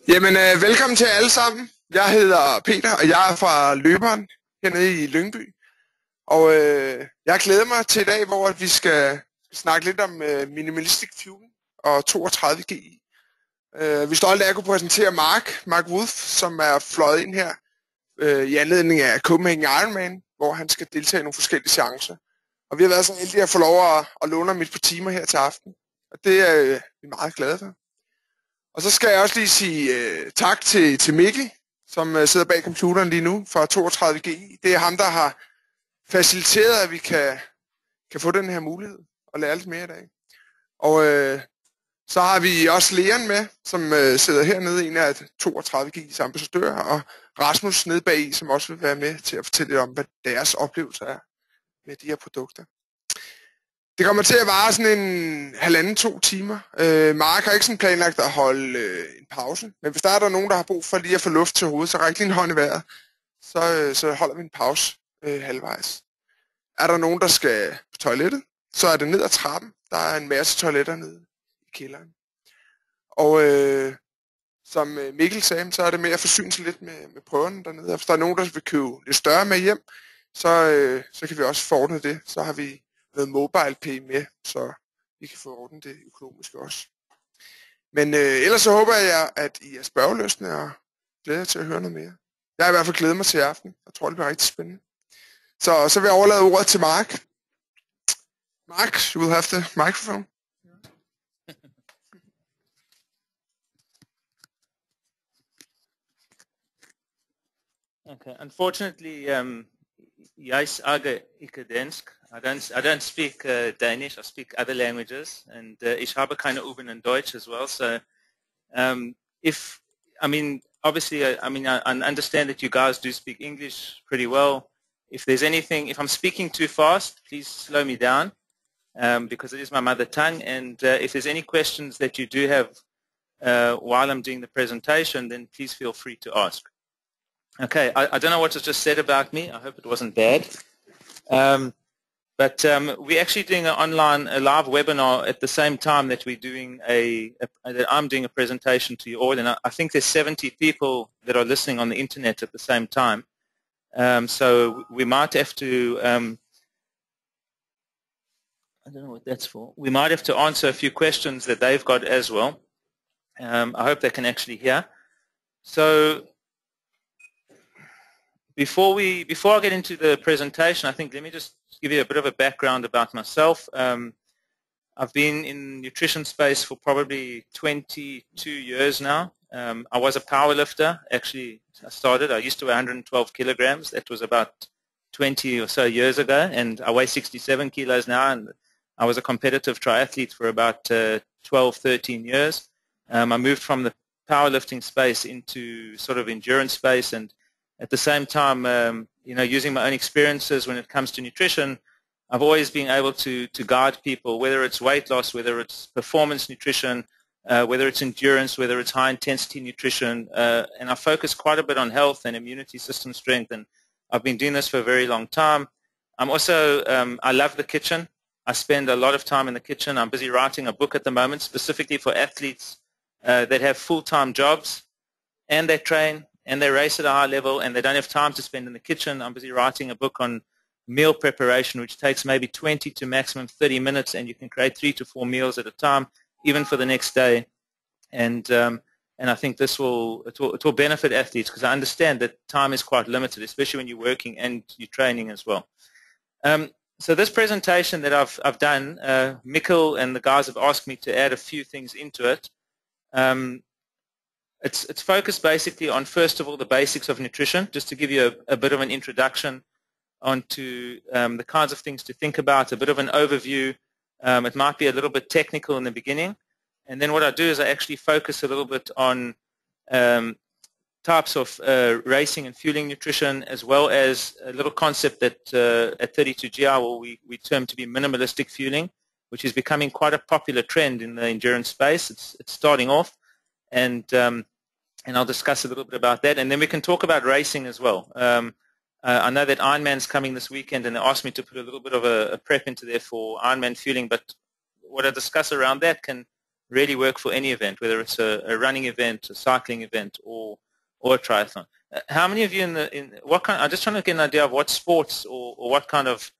Jamen, velkommen til alle sammen. Jeg hedder Peter, og jeg er fra løberen hernede i Lyngby. Og jeg glæder mig til i dag, hvor vi skal snakke lidt om minimalistic fueling og 32GI. Vi er stolte af at kunne præsentere Mark Wolff, som er fløjet ind her i anledning af Copenhagen Ironman, hvor han skal deltage i nogle forskellige seancer. Og vi har været så heldige at få lov at låne ham et par timer her til aften. Og det er vi meget glade for. Og så skal jeg også lige sige tak til Mikkel, som sidder bag computeren lige nu fra 32GI. Det er ham, der har faciliteret, at vi kan få den her mulighed og lære lidt mere i dag. Og så har vi også Leon med, som sidder hernede, en af 32GI's ambassadører, og Rasmus nede bag i, som også vil være med til at fortælle lidt om, hvad deres oplevelser er med de her produkter. Det kommer til at vare sådan en 1,5-2 timer. Mark har ikke sådan planlagt at holde en pause, men hvis der er nogen, der har brug for lige at få luft til hovedet, så ræk lige en hånd i vejret, så holder vi en pause halvvejs. Er der nogen, der skal på toilettet, så er det ned ad trappen. Der er en masse toiletter nede i kælderen. Og som Mikkel sagde, så er det med at forsyne sig lidt med prøverne dernede. Og hvis der er nogen, der vil købe lidt større med hjem, så kan vi også forordne det. Så har vi noget mobile pay med, så vi kan få ordnet det økonomisk også. Men ellers så håber jeg, at I er spørgeløsne og glæder jer til at høre noget mere. Jeg har i hvert fald glædet mig til i aften. Jeg tror, det bliver rigtig spændende. Så vil jeg overlade ordet til Mark. Mark, you will have the microphone. Okay. Unfortunately, jeg snakker ikke dansk. I don't speak Danish. I speak other languages, and ich habe keine Übung in Deutsch as well. So, obviously, I understand that you guys do speak English pretty well. If I'm speaking too fast, please slow me down, because it is my mother tongue. And if there's any questions that you do have while I'm doing the presentation, then please feel free to ask. Okay, I don't know what was just said about me. I hope it wasn't bad. But we're actually doing a live webinar at the same time that we're doing that I'm doing a presentation to you all, and I think there's 70 people that are listening on the internet at the same time. So we might have to, I don't know what that's for. We might have to answer a few questions that they've got as well. I hope they can actually hear. So before I get into the presentation, I think let me just give you a bit of a background about myself. I've been in nutrition space for probably 22 years now. I was a power lifter. Actually, I used to weigh 112 kilograms. That was about 20 or so years ago, and I weigh 67 kilos now, and I was a competitive triathlete for about 12, 13 years. I moved from the powerlifting space into sort of endurance space, and at the same time, using my own experiences when it comes to nutrition, I've always been able to guide people, whether it's weight loss, whether it's performance nutrition, whether it's endurance, whether it's high-intensity nutrition, and I focus quite a bit on health and immunity system strength, and I've been doing this for a very long time. I'm also, I love the kitchen. I spend a lot of time in the kitchen. I'm busy writing a book at the moment specifically for athletes that have full-time jobs, and they train, and they race at a high level, and they don't have time to spend in the kitchen. I'm busy writing a book on meal preparation, which takes maybe 20 to maximum 30 minutes, and you can create 3 to 4 meals at a time, even for the next day. And I think it will benefit athletes, because I understand that time is quite limited, especially when you're working and you're training as well. So this presentation that I've done, Mikkel and the guys have asked me to add a few things into it. It's focused basically on, first of all, the basics of nutrition, just to give you a bit of an introduction onto the kinds of things to think about, a bit of an overview. It might be a little bit technical in the beginning. And then what I do is I actually focus a little bit on types of racing and fueling nutrition, as well as a little concept that at 32GI we term to be minimalistic fueling, which is becoming quite a popular trend in the endurance space. It's starting off. And I'll discuss a little bit about that, and then we can talk about racing as well. I know that Ironman's coming this weekend, and they asked me to put a little bit of a prep into there for Ironman fueling, but what I discuss around that can really work for any event, whether it's a running event, a cycling event, or a triathlon. How many of you I'm just trying to get an idea of what sports or what kind of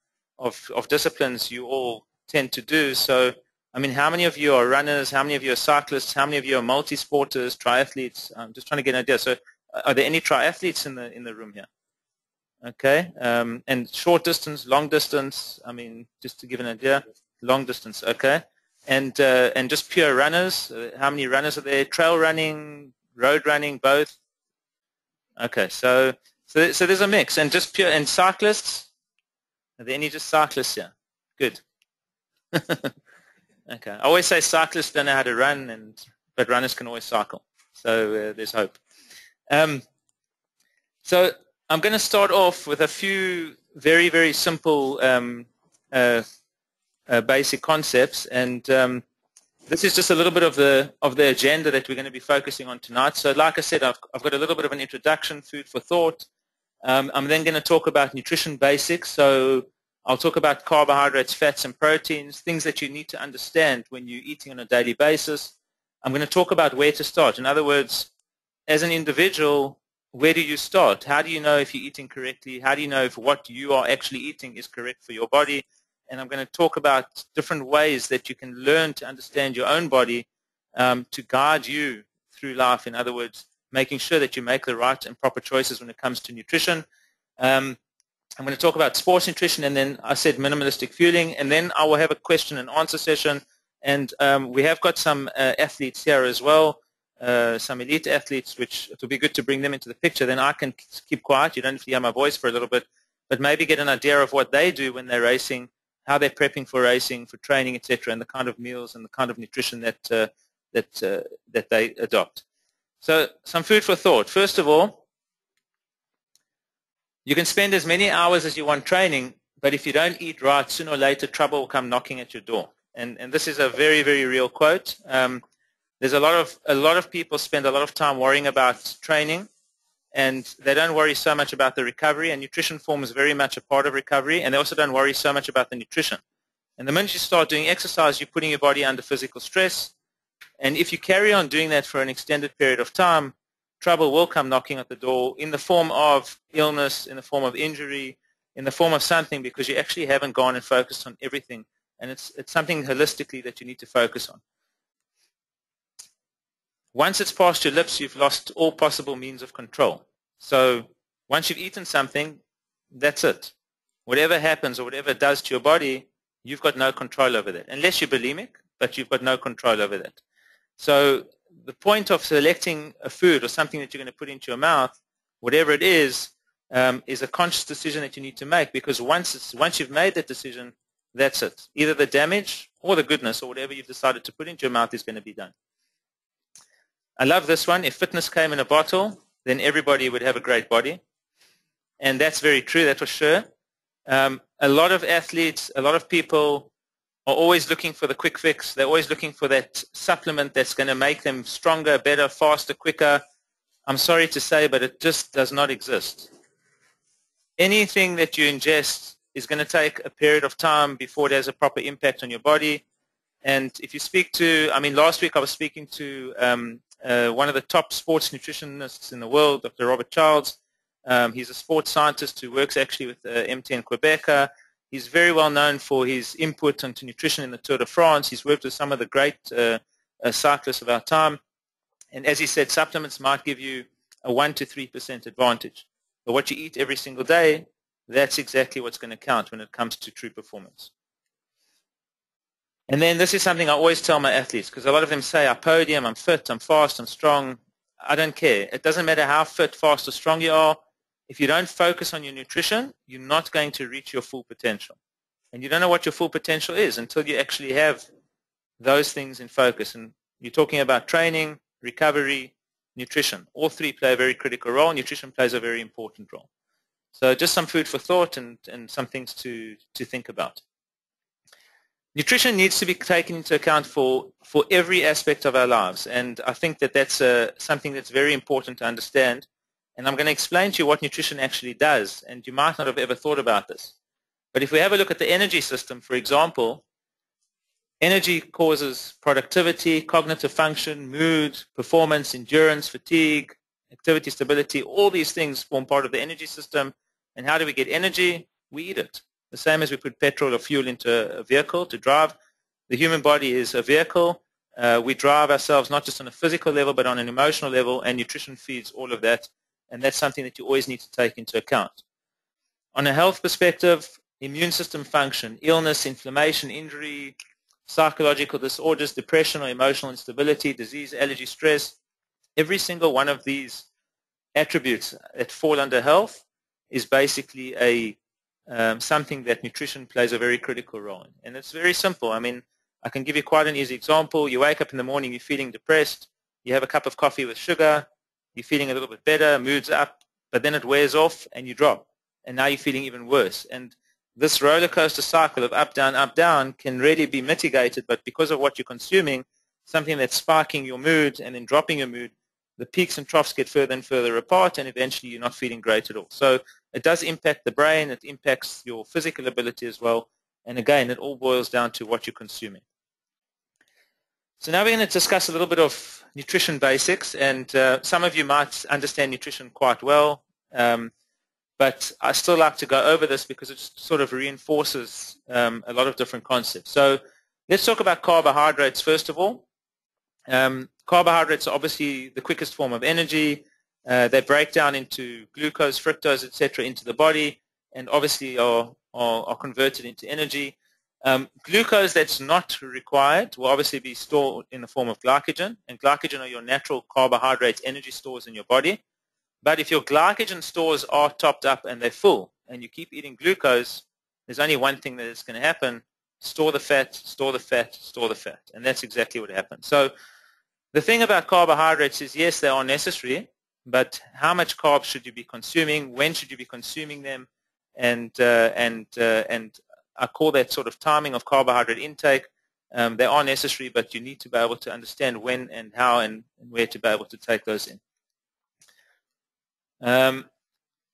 disciplines you all tend to do. So, I mean, how many of you are runners? How many of you are cyclists? How many of you are multi-sporters, triathletes? I'm just trying to get an idea. So, are there any triathletes in the room here? Okay, and short distance, long distance. I mean, just to give an idea, long distance. Okay, and just pure runners. How many runners are there? Trail running, road running, both. Okay, so there's a mix, and just pure and cyclists. Are there any just cyclists here? Good. Okay, I always say cyclists don't know how to run, but runners can always cycle. So there's hope. So I'm going to start off with a few very, very simple basic concepts, and this is just a little bit of the agenda that we're going to be focusing on tonight. So like I said, I've got a little bit of an introduction, food for thought. I'm then going to talk about nutrition basics. So I'll talk about carbohydrates, fats, and proteins, things that you need to understand when you're eating on a daily basis. I'm going to talk about where to start. In other words, as an individual, where do you start? How do you know if you're eating correctly? How do you know if what you are actually eating is correct for your body? And I'm going to talk about different ways that you can learn to understand your own body to guide you through life. In other words, making sure that you make the right and proper choices when it comes to nutrition. I'm going to talk about sports nutrition, and then I said minimalistic fueling, and then I will have a question and answer session. And we have got some athletes here as well, some elite athletes, which it will be good to bring them into the picture. Then I can keep quiet. You don't have to hear my voice for a little bit, but maybe get an idea of what they do when they're racing, how they're prepping for racing, for training, etc., and the kind of meals and the kind of nutrition that they adopt. So some food for thought. First of all, you can spend as many hours as you want training, but if you don't eat right, sooner or later trouble will come knocking at your door. And this is a very, very real quote. There's a lot of people spend a lot of time worrying about training, and they don't worry so much about the recovery, and nutrition forms very much a part of recovery, and they also don't worry so much about the nutrition. And the minute you start doing exercise, you're putting your body under physical stress, and if you carry on doing that for an extended period of time, trouble will come knocking at the door in the form of illness, in the form of injury, in the form of something, because you actually haven't gone and focused on everything, and it's something holistically that you need to focus on. Once it's past your lips, you've lost all possible means of control. So once you've eaten something, that's it. Whatever happens or whatever it does to your body, you've got no control over that, unless you're bulimic, but you've got no control over that. So the point of selecting a food or something that you're going to put into your mouth, whatever it is a conscious decision that you need to make, because once you've made that decision, that's it. Either the damage or the goodness or whatever you've decided to put into your mouth is going to be done. I love this one. If fitness came in a bottle, then everybody would have a great body. And that's very true, that's for sure. A lot of athletes, a lot of people are always looking for the quick fix. They're always looking for that supplement that's going to make them stronger, better, faster, quicker. I'm sorry to say, but it just does not exist. Anything that you ingest is going to take a period of time before it has a proper impact on your body. And if you speak to, last week I was speaking to one of the top sports nutritionists in the world, Dr. Robert Childs. He's a sports scientist who works actually with MTN Quebec. He's very well known for his input into nutrition in the Tour de France. He's worked with some of the great cyclists of our time. And as he said, supplements might give you a 1 to 3% advantage. But what you eat every single day, that's exactly what's going to count when it comes to true performance. And then this is something I always tell my athletes, because a lot of them say, I podium, I'm fit, I'm fast, I'm strong. I don't care. It doesn't matter how fit, fast, or strong you are. If you don't focus on your nutrition, you're not going to reach your full potential. And you don't know what your full potential is until you actually have those things in focus. And you're talking about training, recovery, nutrition. All three play a very critical role. Nutrition plays a very important role. So just some food for thought and some things to think about. Nutrition needs to be taken into account for every aspect of our lives. And I think that that's something that's very important to understand. And I'm going to explain to you what nutrition actually does. And you might not have ever thought about this. But if we have a look at the energy system, for example, Energy causes productivity, cognitive function, mood, performance, endurance, fatigue, activity, stability. All these things form part of the energy system. And how do we get energy? We eat it. The same as we put petrol or fuel into a vehicle to drive. The human body is a vehicle. We drive ourselves not just on a physical level, but on an emotional level, and nutrition feeds all of that. And that's something that you always need to take into account. On a health perspective, immune system function, illness, inflammation, injury, psychological disorders, depression or emotional instability, disease, allergy, stress, every single one of these attributes that fall under health is basically something that nutrition plays a very critical role in. And it's very simple. I mean, I can give you quite an easy example. You wake up in the morning, you're feeling depressed, you have a cup of coffee with sugar, you're feeling a little bit better, mood's up, but then it wears off and you drop. And now you're feeling even worse. And this roller coaster cycle of up, down can really be mitigated, but because of what you're consuming, something that's sparking your mood and then dropping your mood, the peaks and troughs get further and further apart, and eventually you're not feeling great at all. So it does impact the brain, it impacts your physical ability as well, and again, it all boils down to what you're consuming. So now we're going to discuss a little bit of nutrition basics, and some of you might understand nutrition quite well, but I still like to go over this because it sort of reinforces a lot of different concepts. So let's talk about carbohydrates first of all. Carbohydrates are obviously the quickest form of energy. They break down into glucose, fructose, etc. into the body, and obviously are converted into energy. Glucose that's not required will obviously be stored in the form of glycogen, and glycogen are your natural carbohydrate energy stores in your body. But if your glycogen stores are topped up and they're full, and you keep eating glucose, there's only one thing that is going to happen: store the fat, store the fat, store the fat. And that's exactly what happens. So the thing about carbohydrates is, yes, they are necessary, but how much carbs should you be consuming? When should you be consuming them? And I call that sort of timing of carbohydrate intake. They are necessary, but you need to be able to understand when and how and where to be able to take those in.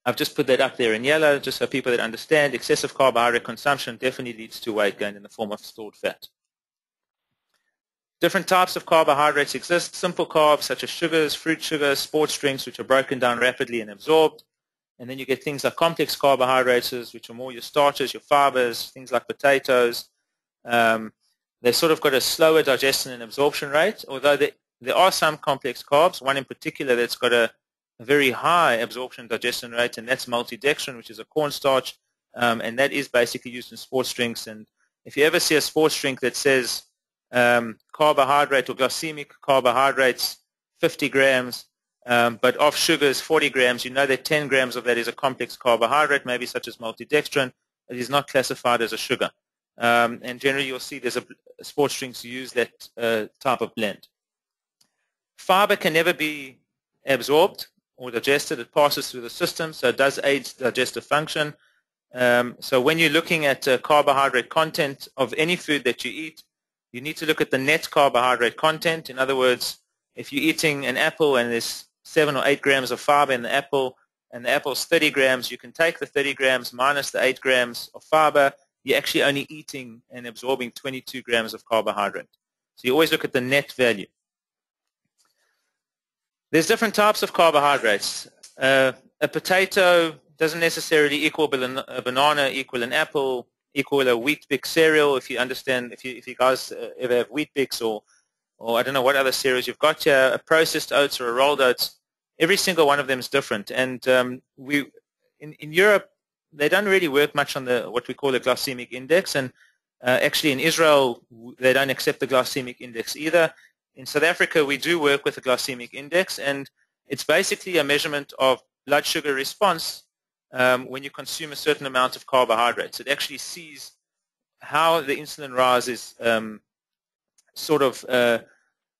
I've just put that up there in yellow, just so people that understand excessive carbohydrate consumption definitely leads to weight gain in the form of stored fat. Different types of carbohydrates exist. Simple carbs such as sugars, fruit sugars, sports drinks, which are broken down rapidly and absorbed. And then you get things like complex carbohydrates, which are more your starches, your fibers, things like potatoes. They've sort of got a slower digestion and absorption rate, although there are some complex carbs, one in particular that's got a very high absorption and digestion rate, and that's maltodextrin, which is a cornstarch, and that is basically used in sports drinks. And if you ever see a sports drink that says carbohydrate or glycemic carbohydrates 50 grams, but of sugars 40 grams, you know that 10 grams of that is a complex carbohydrate, maybe such as maltodextrin. It is not classified as a sugar. And generally you'll see there's sports drinks use that type of blend. Fiber can never be absorbed or digested. It passes through the system, so it does aid digestive function. So when you're looking at carbohydrate content of any food that you eat, you need to look at the net carbohydrate content. In other words, if you're eating an apple and there's 7 or 8 grams of fiber in the apple, and the apple's 30 grams, you can take the 30 grams minus the 8 grams of fiber. You're actually only eating and absorbing 22 grams of carbohydrate. So you always look at the net value. There's different types of carbohydrates. A potato doesn't necessarily equal a banana, equal an apple, equal a Wheat Bix cereal. If you understand, if you guys ever have Wheat Bix or I don't know what other cereals you've got here, a processed oats or a rolled oats, every single one of them is different. And in Europe, they don't really work much on what we call the glycemic index. And actually in Israel, they don't accept the glycemic index either. In South Africa, we do work with the glycemic index, and it's basically a measurement of blood sugar response when you consume a certain amount of carbohydrates. It actually sees how the insulin rise is how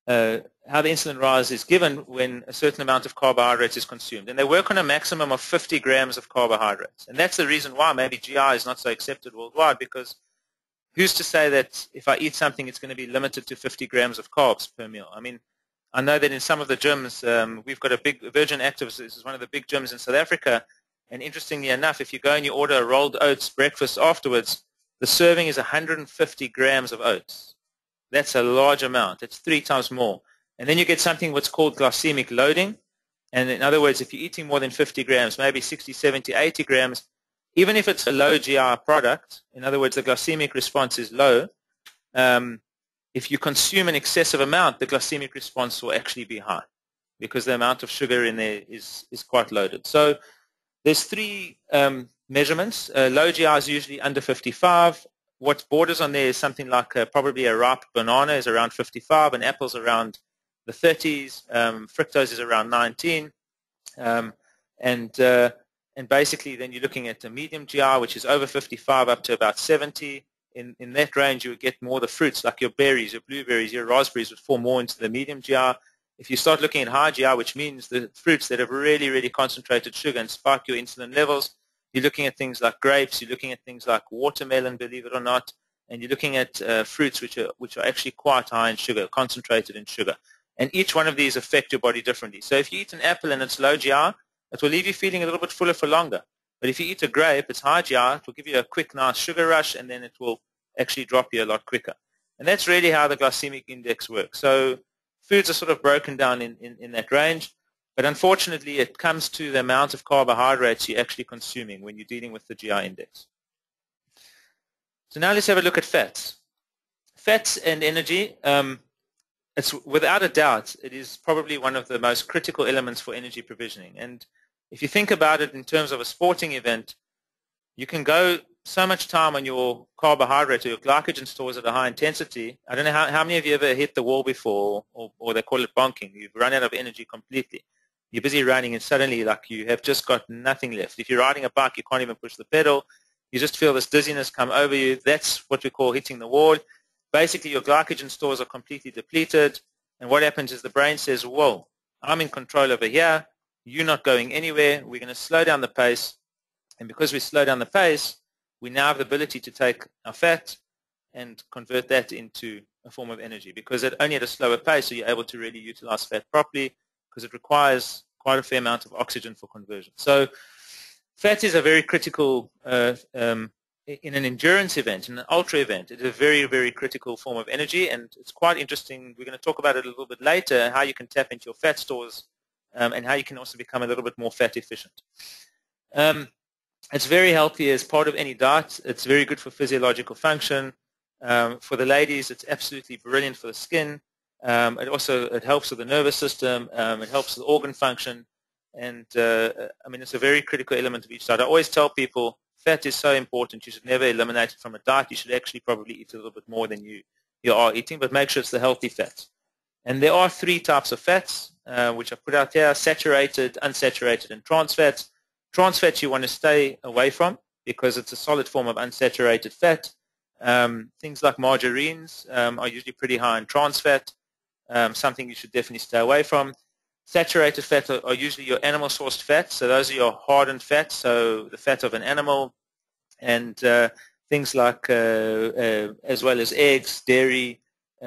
the insulin rise is given when a certain amount of carbohydrates is consumed. And they work on a maximum of 50 grams of carbohydrates. And that's the reason why maybe GI is not so accepted worldwide, because who's to say that if I eat something, it's going to be limited to 50 grams of carbs per meal? I mean, I know that in some of the gyms, we've got a big Virgin Actives. This is one of the big gyms in South Africa. And interestingly enough, if you go and you order a rolled oats breakfast afterwards, the serving is 150 grams of oats. That's a large amount. It's 3 times more. And then you get something what's called glycemic loading. And in other words, if you're eating more than 50 grams, maybe 60, 70, 80 grams, even if it's a low GI product, in other words, the glycemic response is low, if you consume an excessive amount, the glycemic response will actually be high because the amount of sugar in there is quite loaded. So there's 3 measurements. Low GI is usually under 55. What borders on there is something like probably a ripe banana is around 55, and apples around the 30s. Fructose is around 19. And basically then you're looking at a medium GI, which is over 55 up to about 70. In that range, you would get more the fruits, like your berries, your blueberries, your raspberries would fall more into the medium GI. If you start looking at high GI, which means the fruits that have really, really concentrated sugar and spike your insulin levels, you're looking at things like grapes, you're looking at things like watermelon, believe it or not, and you're looking at fruits which are actually quite high in sugar, concentrated in sugar. And each one of these affect your body differently. So if you eat an apple and it's low GI, it will leave you feeling a little bit fuller for longer. But if you eat a grape, it's high GI, it will give you a quick, nice sugar rush, and then it will actually drop you a lot quicker. And that's really how the glycemic index works. So foods are sort of broken down in that range, but unfortunately it comes to the amount of carbohydrates you're actually consuming when you're dealing with the GI index. So now let's have a look at fats. Fats and energy, it's without a doubt, it is probably one of the most critical elements for energy provisioning. And if you think about it in terms of a sporting event, you can go so much time on your carbohydrate or your glycogen stores at a high intensity. I don't know how many of you ever hit the wall before, or they call it bonking. You've run out of energy completely. You're busy running and suddenly like you have just got nothing left. If you're riding a bike, you can't even push the pedal. You just feel this dizziness come over you. That's what we call hitting the wall. Basically, your glycogen stores are completely depleted. And what happens is the brain says, whoa, I'm in control over here. You're not going anywhere. We're going to slow down the pace. And because we slow down the pace, we now have the ability to take our fat and convert that into a form of energy, because only at a slower pace so you're able to really utilize fat properly, because it requires quite a fair amount of oxygen for conversion. So fat is a very critical, in an endurance event, in an ultra event, it's a very, very critical form of energy, and it's quite interesting. We're going to talk about it a little bit later, how you can tap into your fat stores and how you can also become a little bit more fat efficient. It's very healthy as part of any diet. It's very good for physiological function. For the ladies, it's absolutely brilliant for the skin. It helps with the nervous system. It helps with organ function. And I mean, it's a very critical element of each diet. I always tell people fat is so important. You should never eliminate it from a diet. You should actually probably eat a little bit more than you are eating, but make sure it's the healthy fats. And there are 3 types of fats, which I put out here: saturated, unsaturated, and trans fats. Trans fats you want to stay away from because it's a solid form of unsaturated fat. Things like margarines are usually pretty high in trans fat, something you should definitely stay away from. Saturated fats are usually your animal-sourced fats, so those are your hardened fats, so the fat of an animal, and things like, as well as eggs, dairy,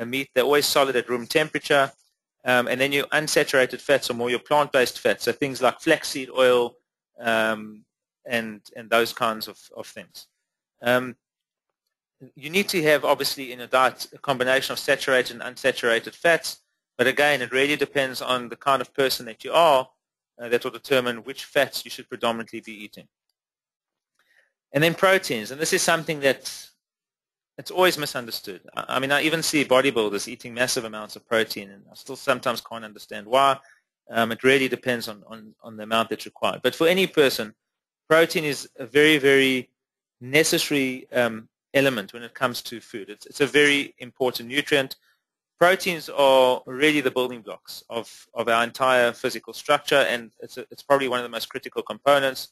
meat, they're always solid at room temperature. And then your unsaturated fats are more your plant-based fats, so things like flaxseed oil, and those kinds of things. You need to have, obviously, in a diet a combination of saturated and unsaturated fats, but again, it really depends on the kind of person that you are that will determine which fats you should predominantly be eating. And then proteins, and this is something that it's always misunderstood. I mean, I even see bodybuilders eating massive amounts of protein, and I still sometimes can't understand why. It really depends on the amount that's required. But for any person, protein is a very, very necessary element when it comes to food. It's a very important nutrient. Proteins are really the building blocks of our entire physical structure, and it's probably one of the most critical components.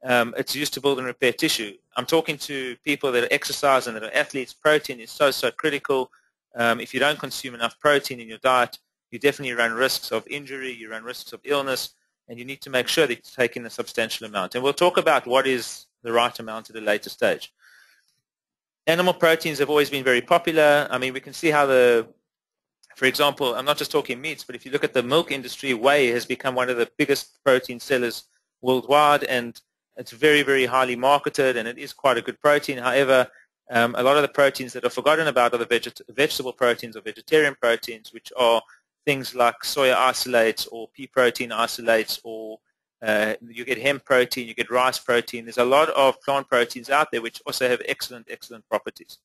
It's used to build and repair tissue. I'm talking to people that are exercise and that are athletes. Protein is so critical. If you don't consume enough protein in your diet, you definitely run risks of injury, you run risks of illness, and you need to make sure that you take in a substantial amount. And we'll talk about what is the right amount at a later stage. Animal proteins have always been very popular. I mean, we can see how for example, I'm not just talking meats, but if you look at the milk industry, whey has become one of the biggest protein sellers worldwide, and it's very, very highly marketed, and it is quite a good protein. However, A lot of the proteins that are forgotten about are the vegetable proteins or vegetarian proteins, which are things like soya isolates or pea protein isolates, or you get hemp protein, you get rice protein. There's a lot of plant proteins out there which also have excellent, excellent properties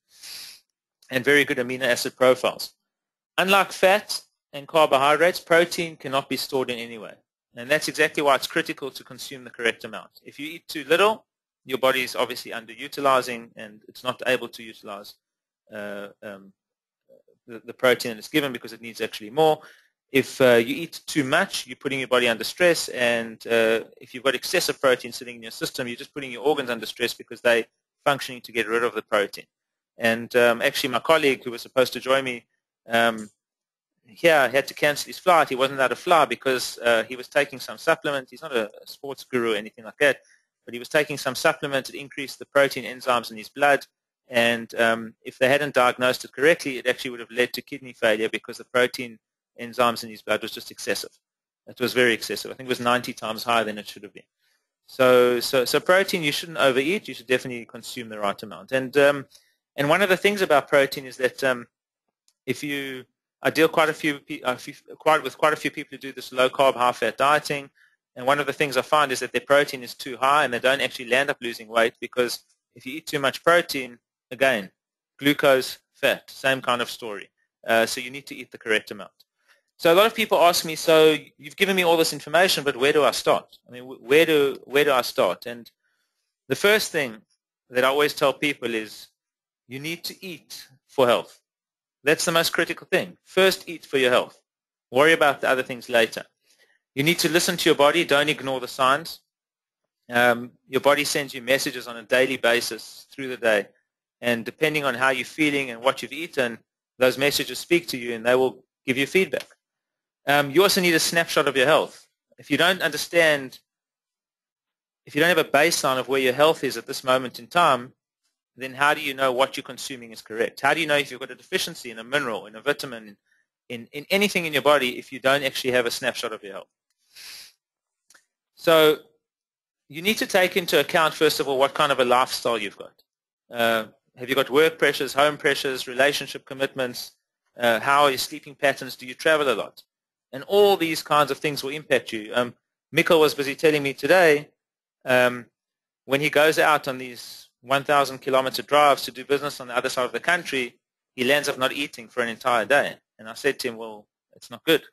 and very good amino acid profiles. Unlike fat and carbohydrates, protein cannot be stored in any way. And that's exactly why it's critical to consume the correct amount. If you eat too little, your body is obviously underutilizing and it's not able to utilize the protein that it's given because it needs actually more. If you eat too much, you're putting your body under stress, and if you've got excessive protein sitting in your system, you're just putting your organs under stress because they're functioning to get rid of the protein. And actually my colleague who was supposed to join me here had to cancel his flight. He wasn't allowed to fly because he was taking some supplement. He's not a sports guru or anything like that, but he was taking some supplement that increased the protein enzymes in his blood, and if they hadn't diagnosed it correctly, it actually would have led to kidney failure because the protein enzymes in his blood was just excessive. It was very excessive. I think it was 90 times higher than it should have been. So protein you shouldn't overeat. You should definitely consume the right amount. And one of the things about protein is that I deal with quite a few people who do this low carb, high fat dieting, and one of the things I find is that their protein is too high and they don't actually land up losing weight because if you eat too much protein, again, glucose, fat, same kind of story. So you need to eat the correct amount. So a lot of people ask me, so you've given me all this information, but where do I start? I mean, where do I start? And the first thing that I always tell people is you need to eat for health. That's the most critical thing. First, eat for your health. Worry about the other things later. You need to listen to your body. Don't ignore the signs. Your body sends you messages on a daily basis through the day. And depending on how you're feeling and what you've eaten, those messages speak to you and they will give you feedback. You also need a snapshot of your health. If you don't understand, if you don't have a baseline of where your health is at this moment in time, then how do you know what you're consuming is correct? How do you know if you've got a deficiency in a mineral, in a vitamin, in anything in your body if you don't actually have a snapshot of your health? So you need to take into account, first of all, what kind of a lifestyle you've got. Have you got work pressures, home pressures, relationship commitments? How are your sleeping patterns? Do you travel a lot? And all these kinds of things will impact you. Mikkel was busy telling me today, when he goes out on these 1,000-kilometer drives to do business on the other side of the country, he lands up not eating for an entire day. And I said to him, well, it's not good.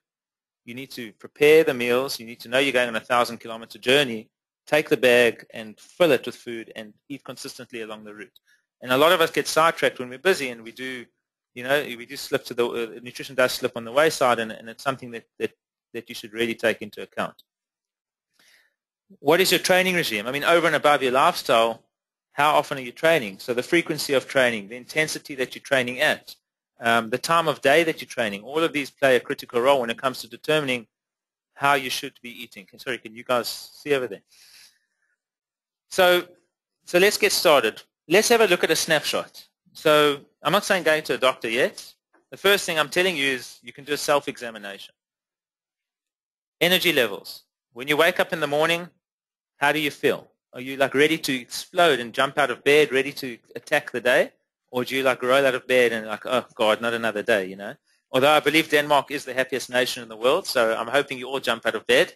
You need to prepare the meals. You need to know you're going on a 1,000-kilometer journey. Take the bag and fill it with food and eat consistently along the route. And a lot of us get sidetracked when we're busy, and we do slip to the nutrition does slip on the wayside, and it's something that you should really take into account. What is your training regime? I mean, over and above your lifestyle, how often are you training? So the frequency of training, the intensity that you're training at, the time of day that you're training, all of these play a critical role when it comes to determining how you should be eating. Sorry, can you guys see over there? So let's get started. Let's have a look at a snapshot. So I'm not saying going to a doctor yet. The first thing I'm telling you is you can do a self-examination. Energy levels. When you wake up in the morning, how do you feel? Are you like ready to explode and jump out of bed, ready to attack the day? Or do you like roll out of bed and like, oh God, not another day, you know? Although I believe Denmark is the happiest nation in the world, so I'm hoping you all jump out of bed.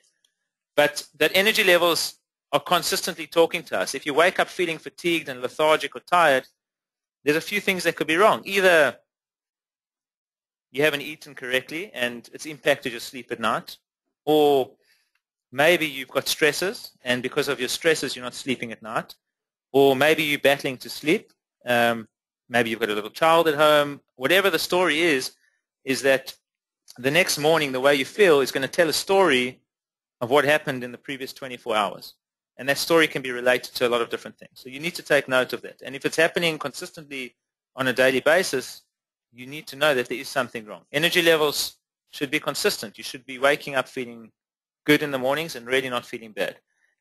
But that energy levels are consistently talking to us. If you wake up feeling fatigued and lethargic or tired, there's a few things that could be wrong. Either you haven't eaten correctly and it's impacted your sleep at night, or maybe you've got stresses and because of your stresses you're not sleeping at night, or maybe you're battling to sleep, maybe you've got a little child at home. Whatever the story is that the next morning the way you feel is going to tell a story of what happened in the previous 24 hours. And that story can be related to a lot of different things. So you need to take note of that. And if it's happening consistently on a daily basis, you need to know that there is something wrong. Energy levels should be consistent. You should be waking up feeling good in the mornings and really not feeling bad.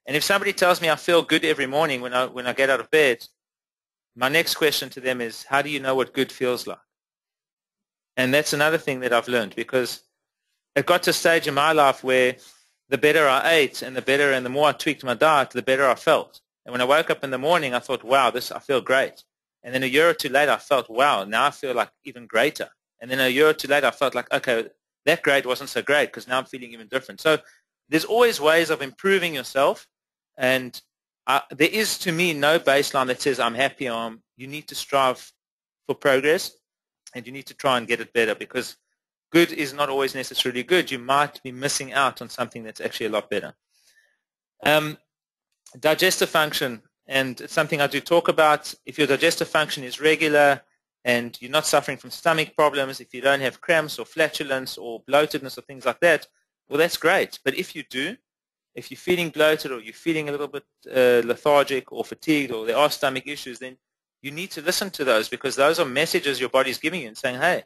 And if somebody tells me I feel good every morning when I get out of bed, my next question to them is, how do you know what good feels like? And that's another thing that I've learned, because it got to a stage in my life where the better I ate and the more I tweaked my diet, the better I felt. And when I woke up in the morning, I thought, wow, I feel great. And then a year or two later, I felt, wow, now I feel like even greater. And then a year or two later, I felt like, okay, that great wasn't so great because now I'm feeling even different. So there's always ways of improving yourself. And there is, to me, no baseline that says I'm happy or you need to strive for progress and you need to try and get it better, because good is not always necessarily good. You might be missing out on something that's actually a lot better. Digestive function, and it's something I do talk about. If your digestive function is regular and you're not suffering from stomach problems, if you don't have cramps or flatulence or bloatedness or things like that, well, that's great. But if you do, if you're feeling bloated or you're feeling a little bit lethargic or fatigued or there are stomach issues, then you need to listen to those, because those are messages your body's giving you and saying, hey,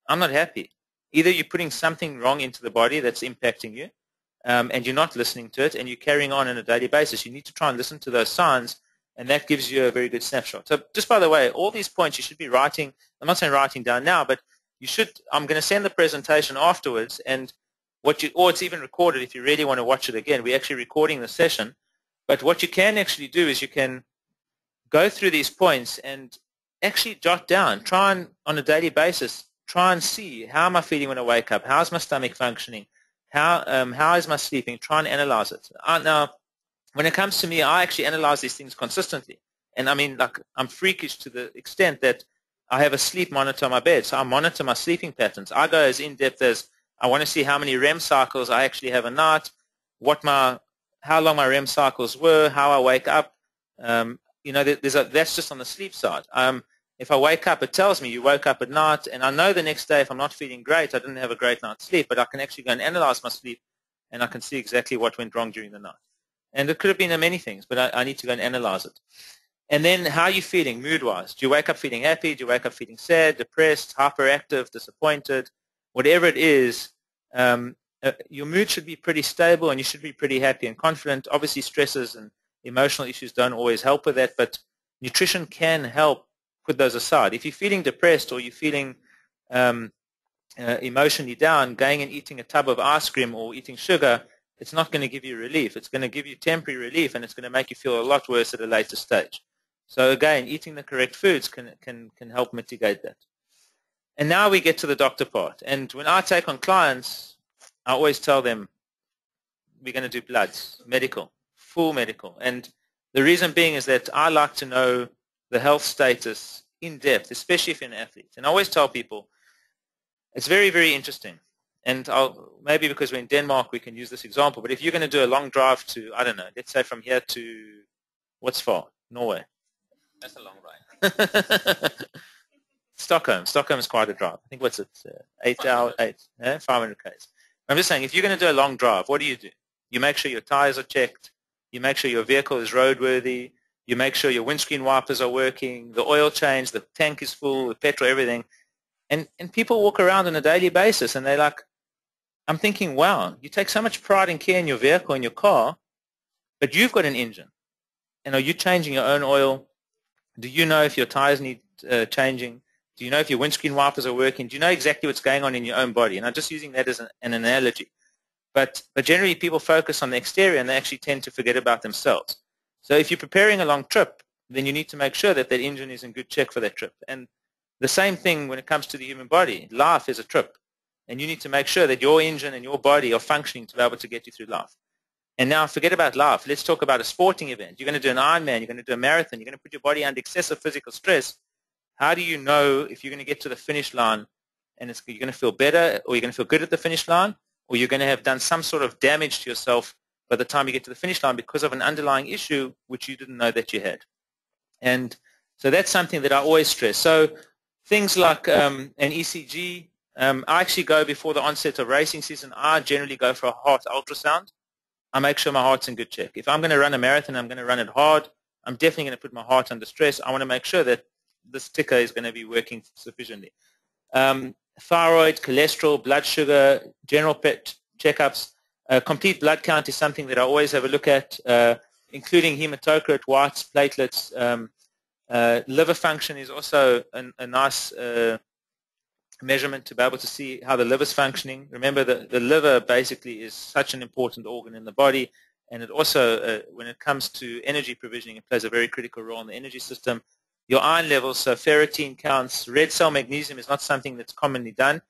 I'm not happy. Either you're putting something wrong into the body that's impacting you, and you're not listening to it, and you're carrying on a daily basis. You need to try and listen to those signs, and that gives you a very good snapshot. So just by the way, all these points you should be writing. I'm not saying writing down now, but you should. I'm going to send the presentation afterwards, and or it's even recorded if you really want to watch it again. We're actually recording the session. But what you can actually do is you can go through these points and actually jot down, try and on a daily basis, try and see, how am I feeling when I wake up? How's my stomach functioning? How is my sleeping? Try and analyze it. Now, when it comes to me, I actually analyze these things consistently. And I mean, like, I'm freakish to the extent that I have a sleep monitor on my bed. So I monitor my sleeping patterns. I go as in-depth as I want to see how many REM cycles I actually have a night, how long my REM cycles were, how I wake up. That's just on the sleep side. If I wake up, it tells me you woke up at night, and I know the next day if I'm not feeling great, I didn't have a great night's sleep, but I can actually go and analyze my sleep, and I can see exactly what went wrong during the night. And it could have been many things, but I need to go and analyze it. And then how are you feeling mood-wise? Do you wake up feeling happy? Do you wake up feeling sad, depressed, hyperactive, disappointed? Whatever it is, your mood should be pretty stable, and you should be pretty happy and confident. Obviously, stresses and emotional issues don't always help with that, but nutrition can help put those aside. If you're feeling depressed or you're feeling emotionally down, going and eating a tub of ice cream or eating sugar, it's not going to give you relief. It's going to give you temporary relief, and it's going to make you feel a lot worse at a later stage. So again, eating the correct foods can help mitigate that. And now we get to the doctor part. And when I take on clients, I always tell them we're going to do bloods, medical, full medical. And the reason being is that I like to know the health status in depth, especially if you're an athlete. And I always tell people, it's very, very interesting. And maybe because we're in Denmark, we can use this example. But if you're going to do a long drive to, I don't know, let's say from here to, what's far? Norway. That's a long ride. Stockholm. Stockholm is quite a drive. I think, what's it? 8 hours, 500 k's. I'm just saying, if you're going to do a long drive, what do? You make sure your tires are checked. You make sure your vehicle is roadworthy. You make sure your windscreen wipers are working, the oil change, the tank is full, the petrol, everything. And people walk around on a daily basis, and they're like, I'm thinking, wow, you take so much pride and care in your vehicle and your car, but you've got an engine. And are you changing your own oil? Do you know if your tires need changing? Do you know if your windscreen wipers are working? Do you know exactly what's going on in your own body? And I'm just using that as an analogy. But generally, people focus on the exterior, and they actually tend to forget about themselves. So if you're preparing a long trip, then you need to make sure that that engine is in good check for that trip. And the same thing when it comes to the human body. Life is a trip. And you need to make sure that your engine and your body are functioning to be able to get you through life. And now forget about life. Let's talk about a sporting event. You're going to do an Ironman. You're going to do a marathon. You're going to put your body under excessive physical stress. How do you know if you're going to get to the finish line and you're going to feel better, or you're going to feel good at the finish line, or you're going to have done some sort of damage to yourself by the time you get to the finish line because of an underlying issue which you didn't know that you had? And so that's something that I always stress. So things like an ECG, I actually go before the onset of racing season. I generally go for a heart ultrasound. I make sure my heart's in good check. If I'm going to run a marathon, I'm going to run it hard. I'm definitely going to put my heart under stress. I want to make sure that this ticker is going to be working sufficiently. Thyroid, cholesterol, blood sugar, general pet checkups. Complete blood count is something that I always have a look at, including hematocrit, whites, platelets. Liver function is also a nice measurement to be able to see how the liver is functioning. Remember, the liver basically is such an important organ in the body, and it also, when it comes to energy provisioning, it plays a very critical role in the energy system. your iron levels, so ferritin counts. Red cell magnesium is not something that's commonly done.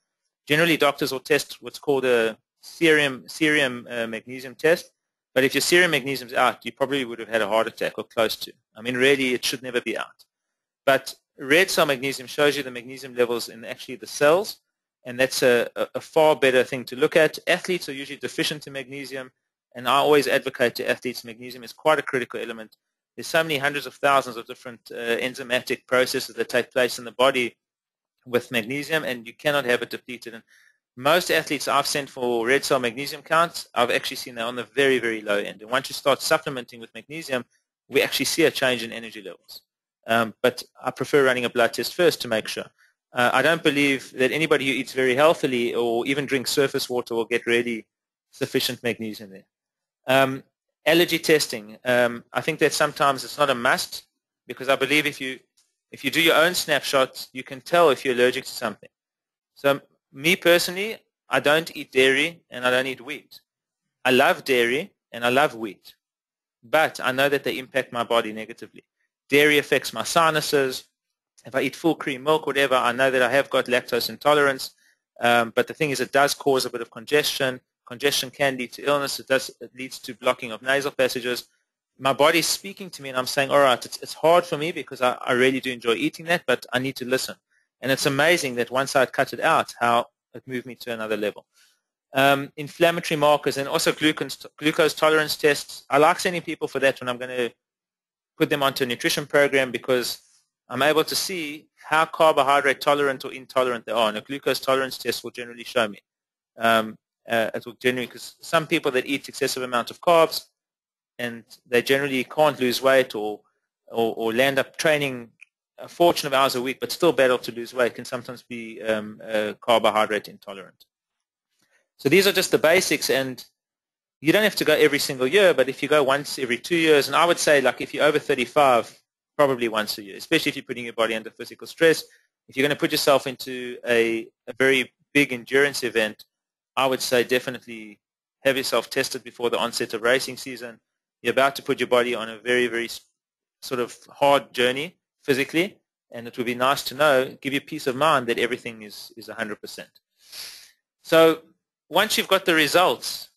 Generally, doctors will test what's called a serum magnesium test. But if your serum magnesium is out, you probably would have had a heart attack or close to. I mean, really, it should never be out. But red cell magnesium shows you the magnesium levels in actually the cells, and that's a far better thing to look at. Athletes are usually deficient in magnesium, and I always advocate to athletes magnesium is quite a critical element. There's so many hundreds of thousands of different enzymatic processes that take place in the body with magnesium, and you cannot have it depleted. And most athletes I've sent for red cell magnesium counts, I've actually seen they're on the very, very low end. And once you start supplementing with magnesium, we actually see a change in energy levels. But I prefer running a blood test first to make sure. I don't believe that anybody who eats very healthily or even drinks surface water will get really sufficient magnesium there. Allergy testing, I think that sometimes it's not a must, because I believe if you do your own snapshots, you can tell if you're allergic to something. So me personally, I don't eat dairy and I don't eat wheat. I love dairy and I love wheat, but I know that they impact my body negatively. Dairy affects my sinuses. If I eat full cream milk, whatever, I know that I have got lactose intolerance. But the thing is, it does cause a bit of congestion. Congestion can lead to illness. It leads to blocking of nasal passages. My body's speaking to me, and I'm saying, all right, it's hard for me because I really do enjoy eating that, but I need to listen. And it's amazing that once I cut it out, how it moved me to another level. Inflammatory markers and also glucose tolerance tests. I like sending people for that when I'm going to put them onto a nutrition program, because I'm able to see how carbohydrate tolerant or intolerant they are. And a glucose tolerance test will generally show me. It will generally, because some people that eat excessive amount of carbs and they generally can't lose weight or land up training a fortune of hours a week but still battle to lose weight, can sometimes be carbohydrate intolerant. So these are just the basics, and you don't have to go every single year, but if you go once every 2 years, and I would say, like, if you're over 35, probably once a year, especially if you're putting your body under physical stress. If you're going to put yourself into a very big endurance event, I would say definitely have yourself tested before the onset of racing season. You're about to put your body on a very, very sort of hard journey physically, and it would be nice to know, give you peace of mind that everything is 100%. So once you've got the results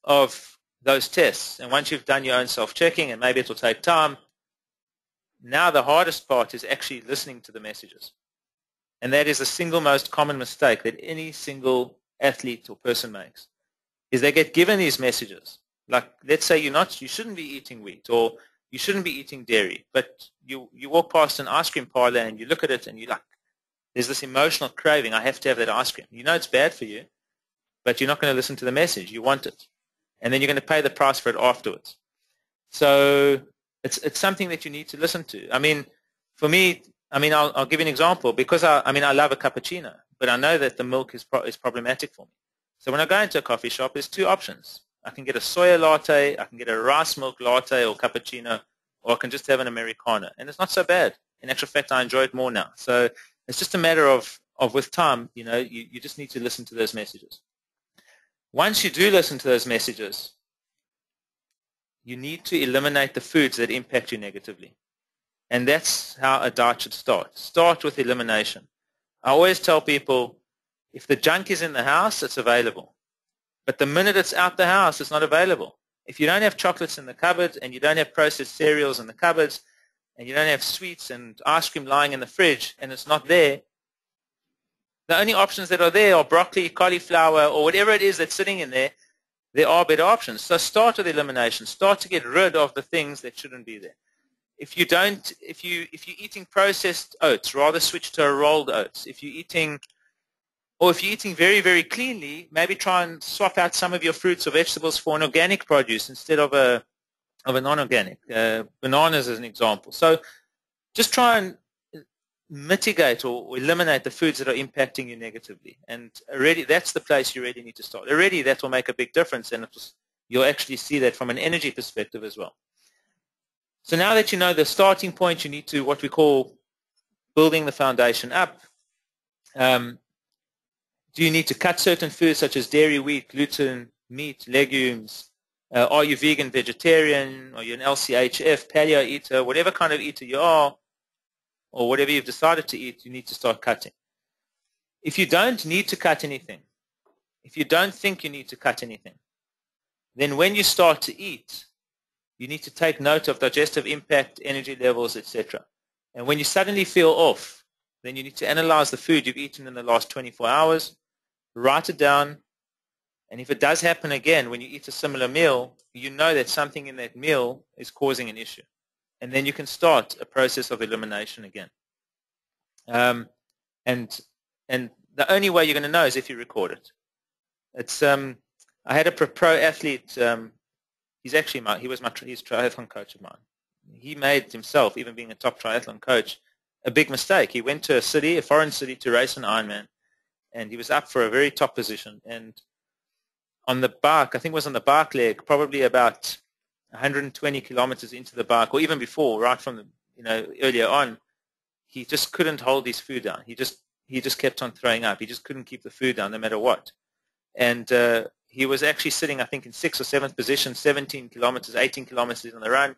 of those tests, and once you've done your own self-checking, and maybe it will take time, now the hardest part is actually listening to the messages. And that is the single most common mistake that any single athlete or person makes, is they get given these messages. Like, let's say you shouldn't be eating wheat, or you shouldn't be eating dairy, but you walk past an ice cream parlor and you look at it and you're like, there's this emotional craving, I have to have that ice cream. You know it's bad for you, but you're not going to listen to the message. You want it. And then you're going to pay the price for it afterwards. So it's something that you need to listen to. I mean, for me, I'll give you an example, because I love a cappuccino, but I know that the milk is problematic for me. So when I go into a coffee shop, there's two options. I can get a soya latte, I can get a rice milk latte or cappuccino, or I can just have an Americano. And it's not so bad. In actual fact, I enjoy it more now. So it's just a matter of with time, you just need to listen to those messages. Once you do listen to those messages, you need to eliminate the foods that impact you negatively. And that's how a diet should start. Start with elimination. I always tell people, if the junk is in the house, it's available. But the minute it's out the house, it's not available. If you don't have chocolates in the cupboard, and you don't have processed cereals in the cupboards, and you don't have sweets and ice cream lying in the fridge, and it's not there, the only options that are there are broccoli, cauliflower, or whatever it is that's sitting in there. There are better options. So start with elimination. Start to get rid of the things that shouldn't be there. If you're eating processed oats, rather switch to a rolled oats. If you're eating very, very cleanly, maybe try and swap out some of your fruits or vegetables for an organic produce instead of a non-organic. Bananas as an example. So just try and mitigate or eliminate the foods that are impacting you negatively. And already that's the place you really need to start. Already that will make a big difference, and you'll actually see that from an energy perspective as well. So now that you know the starting point, you need to what we call building the foundation up. Do you need to cut certain foods such as dairy, wheat, gluten, meat, legumes? Are you vegan, vegetarian? Are you an LCHF, paleo eater? Whatever kind of eater you are, or whatever you've decided to eat, you need to start cutting. If you don't need to cut anything, if you don't think you need to cut anything, then when you start to eat, you need to take note of digestive impact, energy levels, etc. And when you suddenly feel off, then you need to analyze the food you've eaten in the last 24 hours, write it down, and if it does happen again when you eat a similar meal, you know that something in that meal is causing an issue. And then you can start a process of elimination again. And the only way you're going to know is if you record it. It's I had a pro athlete. He's triathlon coach of mine. He made himself, even being a top triathlon coach, a big mistake. He went to a foreign city, to race an Ironman, and he was up for a very top position. And on the bike, I think it was on the bike leg, probably about 120 kilometers into the bike, or even before, right from the, earlier on, he just couldn't hold his food down. He just kept on throwing up. He just couldn't keep the food down no matter what. And he was actually sitting, I think, in 6th or 7th position, 17 kilometers, 18 kilometers on the run,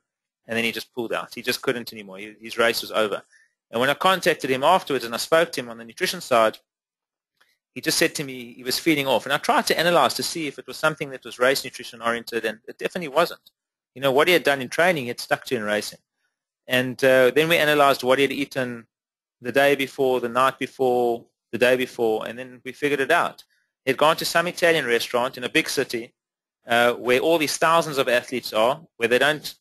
and then he just pulled out. He just couldn't anymore. His race was over. And when I contacted him afterwards and I spoke to him on the nutrition side, he just said to me he was feeling off. And I tried to analyze to see if it was something that was race nutrition oriented, and it definitely wasn't. What he had done in training, he had stuck to in racing. And then we analyzed what he had eaten the day before, the night before, the day before, and then we figured it out. He had gone to some Italian restaurant in a big city where all these thousands of athletes are, where they don't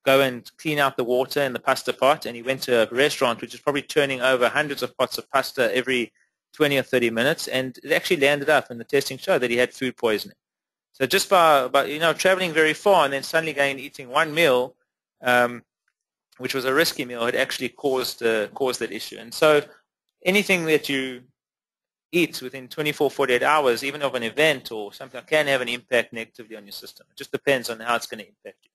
go and clean out the water in the pasta pot, and he went to a restaurant which is probably turning over hundreds of pots of pasta every 20 or 30 minutes, and it actually landed up, and the testing showed that he had food poisoning. So just by traveling very far and then suddenly going and eating one meal, which was a risky meal, had actually caused that issue. And so anything that you eat within 24, 48 hours, even of an event or something, can have an impact negatively on your system. It just depends on how it's going to impact you.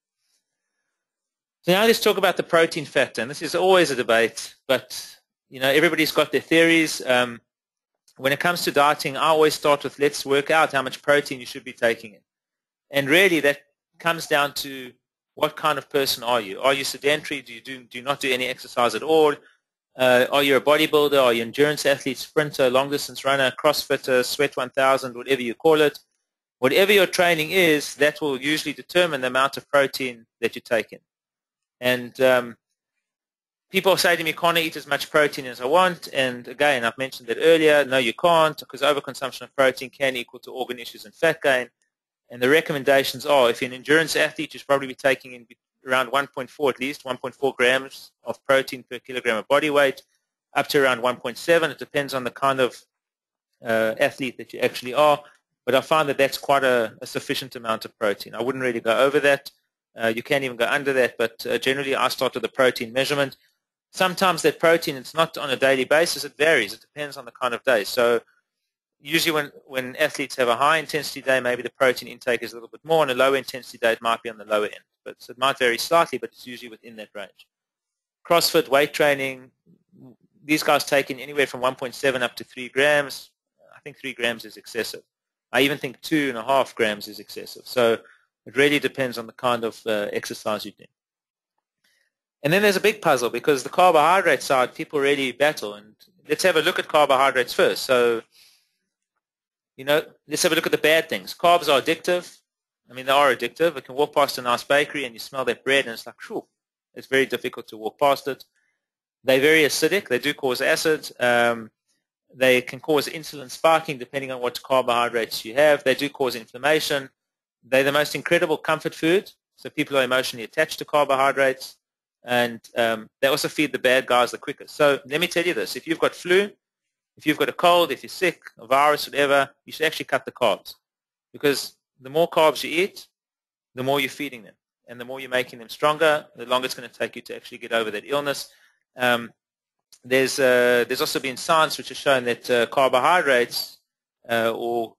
So now let's talk about the protein factor. And this is always a debate, but everybody's got their theories. When it comes to dieting, I always start with, let's work out how much protein you should be taking in. And really that comes down to what kind of person are you? Are you sedentary? Do you not do any exercise at all? Are you a bodybuilder? Are you an endurance athlete, sprinter, long distance runner, crossfitter, sweat 1000, whatever you call it? Whatever your training is, that will usually determine the amount of protein that you take in. And people say to me, can't I eat as much protein as I want? And again, I've mentioned that earlier. No, you can't, because overconsumption of protein can equal to organ issues and fat gain. And the recommendations are, if you're an endurance athlete, you should probably be taking in around 1.4, at least 1.4 grams of protein per kilogram of body weight, up to around 1.7. It depends on the kind of athlete that you actually are. But I find that that's quite a sufficient amount of protein. I wouldn't really go over that. You can even go under that, but generally I start with the protein measurement. Sometimes that protein, it's not on a daily basis. It varies. It depends on the kind of day. So usually when athletes have a high-intensity day, maybe the protein intake is a little bit more. On a low-intensity day, it might be on the lower end. But so it might vary slightly, but it's usually within that range. CrossFit, weight training, these guys take in anywhere from 1.7 up to 3 grams. I think 3 grams is excessive. I even think 2.5 grams is excessive. So it really depends on the kind of exercise you do. And then there's a big puzzle, because the carbohydrate side, people really battle. And let's have a look at carbohydrates first. So, let's have a look at the bad things. Carbs are addictive. I mean, they are addictive. You can walk past a nice bakery and you smell that bread and it's like, phew, it's very difficult to walk past it. They're very acidic. They do cause acid. They can cause insulin spiking depending on what carbohydrates you have. They do cause inflammation. They're the most incredible comfort food. So people are emotionally attached to carbohydrates. And they also feed the bad guys the quickest. So let me tell you this. If you've got flu, if you've got a cold, if you're sick, a virus, whatever, you should actually cut the carbs. Because the more carbs you eat, the more you're feeding them. And the more you're making them stronger, the longer it's going to take you to actually get over that illness. There's also been science which has shown that carbohydrates or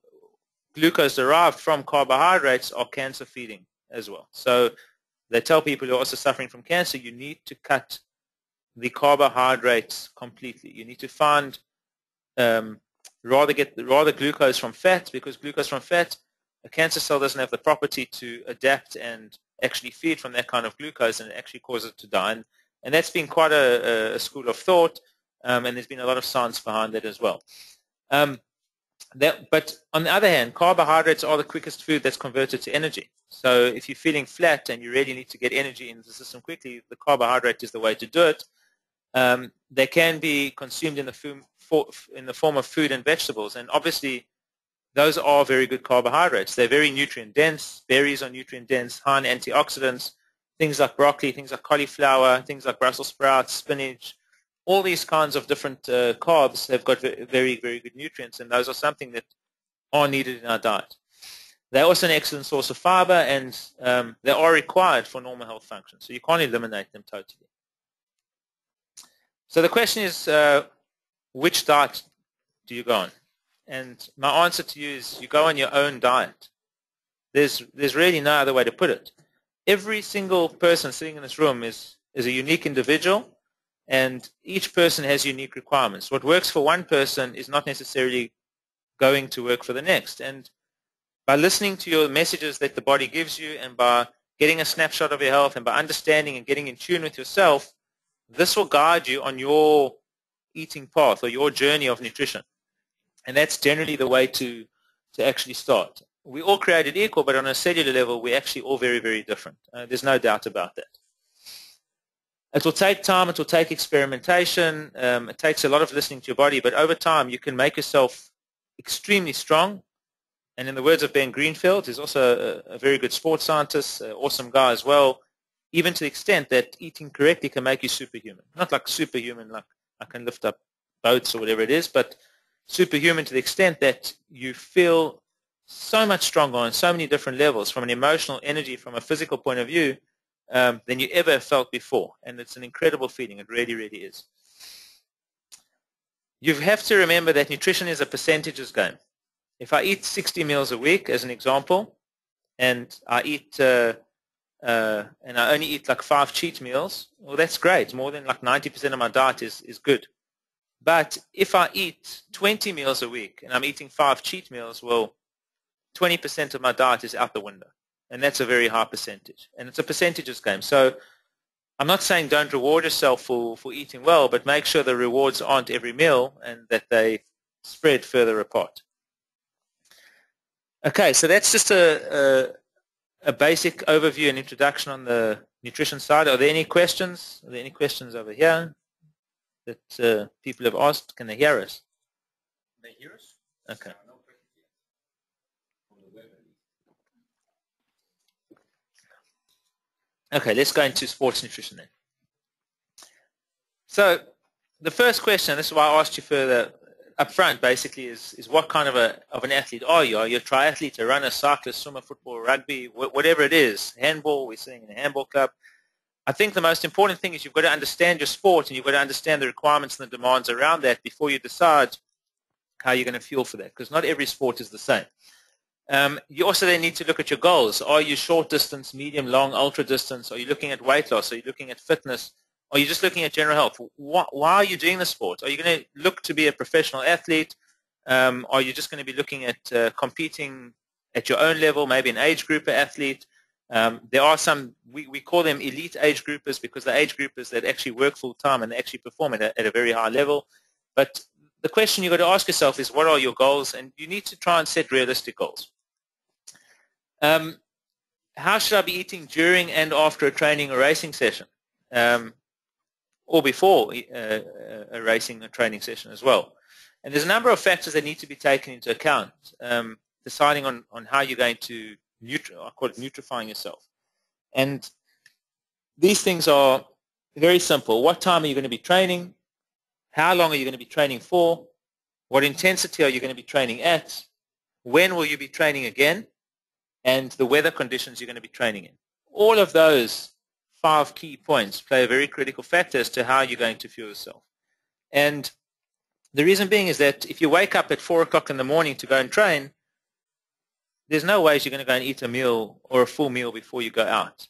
glucose derived from carbohydrates are cancer feeding as well. So they tell people who are also suffering from cancer, you need to cut the carbohydrates completely. You need to find rather glucose from fat, because glucose from fat, a cancer cell doesn't have the property to adapt and actually feed from that kind of glucose, and it actually causes it to die. And And that's been quite a school of thought, and there's been a lot of science behind that as well. But on the other hand, carbohydrates are the quickest food that's converted to energy. So if you're feeling flat and you really need to get energy into the system quickly, the carbohydrate is the way to do it. They can be consumed in the form of food and vegetables, and obviously those are very good carbohydrates. They're very nutrient dense. Berries are nutrient dense, high in antioxidants. Things like broccoli, things like cauliflower, things like Brussels sprouts, spinach, all these kinds of different carbs have got very, very good nutrients, and those are something that are needed in our diet. They're also an excellent source of fiber, and they are required for normal health function, so you can't eliminate them totally. So the question is, which diet do you go on? And my answer to you is you go on your own diet. There's really no other way to put it. Every single person sitting in this room is a unique individual, and each person has unique requirements. What works for one person is not necessarily going to work for the next. And by listening to your messages that the body gives you, and by getting a snapshot of your health, and by understanding and getting in tune with yourself, this will guide you on your eating path or your journey of nutrition. And that's generally the way to actually start. We're all created equal, but on a cellular level, we're actually all very, very different. There's no doubt about that. It will take time. It will take experimentation. It takes a lot of listening to your body, but over time, you can make yourself extremely strong. And in the words of Ben Greenfield, who's also a very good sports scientist, awesome guy as well, even to the extent that eating correctly can make you superhuman. Not like superhuman, like I can lift up boats or whatever it is, but superhuman to the extent that you feel so much stronger on so many different levels, from an emotional energy, from a physical point of view, than you ever felt before. And it's an incredible feeling. It really, really is. You have to remember that nutrition is a percentages game. If I eat 60 meals a week, as an example, and I eat and I only eat like 5 cheat meals, well, that's great. More than like 90% of my diet is good. But if I eat 20 meals a week and I'm eating 5 cheat meals, well, 20% of my diet is out the window. And that's a very high percentage. And it's a percentages game. So I'm not saying don't reward yourself for eating well, but make sure the rewards aren't every meal and that they spread further apart. Okay, so that's just a basic overview and introduction on the nutrition side. Are there any questions? Are there any questions over here that people have asked? Can they hear us? They hear us? Okay. Okay, let's go into sports nutrition then. So the first question, this is why I asked you further up front, basically, is what kind of an athlete are you? Are you a triathlete, a runner, cyclist, swimmer, football, rugby, whatever it is, handball, we're sitting in a handball club. I think the most important thing is you've got to understand your sport, and you've got to understand the requirements and the demands around that before you decide how you're going to fuel for that, because not every sport is the same. You also then need to look at your goals. Are you short distance, medium, long, ultra distance? Are you looking at weight loss? Are you looking at fitness? Are you just looking at general health? Why are you doing the sport? Are you going to look to be a professional athlete? Are you just going to be looking at competing at your own level, maybe an age grouper athlete? There are some, we call them elite age groupers, because they're age groupers that actually work full time and they actually perform at a very high level. But the question you've got to ask yourself is, what are your goals? And you need to try and set realistic goals. How should I be eating during and after a training or racing session? Or before a racing or training session as well. And there's a number of factors that need to be taken into account, deciding on how you're going to, I call it nutrifying yourself. And these things are very simple. What time are you going to be training? How long are you going to be training for? What intensity are you going to be training at? When will you be training again? And the weather conditions you're going to be training in. All of those 5 key points play a very critical factor as to how you're going to fuel yourself. And the reason being is that if you wake up at 4 o'clock in the morning to go and train, there's no ways you're going to go and eat a meal or a full meal before you go out.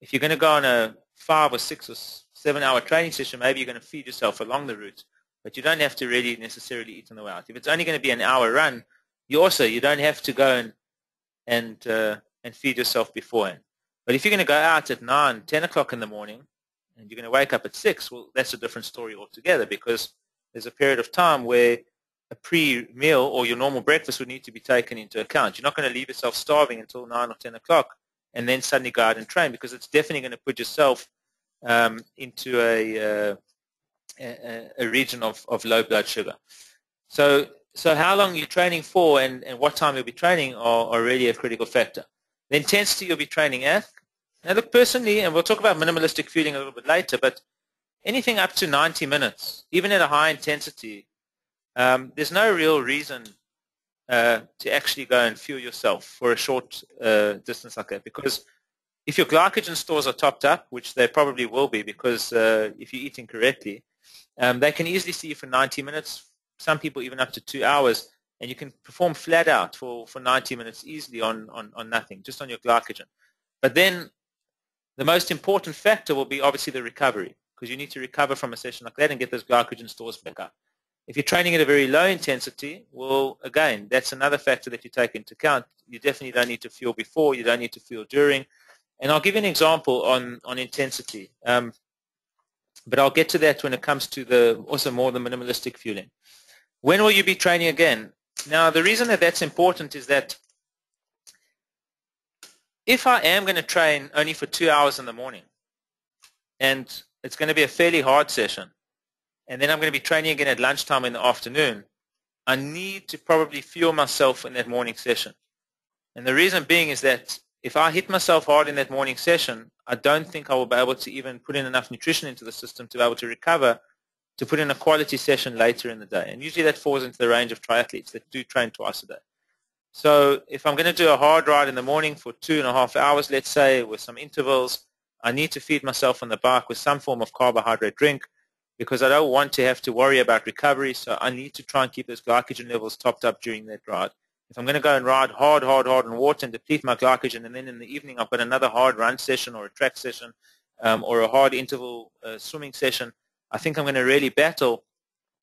If you're going to go on a 5 or 6 or 7 hour training session, maybe you're going to feed yourself along the route, but you don't have to really necessarily eat on the way out. If it's only going to be an hour run, you don't have to go and feed yourself beforehand. But if you're going to go out at 9, 10 o'clock in the morning and you're going to wake up at 6, well, that's a different story altogether, because there's a period of time where a pre-meal or your normal breakfast would need to be taken into account. You're not going to leave yourself starving until 9 or 10 o'clock and then suddenly go out and train, because it's definitely going to put yourself into a region of low blood sugar. So how long you're training for and what time you'll be training are really a critical factor. The intensity you'll be training at. Now look, personally, and we'll talk about minimalistic fueling a little bit later, but anything up to 90 minutes, even at a high intensity, there's no real reason to actually go and fuel yourself for a short distance like that, because if your glycogen stores are topped up, which they probably will be, because if you're eating correctly, they can easily see you for 90 minutes, some people even up to 2 hours, and you can perform flat out for 90 minutes easily on nothing, just on your glycogen. But then the most important factor will be obviously the recovery, because you need to recover from a session like that and get those glycogen stores back up. If you're training at a very low intensity, well, again, that's another factor that you take into account. You definitely don't need to fuel before, you don't need to fuel during. And I'll give you an example on intensity, but I'll get to that when it comes to also more the minimalistic fueling. When will you be training again? Now, the reason that that's important is that if I am going to train only for 2 hours in the morning, and it's going to be a fairly hard session, and then I'm going to be training again at lunchtime in the afternoon, I need to probably fuel myself in that morning session. And the reason being is that if I hit myself hard in that morning session, I don't think I will be able to even put in enough nutrition into the system to be able to recover to put in a quality session later in the day. And usually that falls into the range of triathletes that do train twice a day. So if I'm going to do a hard ride in the morning for 2.5 hours, let's say, with some intervals, I need to feed myself on the bike with some form of carbohydrate drink, because I don't want to have to worry about recovery, so I need to try and keep those glycogen levels topped up during that ride. If I'm going to go and ride hard in water and deplete my glycogen, and then in the evening I've got another hard run session or a track session or a hard interval swimming session, I think I'm going to really battle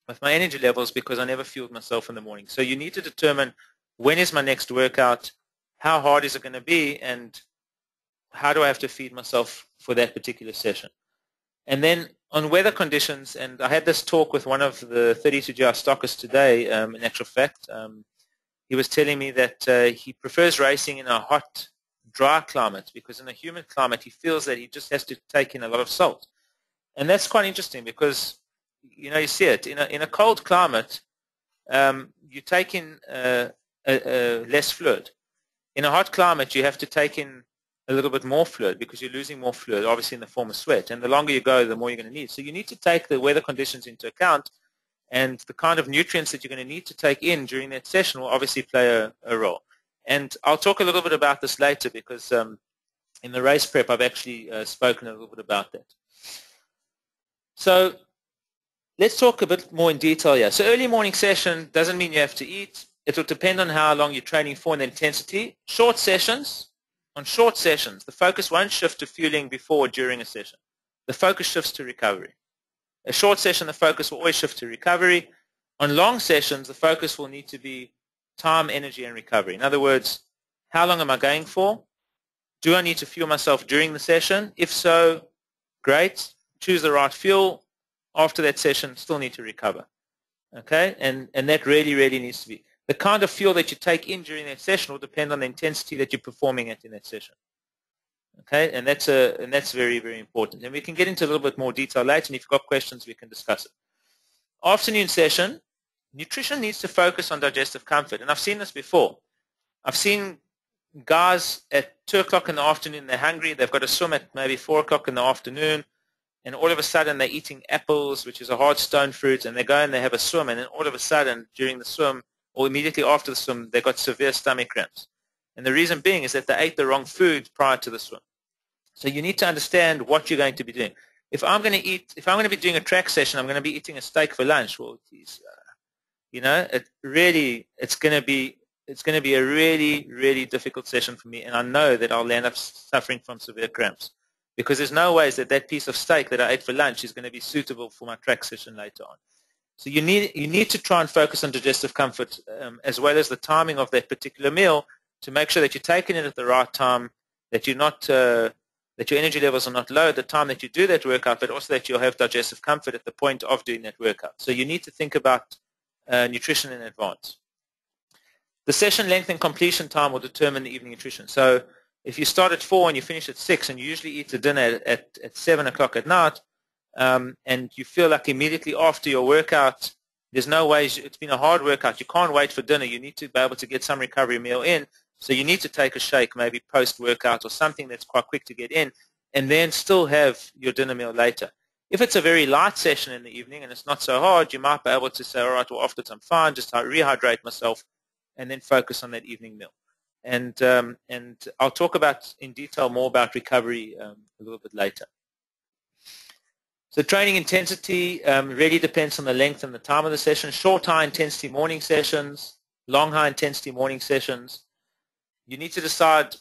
with my energy levels because I never fueled myself in the morning. So you need to determine when is my next workout, how hard is it going to be, and how do I have to feed myself for that particular session. And then on weather conditions, and I had this talk with one of the 32GR stockists today, in actual fact. He was telling me that he prefers racing in a hot, dry climate, because in a humid climate he feels that he just has to take in a lot of salt. And that's quite interesting because, you know, you see it. In a cold climate, you take in less fluid. In a hot climate, you have to take in a little bit more fluid because you're losing more fluid, obviously in the form of sweat. And the longer you go, the more you're going to need. So you need to take the weather conditions into account, and the kind of nutrients that you're going to need to take in during that session will obviously play a role. And I'll talk a little bit about this later because in the race prep, I've actually spoken a little bit about that. So let's talk a bit more in detail here. So early morning session doesn't mean you have to eat. It will depend on how long you're training for and the intensity. Short sessions, on short sessions, the focus won't shift to fueling before or during a session. The focus shifts to recovery. A short session, the focus will always shift to recovery. On long sessions, the focus will need to be time, energy, and recovery. In other words, how long am I going for? Do I need to fuel myself during the session? If so, great. Choose the right fuel. After that session, still need to recover. Okay? And that really, really needs to be. The kind of fuel that you take in during that session will depend on the intensity that you're performing at in that session. Okay? And that's very, very important. And we can get into a little bit more detail later, and if you've got questions, we can discuss it. Afternoon session, nutrition needs to focus on digestive comfort. And I've seen this before. I've seen guys at 2 o'clock in the afternoon, they're hungry, they've got to swim at maybe 4 o'clock in the afternoon, and all of a sudden they're eating apples, which is a hard stone fruit, and they go and they have a swim, and then all of a sudden during the swim or immediately after the swim, they've got severe stomach cramps. And the reason being is that they ate the wrong food prior to the swim. So you need to understand what you're going to be doing. If I'm going to be doing a track session, I'm going to be eating a steak for lunch. Well, geez, you know, it's going to be a really, really difficult session for me, and I know that I'll end up suffering from severe cramps because there's no ways that piece of steak that I ate for lunch is going to be suitable for my track session later on. So you need to try and focus on digestive comfort as well as the timing of that particular meal to make sure that you're taking it at the right time, that you're not that your energy levels are not low at the time that you do that workout, but also that you'll have digestive comfort at the point of doing that workout. So you need to think about nutrition in advance. The session length and completion time will determine the evening nutrition. So if you start at 4 and you finish at 6 and you usually eat the dinner at 7 o'clock at night, and you feel like immediately after your workout, there's no way, it's been a hard workout, you can't wait for dinner, you need to be able to get some recovery meal in, so you need to take a shake maybe post-workout or something that's quite quick to get in, and then still have your dinner meal later. If it's a very light session in the evening and it's not so hard, you might be able to say, all right, well, after I'm fine, just rehydrate myself and then focus on that evening meal. And I'll talk about in detail more about recovery a little bit later. So training intensity really depends on the length and the time of the session. Short high-intensity morning sessions, long high-intensity morning sessions. You need to decide,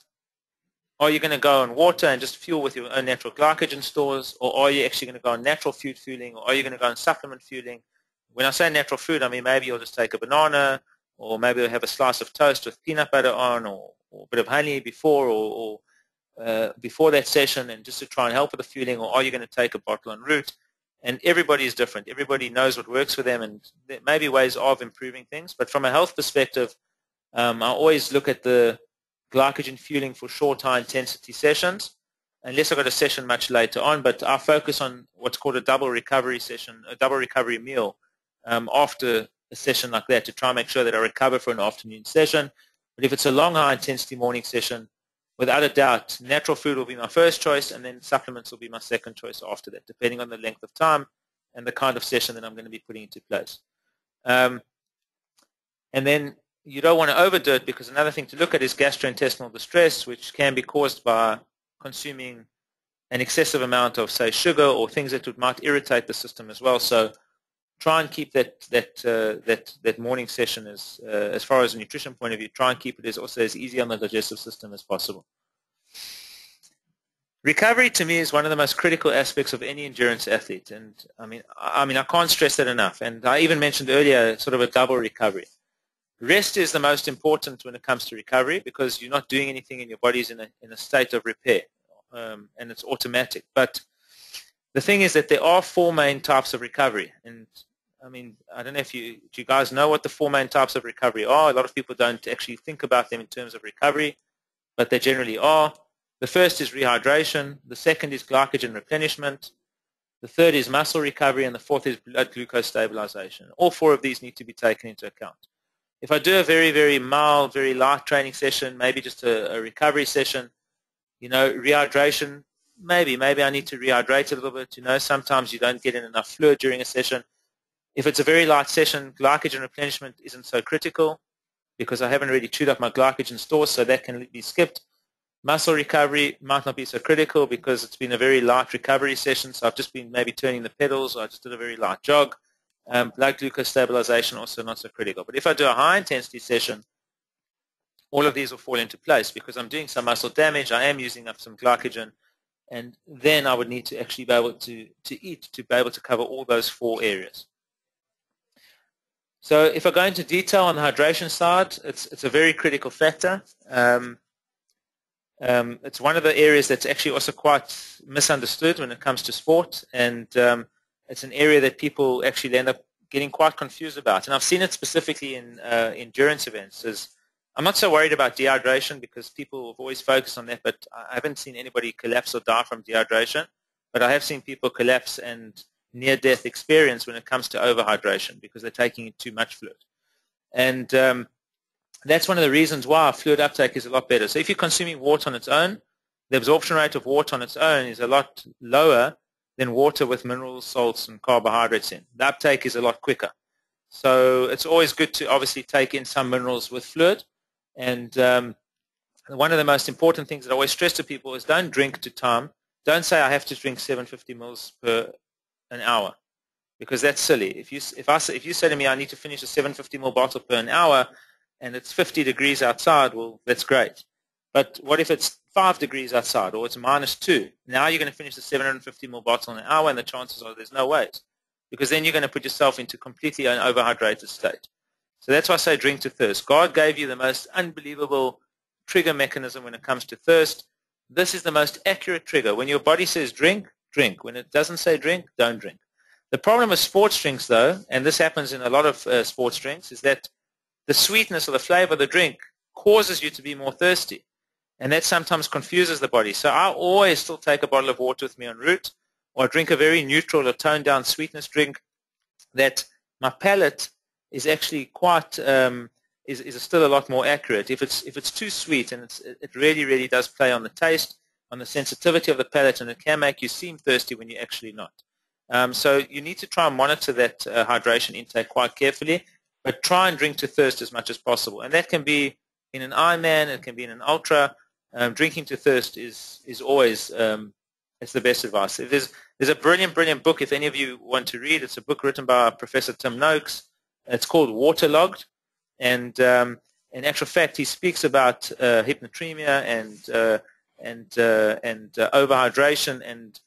are you going to go on water and just fuel with your own natural glycogen stores, or are you actually going to go on natural food fueling, or are you going to go on supplement fueling? When I say natural food, I mean maybe you'll just take a banana, or maybe you'll have a slice of toast with peanut butter on, or a bit of honey before, or before that session, and just to try and help with the fueling, or are you going to take a bottle en route? And everybody is different. Everybody knows what works for them, and there may be ways of improving things. But from a health perspective, I always look at the glycogen fueling for short high-intensity sessions, unless I've got a session much later on. But I focus on what's called a double recovery session, a double recovery meal after a session like that, to try and make sure that I recover for an afternoon session. But if it's a long high-intensity morning session, without a doubt, natural food will be my first choice, and then supplements will be my second choice after that, depending on the length of time and the kind of session that I'm going to be putting into place. And then you don't want to overdo it, because another thing to look at is gastrointestinal distress, which can be caused by consuming an excessive amount of, say, sugar or things that might irritate the system as well. So try and keep that morning session as far as a nutrition point of view, try and keep it as easy on the digestive system as possible. Recovery to me is one of the most critical aspects of any endurance athlete, and I mean I can't stress that enough. And I even mentioned earlier sort of a double recovery. Rest is the most important when it comes to recovery, because you're not doing anything and your body's in a state of repair, and it's automatic. But the thing is that there are 4 main types of recovery, and I mean, I don't know if you guys know what the 4 main types of recovery are. A lot of people don't actually think about them in terms of recovery, but they generally are. The first is rehydration. The second is glycogen replenishment. The third is muscle recovery, and the fourth is blood glucose stabilization. All 4 of these need to be taken into account. If I do a very, very mild, very light training session, maybe just a recovery session, rehydration, maybe I need to rehydrate a little bit. Sometimes you don't get in enough fluid during a session. If it's a very light session, glycogen replenishment isn't so critical, because I haven't really chewed up my glycogen stores, so that can be skipped. Muscle recovery might not be so critical, because it's been a very light recovery session, so I've just been maybe turning the pedals, or I just did a very light jog. Blood glucose stabilization also not so critical. But if I do a high-intensity session, all of these will fall into place, because I'm doing some muscle damage, I am using up some glycogen, and then I would need to actually be able to eat to be able to cover all those 4 areas. So if I go into detail on the hydration side, it's a very critical factor. It's one of the areas that's actually also quite misunderstood when it comes to sport, and it's an area that people actually end up getting quite confused about. And I've seen it specifically in endurance events. I'm not so worried about dehydration, because people have always focused on that, but I haven't seen anybody collapse or die from dehydration. But I have seen people collapse and near-death experience when it comes to overhydration, because they're taking in too much fluid. And that's one of the reasons why fluid uptake is a lot better. So if you're consuming water on its own, the absorption rate of water on its own is a lot lower than water with minerals, salts, and carbohydrates in. The uptake is a lot quicker. So it's always good to obviously take in some minerals with fluid. And one of the most important things that I always stress to people is don't drink to time. Don't say I have to drink 750 mils per an hour, because that's silly. If you say to me I need to finish a 750 ml bottle per an hour, and it's 50 degrees outside, well, that's great. But what if it's 5 degrees outside, or it's -2? Now you're going to finish the 750 ml bottle in an hour, and the chances are there's no ways, because then you're going to put yourself into completely an overhydrated state. So that's why I say drink to thirst. God gave you the most unbelievable trigger mechanism when it comes to thirst. this is the most accurate trigger. When your body says drink, drink. When it doesn't say drink, don't drink. The problem with sports drinks, though, and this happens in a lot of sports drinks, is that the sweetness or the flavor of the drink causes you to be more thirsty. And that sometimes confuses the body. So I always still take a bottle of water with me en route, or I drink a very neutral or toned-down sweetness drink that my palate is actually quite is still a lot more accurate. If it's too sweet, and it really does play on the taste, on the sensitivity of the palate, and it can make you seem thirsty when you're actually not. So you need to try and monitor that hydration intake quite carefully, but try and drink to thirst as much as possible. And that can be in an Ironman, it can be in an ultra. Drinking to thirst is always it's the best advice. If there's a brilliant book, if any of you want to read. It's a book written by Professor Tim Noakes. It's called Waterlogged, and in actual fact, he speaks about hypnatremia and overhydration, and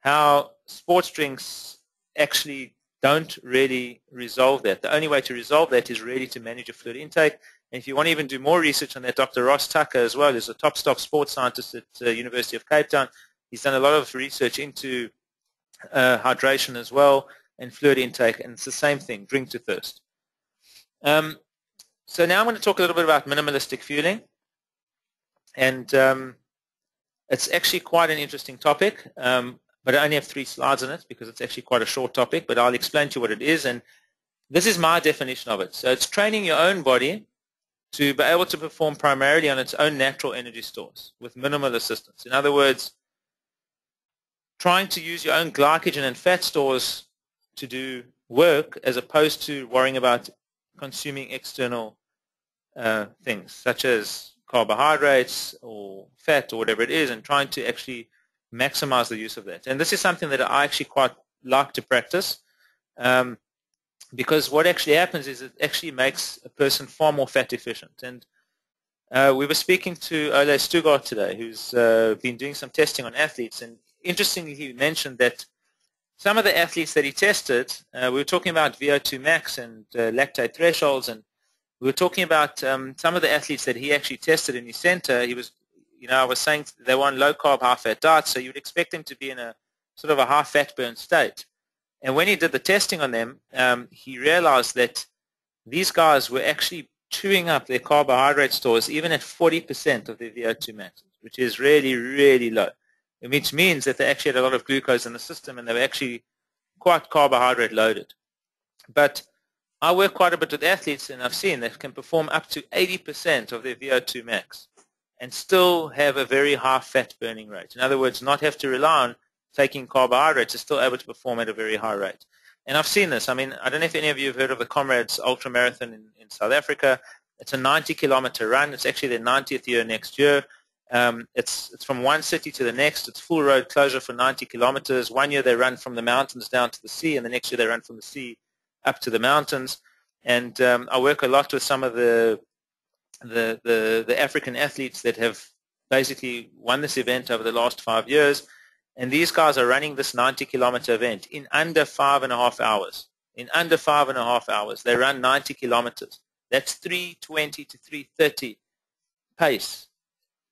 how sports drinks actually don't really resolve that. The only way to resolve that is really to manage your fluid intake. And if you want to even do more research on that, Dr. Ross Tucker as well is a top sports scientist at the University of Cape Town. He's done a lot of research into hydration as well and fluid intake, and it's the same thing, drink to thirst. So now I'm going to talk a little bit about minimalistic fueling. And it's actually quite an interesting topic, but I only have 3 slides on it because it's actually quite a short topic, but I'll explain to you what it is. And this is my definition of it. So it's training your own body to be able to perform primarily on its own natural energy stores with minimal assistance. In other words, trying to use your own glycogen and fat stores to do work as opposed to worrying about consuming external things such as carbohydrates or fat or whatever it is, and trying to actually maximize the use of that. And this is something that I actually quite like to practice. Because what actually happens is it actually makes a person far more fat efficient. And we were speaking to Ole Stugart today, who's been doing some testing on athletes. And interestingly, he mentioned that some of the athletes that he tested, we were talking about VO2 max and lactate thresholds, and we were talking about some of the athletes that he actually tested in his center. He was, I was saying they were on low-carb, high-fat diets, so you would expect them to be in a sort of a high-fat burn state. And when he did the testing on them, he realized that these guys were actually chewing up their carbohydrate stores even at 40% of their VO2 max, which is really low, which means that they actually had a lot of glucose in the system and they were actually quite carbohydrate loaded. But I work quite a bit with athletes, and I've seen that can perform up to 80% of their VO2 max and still have a very high fat burning rate. In other words, not have to rely on taking carbohydrates, is still able to perform at a very high rate. And I've seen this. I mean, I don't know if any of you have heard of the Comrades Ultra Marathon in South Africa. It's a 90-kilometer run. It's actually their 90th year next year. It's from one city to the next. It's full road closure for 90 kilometers. One year they run from the mountains down to the sea, and the next year they run from the sea up to the mountains. And I work a lot with some of the African athletes that have basically won this event over the last 5 years. And these guys are running this 90-kilometer event in under 5.5 hours. In under 5.5 hours, they run 90 kilometers. That's 320 to 330 pace,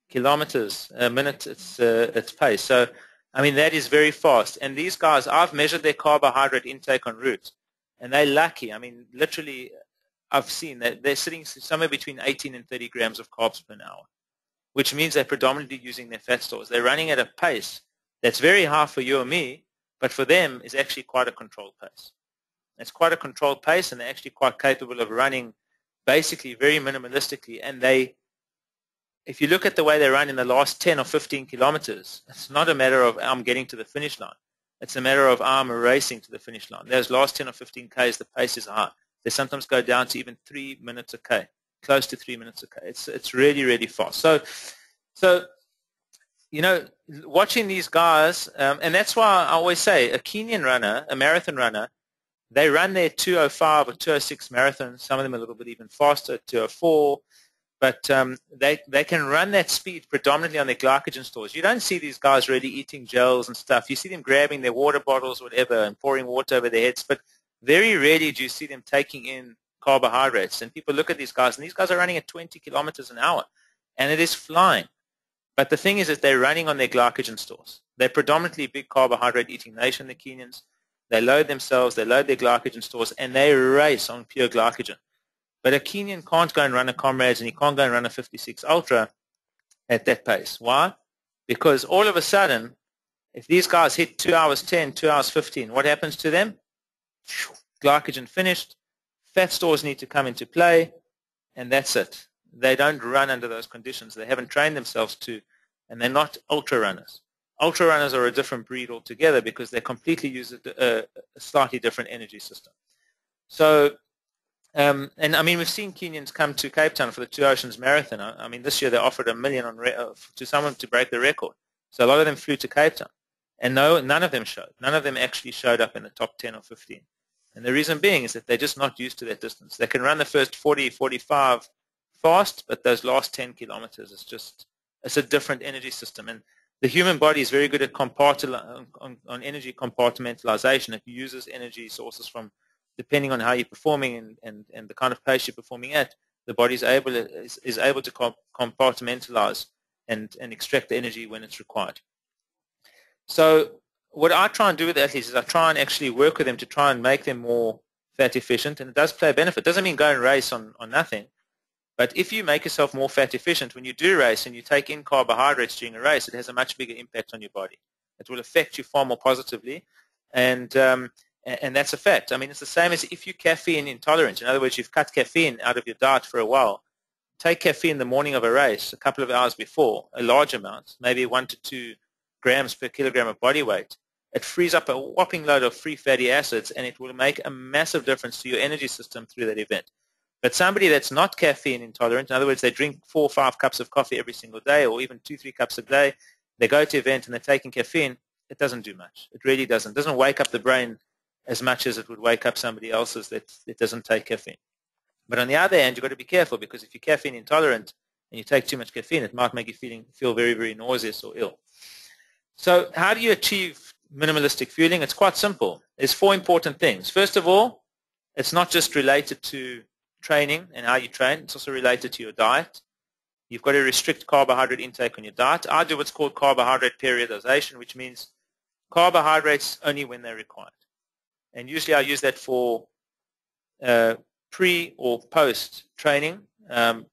kilometers a minute. It's pace. So, I mean, that is very fast. And these guys, I've measured their carbohydrate intake en route, and they're lucky. I mean, literally, I've seen that they're sitting somewhere between 18 and 30 grams of carbs per hour, which means they're predominantly using their fat stores. They're running at a pace that's very high for you or me, but for them is actually quite a controlled pace. It's quite a controlled pace, and they're actually quite capable of running basically very minimalistically. And if you look at the way they run in the last 10 or 15 kilometers, it's not a matter of I'm getting to the finish line. It's a matter of I'm racing to the finish line. Those last 10 or 15 Ks, the pace is high. They sometimes go down to even 3 minutes a K, close to 3 minutes a K. It's really fast. So watching these guys, and that's why I always say a Kenyan runner, a marathon runner, they run their 2:05 or 2:06 marathon, some of them a little bit even faster, 2:04, but they can run that speed predominantly on their glycogen stores. You don't see these guys really eating gels and stuff. You see them grabbing their water bottles, whatever, and pouring water over their heads, but very rarely do you see them taking in carbohydrates. And people look at these guys, and these guys are running at 20 kilometers an hour, and it is flying. But the thing is that they're running on their glycogen stores. They're predominantly big carbohydrate eating nation, the Kenyans. They load themselves, they load their glycogen stores, and they race on pure glycogen. But a Kenyan can't go and run a Comrades, and he can't go and run a 56 Ultra at that pace. Why? Because all of a sudden, if these guys hit 2 hours 10, 2 hours 15, what happens to them? Glycogen finished, fat stores need to come into play, and that's it. They don't run under those conditions. They haven't trained themselves to, and they're not ultra runners. Ultra runners are a different breed altogether because they completely use a slightly different energy system. So, and I mean, we've seen Kenyans come to Cape Town for the Two Oceans Marathon. I mean, this year they offered $1 million to someone to break the record. So a lot of them flew to Cape Town, and none of them showed. None of them actually showed up in the top 10 or 15. And the reason being is that they're just not used to that distance. They can run the first 40, 45 fast, but those last 10 kilometers, it's a different energy system. And the human body is very good at on energy compartmentalization. It uses energy sources from, depending on how you're performing and the kind of pace you're performing at, the body is able to compartmentalize and extract the energy when it's required. So what I try and do with athletes is I try and actually work with them to try and make them more fat efficient, and it does play a benefit. It doesn't mean go and race on nothing. But if you make yourself more fat efficient, when you do race and you take in carbohydrates during a race, it has a much bigger impact on your body. It will affect you far more positively, and that's a fact. I mean, it's the same as if you're caffeine intolerant. In other words, you've cut caffeine out of your diet for a while. Take caffeine the morning of a race, a couple of hours before, a large amount, maybe 1 to 2 grams per kilogram of body weight. It frees up a whopping load of free fatty acids, and it will make a massive difference to your energy system through that event. But somebody that's not caffeine intolerant, in other words, they drink 4 or 5 cups of coffee every single day, or even 2, 3 cups a day, they go to an event and they're taking caffeine, it doesn't do much. It really doesn't. It doesn't wake up the brain as much as it would wake up somebody else's that doesn't take caffeine. But on the other hand, you've got to be careful, because if you're caffeine intolerant and you take too much caffeine, it might make you feel very, very nauseous or ill. So how do you achieve minimalistic fueling? It's quite simple. There's 4 important things. First of all, it's not just related to training and how you train. It's also related to your diet. You've got to restrict carbohydrate intake on your diet. I do what's called carbohydrate periodization, which means carbohydrates only when they're required. And usually I use that for pre or post training, and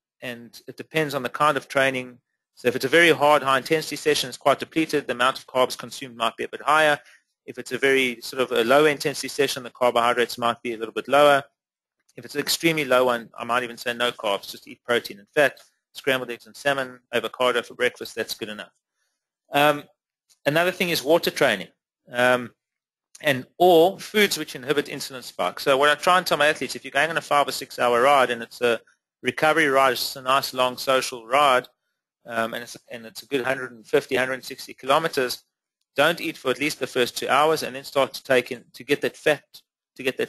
it depends on the kind of training. So if it's a very hard, high-intensity session, it's quite depleted. The amount of carbs consumed might be a bit higher. If it's a very sort of a low-intensity session, the carbohydrates might be a little bit lower. If it's an extremely low one, I might even say no carbs, just eat protein and fat, scrambled eggs and salmon, avocado for breakfast, that's good enough. Another thing is water training, or foods which inhibit insulin spike. So what I try and tell my athletes, if you're going on a 5 or 6 hour ride and it's a recovery ride, it's a nice long social ride, and it's a good 150, 160 kilometers, don't eat for at least the first 2 hours, and then start to get that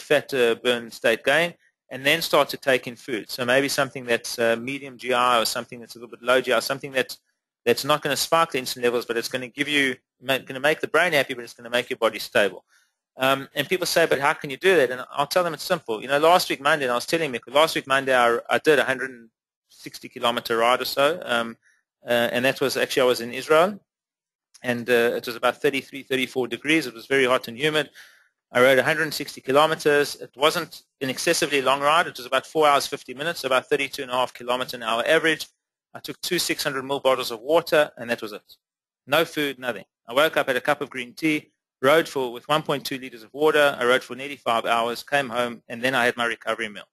fat burn state going, and then start to take in food. So maybe something that's medium GI, or something that's a little bit low GI, something that's not going to spark the insulin levels, but it's going to make the brain happy, but it's going to make your body stable. And people say, but how can you do that? And I'll tell them it's simple. You know, last week Monday, and I was telling Mick, last week Monday I did a 160 kilometer ride or so, and that was actually, I was in Israel, and it was about 33, 34 degrees. It was very hot and humid. I rode 160 kilometers. It wasn't an excessively long ride. It was about 4 hours, 50 minutes, so about 32.5 kilometers an hour average. I took 2 600 ml bottles of water, and that was it. No food, nothing. I woke up, had a cup of green tea, rode with 1.2 liters of water. I rode for nearly 5 hours, came home, and then I had my recovery meal.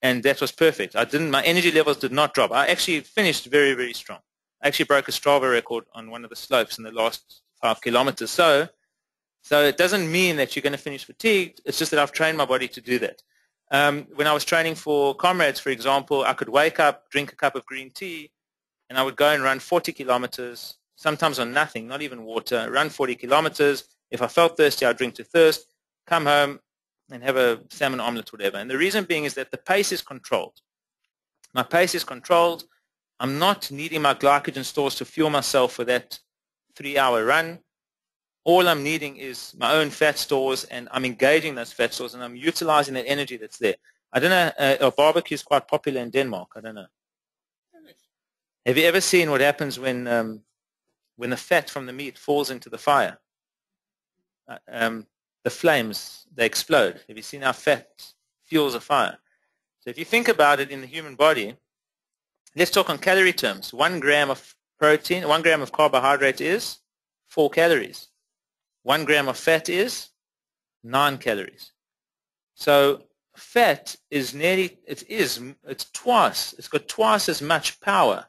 And that was perfect. My energy levels did not drop. I actually finished very, very strong. I actually broke a Strava record on one of the slopes in the last 5 kilometers. So it doesn't mean that you're going to finish fatigued. It's just that I've trained my body to do that. When I was training for Comrades, for example, I could wake up, drink a cup of green tea, and I would go and run 40 kilometers, sometimes on nothing, not even water, run 40 kilometers. If I felt thirsty, I'd drink to thirst, come home, and have a salmon omelet, whatever. And the reason being is that the pace is controlled. My pace is controlled. I'm not needing my glycogen stores to fuel myself for that 3-hour run. All I'm needing is my own fat stores, and I'm engaging those fat stores, and I'm utilizing that energy that's there. I don't know, a barbecue is quite popular in Denmark. I don't know. Have you ever seen what happens when the fat from the meat falls into the fire? The flames, they explode. Have you seen how fat fuels a fire? So if you think about it in the human body, let's talk on calorie terms. 1 gram of protein, 1 gram of carbohydrate is 4 calories. 1 gram of fat is 9 calories. So fat is it's got twice as much power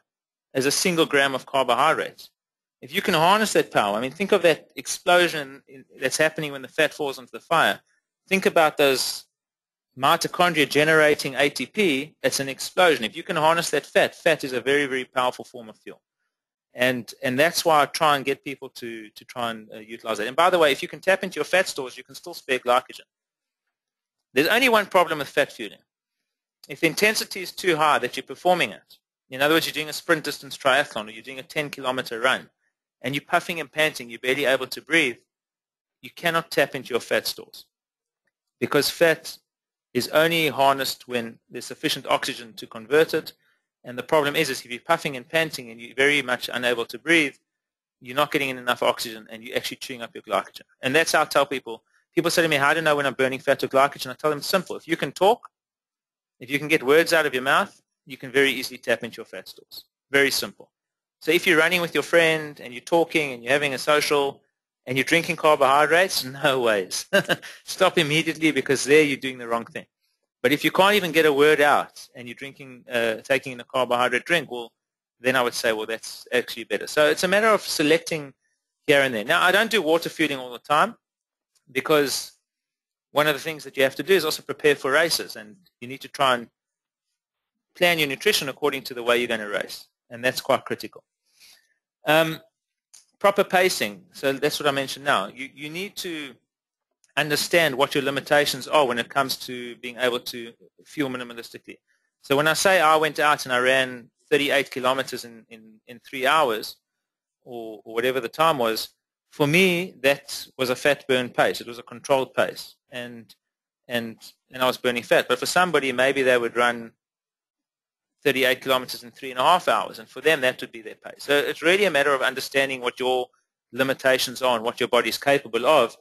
as a single gram of carbohydrates. If you can harness that power, I mean, think of that explosion that's happening when the fat falls into the fire. Think about those mitochondria generating ATP. It's an explosion. If you can harness that fat is a very, very powerful form of fuel. And that's why I try and get people to try and utilize that. And by the way, if you can tap into your fat stores, you can still spare glycogen. There's only one problem with fat fueling. If the intensity is too high that you're performing it, in other words, you're doing a sprint distance triathlon or you're doing a 10-kilometer run, and you're puffing and panting, you're barely able to breathe, you cannot tap into your fat stores. Because fat is only harnessed when there's sufficient oxygen to convert it. And the problem is if you're puffing and panting and you're very much unable to breathe, you're not getting in enough oxygen and you're actually chewing up your glycogen. And that's how I tell people. People say to me, how do I know when I'm burning fat or glycogen? I tell them it's simple. If you can talk, if you can get words out of your mouth, you can very easily tap into your fat stores. Very simple. So if you're running with your friend and you're talking and you're having a social and you're drinking carbohydrates, no ways. Stop immediately, because there you're doing the wrong thing. But if you can't even get a word out and you're drinking, taking in a carbohydrate drink, well, then I would say, well, that's actually better. So it's a matter of selecting here and there. Now, I don't do water fueling all the time, because one of the things that you have to do is also prepare for races, and you need to try and plan your nutrition according to the way you're going to race, and that's quite critical. Proper pacing, so that's what I mentioned now. You need to understand what your limitations are when it comes to being able to fuel minimalistically. So when I say I went out and I ran 38 kilometers in 3 hours, or whatever the time was, for me, that was a fat burn pace. It was a controlled pace, and I was burning fat. But for somebody, maybe they would run 38 kilometers in 3.5 hours, and for them, that would be their pace. So it's really a matter of understanding what your limitations are and what your body is capable of.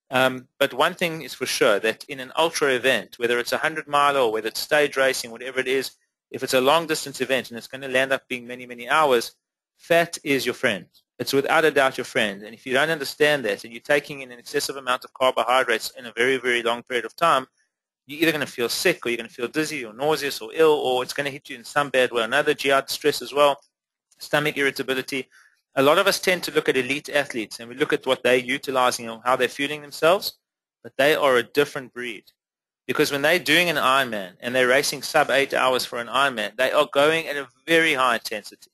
But one thing is for sure, that in an ultra event, whether it's a 100-mile or whether it's stage racing, whatever it is, if it's a long-distance event and it's going to land up being many, many hours, fat is your friend. It's without a doubt your friend. And if you don't understand that and you're taking in an excessive amount of carbohydrates in a very, very long period of time, you're either going to feel sick, or you're going to feel dizzy or nauseous or ill, or it's going to hit you in some bad way. Another GI distress as well, stomach irritability. A lot of us tend to look at elite athletes and we look at what they're utilizing and how they're fueling themselves, but they are a different breed. Because when they're doing an Ironman and they're racing sub 8 hours for an Ironman, they are going at a very high intensity.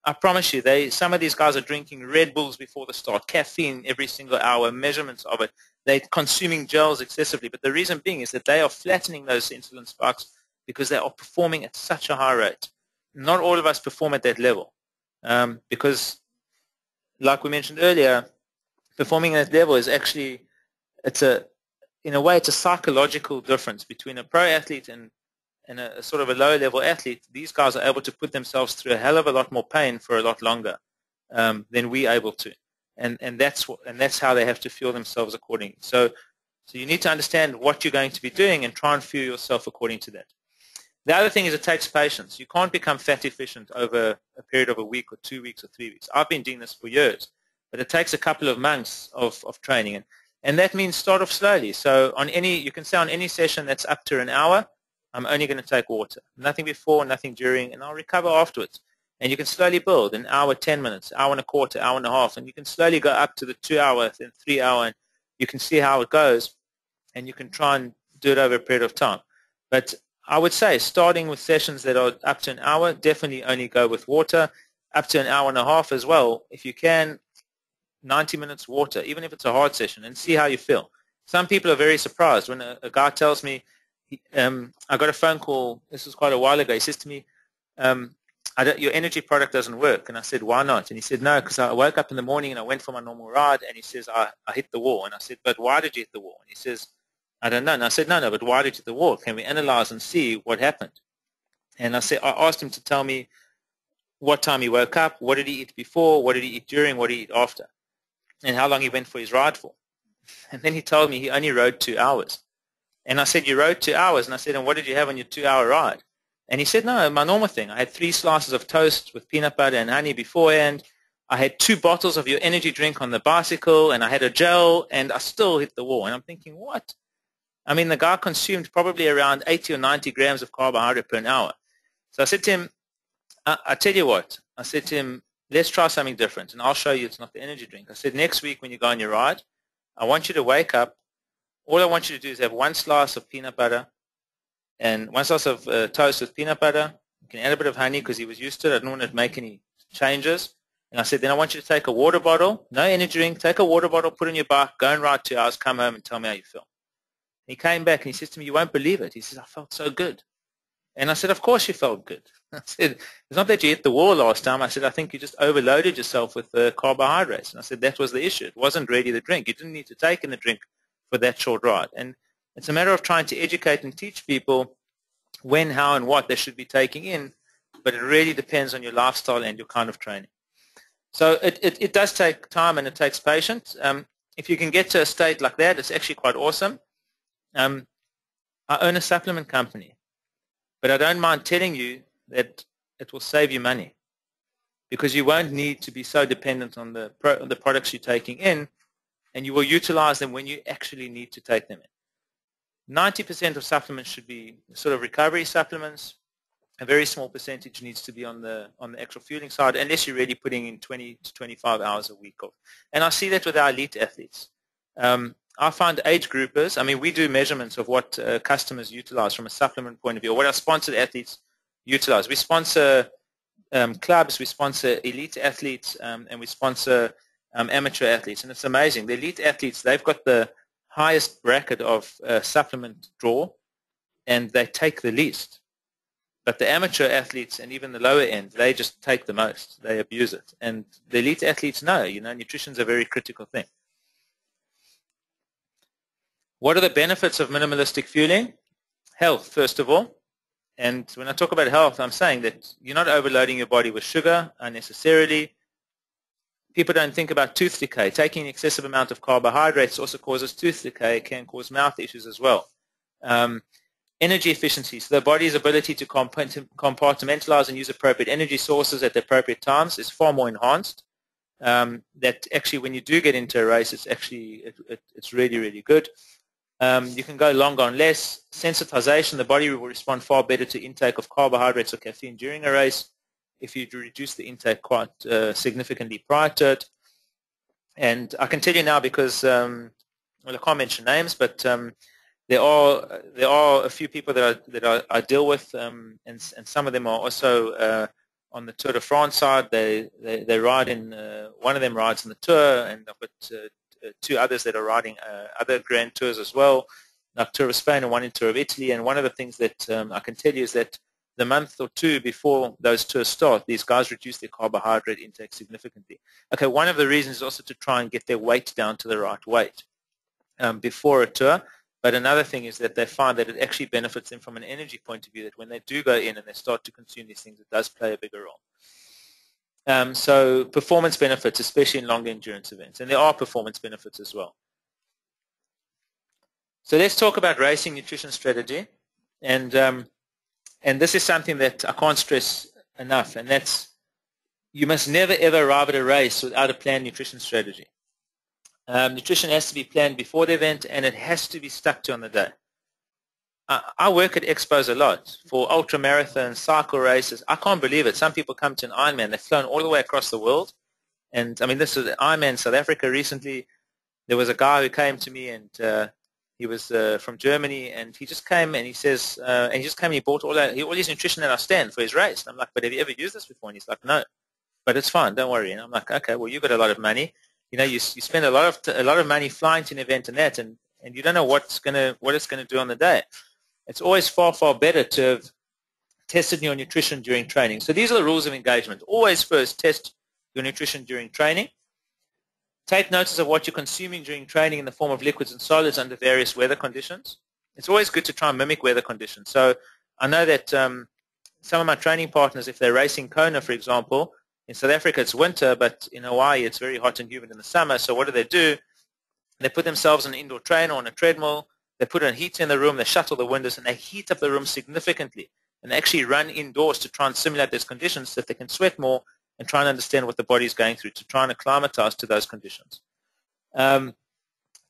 I promise you, some of these guys are drinking Red Bulls before the start, caffeine every single hour, measurements of it. They're consuming gels excessively. But the reason being is that they are flattening those insulin spikes because they are performing at such a high rate. Not all of us perform at that level because, like we mentioned earlier, performing at that level is actually, in a way, it's a psychological difference between a pro athlete and a sort of a low-level athlete. These guys are able to put themselves through a hell of a lot more pain for a lot longer than we're able to, and that's how they have to fuel themselves accordingly. So you need to understand what you're going to be doing and try and fuel yourself according to that. The other thing is it takes patience. You can't become fat efficient over a period of a week or 2 weeks or 3 weeks. I've been doing this for years, but it takes a couple of months of training, and that means start off slowly. So you can say on any session that's up to an hour, I'm only going to take water. Nothing before, nothing during, and I'll recover afterwards. And you can slowly build an hour, 10 minutes, hour and a quarter, hour and a half, and you can slowly go up to the 2 hour, then 3 hour, and you can see how it goes, and you can try and do it over a period of time. But I would say starting with sessions that are up to an hour, definitely only go with water, up to an hour and a half as well. If you can, 90 minutes water, even if it's a hard session, and see how you feel. Some people are very surprised when a guy tells me, I got a phone call, this was quite a while ago, he says to me, your energy product doesn't work. And I said, why not? And he said, no, because I woke up in the morning and I went for my normal ride, and he says, I hit the wall. And I said, but why did you hit the wall? And he says, I don't know. And I said, no, but why did you hit the wall? Can we analyze and see what happened? And I asked him to tell me what time he woke up, what did he eat before, what did he eat during, what did he eat after, and how long he went for his ride for. And then he told me he only rode 2 hours. And I said, you rode 2 hours? And I said, and what did you have on your 2-hour ride? And he said, no, my normal thing. I had 3 slices of toast with peanut butter and honey beforehand. I had 2 bottles of your energy drink on the bicycle, and I had a gel, and I still hit the wall. And I'm thinking, what? I mean, the guy consumed probably around 80 or 90 grams of carbohydrate per hour. So I said to him, I tell you what. I said to him, let's try something different, and I'll show you it's not the energy drink. I said, next week when you go on your ride, I want you to wake up. All I want you to do is have 1 slice of peanut butter and 1 slice of toast with peanut butter. You can add a bit of honey because he was used to it. I didn't want to make any changes. And I said, then I want you to take a water bottle, no energy drink, take a water bottle, put it in your bike, go and ride 2 hours, come home and tell me how you feel. He came back and he says to me, you won't believe it. He says, I felt so good. And I said, of course you felt good. I said, it's not that you hit the wall last time. I said, I think you just overloaded yourself with carbohydrates. And I said, that was the issue. It wasn't really the drink. You didn't need to take in the drink for that short ride. And it's a matter of trying to educate and teach people when, how, and what they should be taking in, but it really depends on your lifestyle and your kind of training. So it does take time and it takes patience. If you can get to a state like that, it's actually quite awesome. I own a supplement company, but I don't mind telling you that it will save you money because you won't need to be so dependent on the products you're taking in, and you will utilize them when you actually need to take them in. 90% of supplements should be sort of recovery supplements. A very small percentage needs to be on the actual fueling side, unless you're really putting in 20 to 25 hours a week. And I see that with our elite athletes. I find age groupers, I mean, we do measurements of what customers utilize from a supplement point of view, or what our sponsored athletes utilize. We sponsor clubs, we sponsor elite athletes, and we sponsor amateur athletes. And it's amazing. The elite athletes, they've got the highest bracket of supplement draw, and they take the least. But the amateur athletes and even the lower end, they just take the most. They abuse it. And the elite athletes know, nutrition's a very critical thing. What are the benefits of minimalistic fueling? Health, first of all. And when I talk about health, I'm saying that you're not overloading your body with sugar unnecessarily. People don't think about tooth decay. Taking an excessive amount of carbohydrates also causes tooth decay. It can cause mouth issues as well. Energy efficiency, so the body's ability to compartmentalize and use appropriate energy sources at the appropriate times is far more enhanced. That actually, when you do get into a race, it's really, really good. You can go longer on less. Sensitization, the body will respond far better to intake of carbohydrates or caffeine during a race if you reduce the intake quite significantly prior to it. And I can tell you now because, well, I can't mention names, but there are a few people that I deal with, and some of them are also on the Tour de France side. They ride in one of them rides in the Tour, and I've got 2 others that are riding other Grand Tours as well, like Tour of Spain and one in Tour of Italy. And one of the things that I can tell you is that the month or 2 before those tours start, these guys reduce their carbohydrate intake significantly. Okay, one of the reasons is also to try and get their weight down to the right weight before a tour. But another thing is that they find that it actually benefits them from an energy point of view, that when they do go in and they start to consume these things, it does play a bigger role. So performance benefits, especially in long endurance events. And there are performance benefits as well. So let's talk about racing nutrition strategy. And this is something that I can't stress enough, and that's you must never, ever arrive at a race without a planned nutrition strategy. Nutrition has to be planned before the event, and it has to be stuck to on the day. I work at expos a lot for ultra marathons, cycle races. I can't believe it. Some people come to an Ironman. They've flown all the way across the world. And, I mean, this is Ironman South Africa recently. There was a guy who came to me, and he was from Germany, and he just came and he says, he bought all his nutrition at our stand for his race. And I'm like, but have you ever used this before? And he's like, no, but it's fine, don't worry. And I'm like, okay, well, you've got a lot of money. You spend a lot of money flying to an event and that, and you don't know what it's gonna do on the day. It's always far, far better to have tested your nutrition during training. So these are the rules of engagement. Always first test your nutrition during training. Take notice of what you're consuming during training in the form of liquids and solids under various weather conditions. It's always good to try and mimic weather conditions. So I know that some of my training partners, if they're racing Kona, for example, in South Africa it's winter, but in Hawaii it's very hot and humid in the summer. So what do? They put themselves on an indoor trainer or on a treadmill. They put a heater in the room. They shut all the windows, and they heat up the room significantly. And they actually run indoors to try and simulate those conditions so that they can sweat more and try and understand what the body is going through to try and acclimatize to those conditions.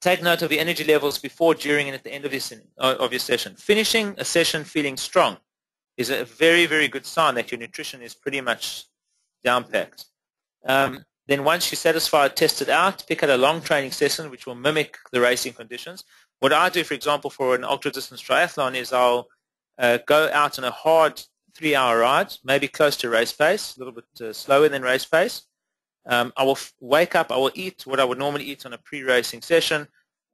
Take note of the energy levels before, during, and at the end of your session. Finishing a session feeling strong is a very, very good sign that your nutrition is pretty much down-packed. Then once you're satisfied, test it out, pick out a long training session which will mimic the racing conditions. What I do, for example, for an ultra-distance triathlon is I'll go out on a hard 3-hour ride, maybe close to race pace, a little bit slower than race pace. I will wake up, I will eat what I would normally eat on a pre-racing session.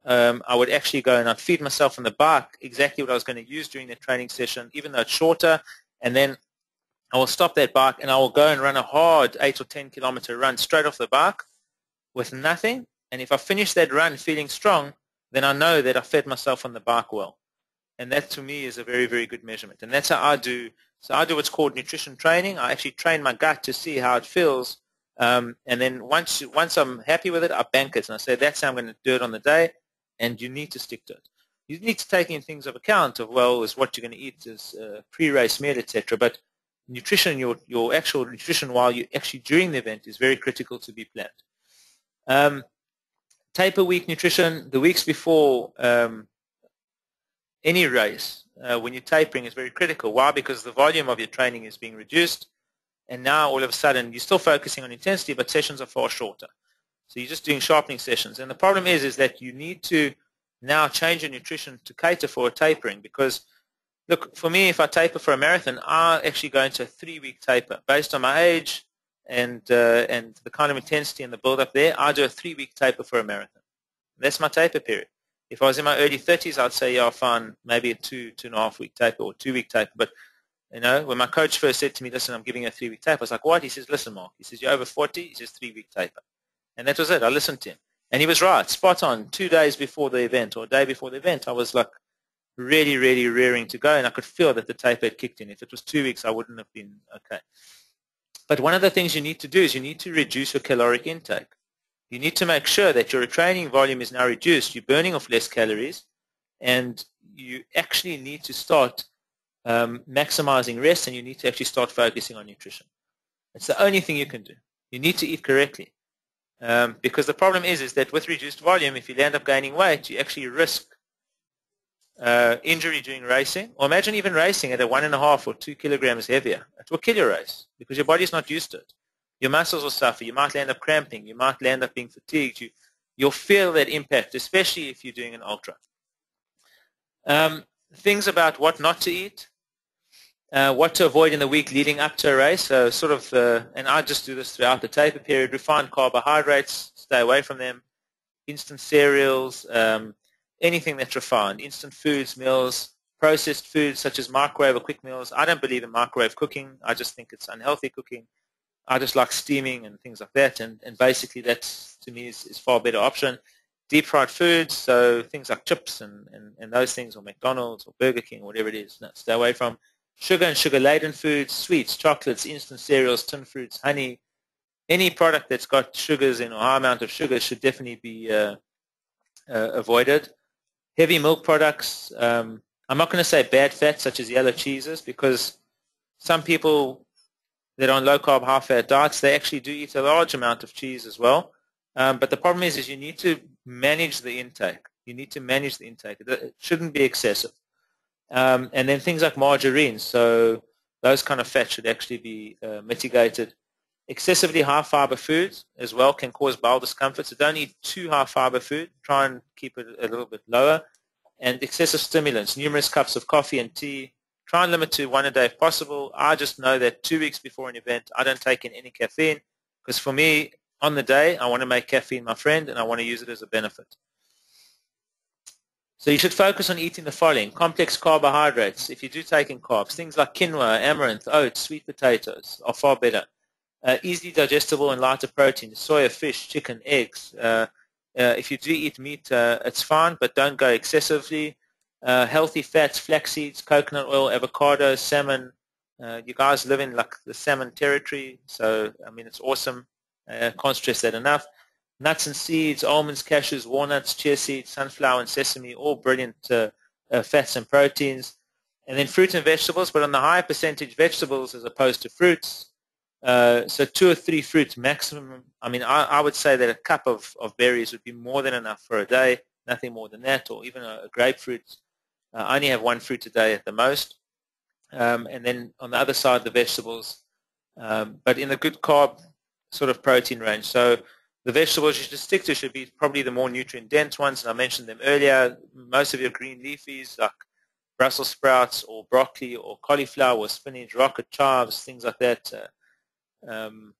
I would actually go and I'd feed myself on the bike exactly what I was going to use during the training session, even though it's shorter, and then I will stop that bike and I will go and run a hard 8 or 10 kilometer run straight off the bike with nothing. And if I finish that run feeling strong, then I know that I fed myself on the bike well. And that to me is a very, very good measurement. And that's how I do. So I do what's called nutrition training. I actually train my gut to see how it feels. And then once I'm happy with it, I bank it. And I say, that's how I'm going to do it on the day. And you need to stick to it. You need to take in things of account of, well, is what you're going to eat, is pre-race meal, etc. But nutrition, your actual nutrition while you actually during the event is very critical to be planned. Taper week nutrition, the weeks before any race, when you're tapering, is very critical. Why? Because the volume of your training is being reduced, and now all of a sudden you're still focusing on intensity, but sessions are far shorter. So you're just doing sharpening sessions. And the problem is that you need to now change your nutrition to cater for a tapering, because look, for me, if I taper for a marathon, I actually go into a 3-week taper. Based on my age and the kind of intensity and the build-up there, I do a 3-week taper for a marathon. That's my taper period. If I was in my early 30s, I'd say, yeah, I'll find maybe a 2.5-week taper or 2-week taper. But, you know, when my coach first said to me, listen, I'm giving you a 3-week taper, I was like, what? He says, listen, Mark. He says, you're over 40. He says, 3-week taper. And that was it. I listened to him. And he was right, spot on. 2 days before the event or a day before the event, I was like really, really rearing to go, and I could feel that the taper had kicked in. If it was 2 weeks, I wouldn't have been okay. But one of the things you need to do is you need to reduce your caloric intake. You need to make sure that your training volume is now reduced, you're burning off less calories, and you actually need to start maximizing rest, and you need to actually start focusing on nutrition. It's the only thing you can do. You need to eat correctly. Because the problem is that with reduced volume, if you end up gaining weight, you actually risk injury during racing. Or imagine even racing at a 1.5 or 2 kilograms heavier. It will kill your race because your body's not used to it. Your muscles will suffer. You might end up cramping. You might end up being fatigued. You'll feel that impact, especially if you're doing an ultra. Things about what not to eat, what to avoid in the week leading up to a race. So sort of, and I just do this throughout the taper period. Refined carbohydrates, stay away from them. Instant cereals, anything that's refined. Instant foods, meals, processed foods such as microwave or quick meals. I don't believe in microwave cooking. I just think it's unhealthy cooking. I just like steaming and things like that, and basically that, to me, is far better option. Deep fried foods, so things like chips and those things, or McDonald's or Burger King, or whatever it is, no, stay away from. Sugar and sugar-laden foods, sweets, chocolates, instant cereals, tin fruits, honey. Any product that's got sugars in or high amount of sugar should definitely be avoided. Heavy milk products. I'm not going to say bad fats such as yellow cheeses, because some people that are on low-carb, high-fat diets, they actually do eat a large amount of cheese as well. But the problem is you need to manage the intake. You need to manage the intake. It shouldn't be excessive. And then things like margarine, so those kind of fats should actually be mitigated. Excessively high-fiber foods as well can cause bowel discomfort, so don't eat too high-fiber food. Try and keep it a little bit lower. And excessive stimulants, numerous cups of coffee and tea. Try and limit to 1 a day if possible. I just know that 2 weeks before an event, I don't take in any caffeine, because for me, on the day, I want to make caffeine my friend, and I want to use it as a benefit. So you should focus on eating the following: complex carbohydrates. If you do take in carbs, things like quinoa, amaranth, oats, sweet potatoes are far better. Easily digestible and lighter protein, soya, fish, chicken, eggs. If you do eat meat, it's fine, but don't go excessively. Healthy fats, flax seeds, coconut oil, avocado, salmon, You guys live in like the salmon territory, so I mean it's awesome. Can't stress that enough. Nuts and seeds, almonds, cashews, walnuts, chia seeds, sunflower and sesame, all brilliant fats and proteins. And then fruit and vegetables, but on the higher percentage vegetables as opposed to fruits. So 2 or 3 fruits maximum. I mean, I would say that a cup of berries would be more than enough for a day, nothing more than that, or even a grapefruit. I only have 1 fruit a day at the most. And then on the other side, the vegetables, but in the good carb sort of protein range. So the vegetables you should stick to should be probably the more nutrient-dense ones, and I mentioned them earlier. Most of your green leafies, like Brussels sprouts or broccoli or cauliflower or spinach, rocket chives, things like that. On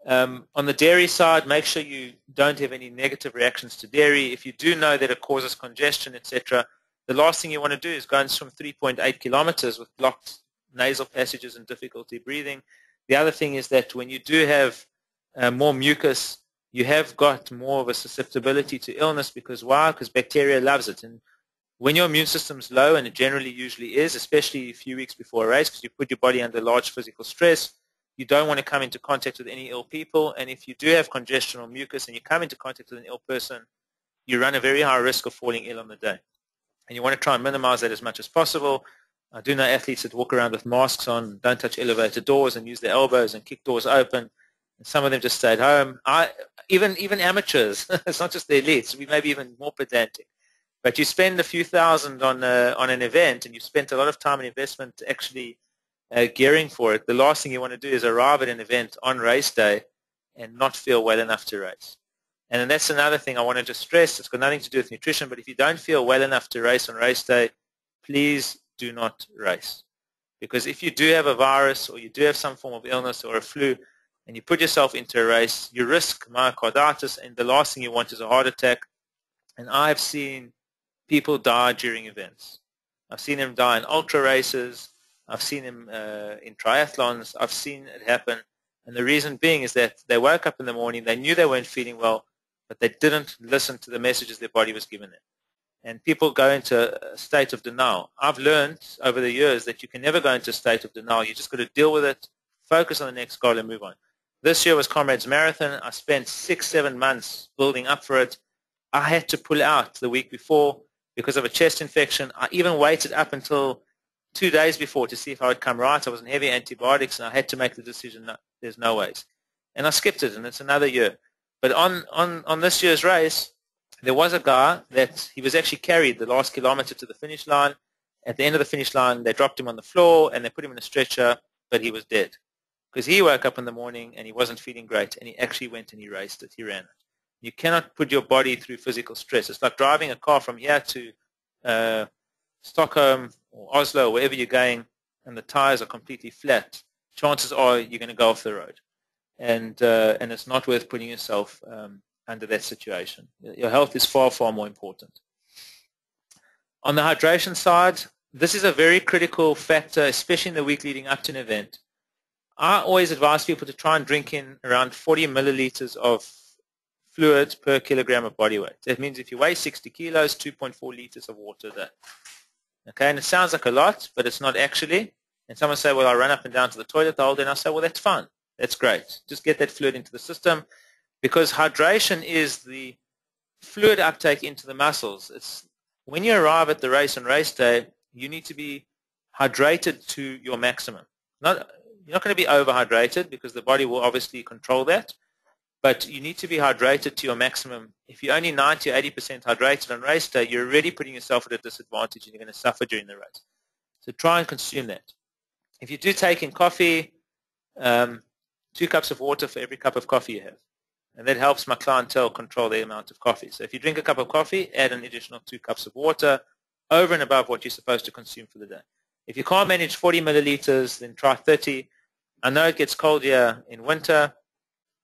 the dairy side, make sure you don't have any negative reactions to dairy. If you do know that it causes congestion, etc., the last thing you want to do is go and swim 3.8 kilometers with blocked nasal passages and difficulty breathing. The other thing is that when you do have more mucus, you have got more of a susceptibility to illness. Because why? Because bacteria loves it. And when your immune system's low, and it generally usually is, especially a few weeks before a race, because you put your body under large physical stress, you don't want to come into contact with any ill people. And if you do have congestion or mucus and you come into contact with an ill person, you run a very high risk of falling ill on the day. And you want to try and minimize that as much as possible. I do know athletes that walk around with masks on, don't touch elevator doors, and use their elbows and kick doors open. And some of them just stay at home. Even amateurs, it's not just the elites, we may be even more pedantic. But you spend a few thousand on an event, and you spent a lot of time and investment actually gearing for it. The last thing you want to do is arrive at an event on race day and not feel well enough to race. And then that's another thing I want to just stress. It's got nothing to do with nutrition, but if you don't feel well enough to race on race day, please do not race. Because if you do have a virus or you do have some form of illness or a flu and you put yourself into a race, you risk myocarditis, and the last thing you want is a heart attack. And I've seen people die during events. I've seen them die in ultra races. I've seen them in triathlons. I've seen it happen. And the reason being is that they woke up in the morning, they knew they weren't feeling well, but they didn't listen to the messages their body was giving them. And people go into a state of denial. I've learned over the years that you can never go into a state of denial. You just got to deal with it, focus on the next goal, and move on. This year was Comrades Marathon. I spent 6-7 months building up for it. I had to pull out the week before because of a chest infection. I even waited up until 2 days before to see if I would come right. I was on heavy antibiotics, and I had to make the decision that there's no ways. And I skipped it, and it's another year. But on this year's race, there was a guy that he was actually carried the last kilometer to the finish line. At the end of the finish line, they dropped him on the floor, and they put him in a stretcher, but he was dead. Because he woke up in the morning, and he wasn't feeling great, and he actually went and he raced it. He ran it. You cannot put your body through physical stress. It's like driving a car from here to Stockholm or Oslo, or wherever you're going, and the tires are completely flat. Chances are you're going to go off the road. And it's not worth putting yourself under that situation. Your health is far, far more important. On the hydration side, this is a very critical factor, especially in the week leading up to an event. I always advise people to try and drink in around 40 milliliters of fluid per kilogram of body weight. That means if you weigh 60 kilos, 2.4 liters of water a day. Okay, and it sounds like a lot, but it's not actually. And someone say, well, I run up and down to the toilet the whole day, and I say, well, that's fine. That's great. Just get that fluid into the system, because hydration is the fluid uptake into the muscles. It's when you arrive at the race on race day, you need to be hydrated to your maximum. You're not going to be overhydrated, because the body will obviously control that, but you need to be hydrated to your maximum. If you're only 90 or 80% hydrated on race day, you're already putting yourself at a disadvantage, and you're going to suffer during the race. So try and consume that. If you do take in coffee, 2 cups of water for every cup of coffee you have. And that helps my clientele control the amount of coffee. So if you drink a cup of coffee, add an additional 2 cups of water over and above what you're supposed to consume for the day. If you can't manage 40 milliliters, then try 30. I know it gets cold here in winter,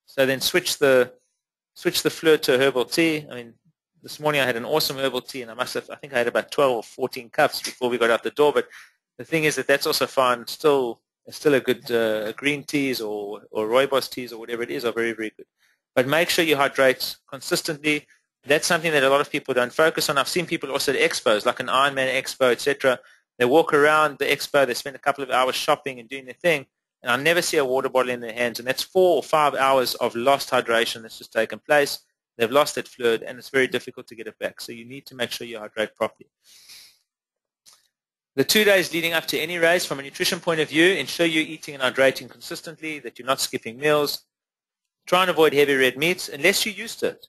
so then switch the fluid to a herbal tea. I mean, this morning I had an awesome herbal tea, and I think I had about 12 or 14 cups before we got out the door. But the thing is that that's also fine. Still a good green teas or rooibos teas or whatever it is are very, very good. But make sure you hydrate consistently. That's something that a lot of people don't focus on. I've seen people also at expos, like an Ironman expo, etc. They walk around the expo, they spend a couple of hours shopping and doing their thing, and I never see a water bottle in their hands, and that's 4 or 5 hours of lost hydration that's just taken place. They've lost that fluid, and it's very difficult to get it back. So you need to make sure you hydrate properly. The 2 days leading up to any race, from a nutrition point of view, ensure you're eating and hydrating consistently, that you're not skipping meals. Try and avoid heavy red meats unless you're used to it.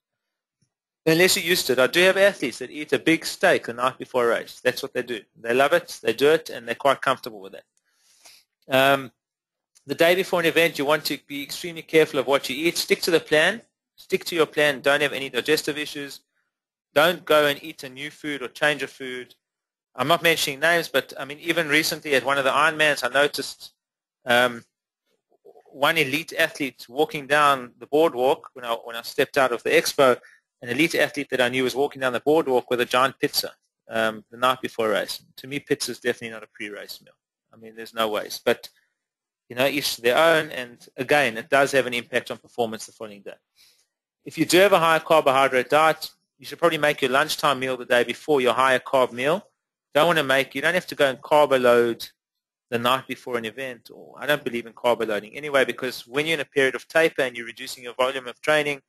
Unless you're used to it. I do have athletes that eat a big steak the night before a race. That's what they do. They love it, they do it, and they're quite comfortable with it. The day before an event, you want to be extremely careful of what you eat. Stick to the plan. Stick to your plan. Don't have any digestive issues. Don't go and eat a new food or change a food. I'm not mentioning names, but I mean, even recently at one of the Ironmans, I noticed one elite athlete walking down the boardwalk when I stepped out of the expo. An elite athlete that I knew was walking down the boardwalk with a giant pizza the night before a race. To me, pizza is definitely not a pre-race meal. I mean, there's no ways. But, you know, each to their own. And, again, it does have an impact on performance the following day. If you do have a higher carbohydrate diet, you should probably make your lunchtime meal the day before your higher carb meal. You don't have to go and carbo load the night before an event. Or I don't believe in carbo loading anyway, because when you're in a period of taper and you're reducing your volume of training,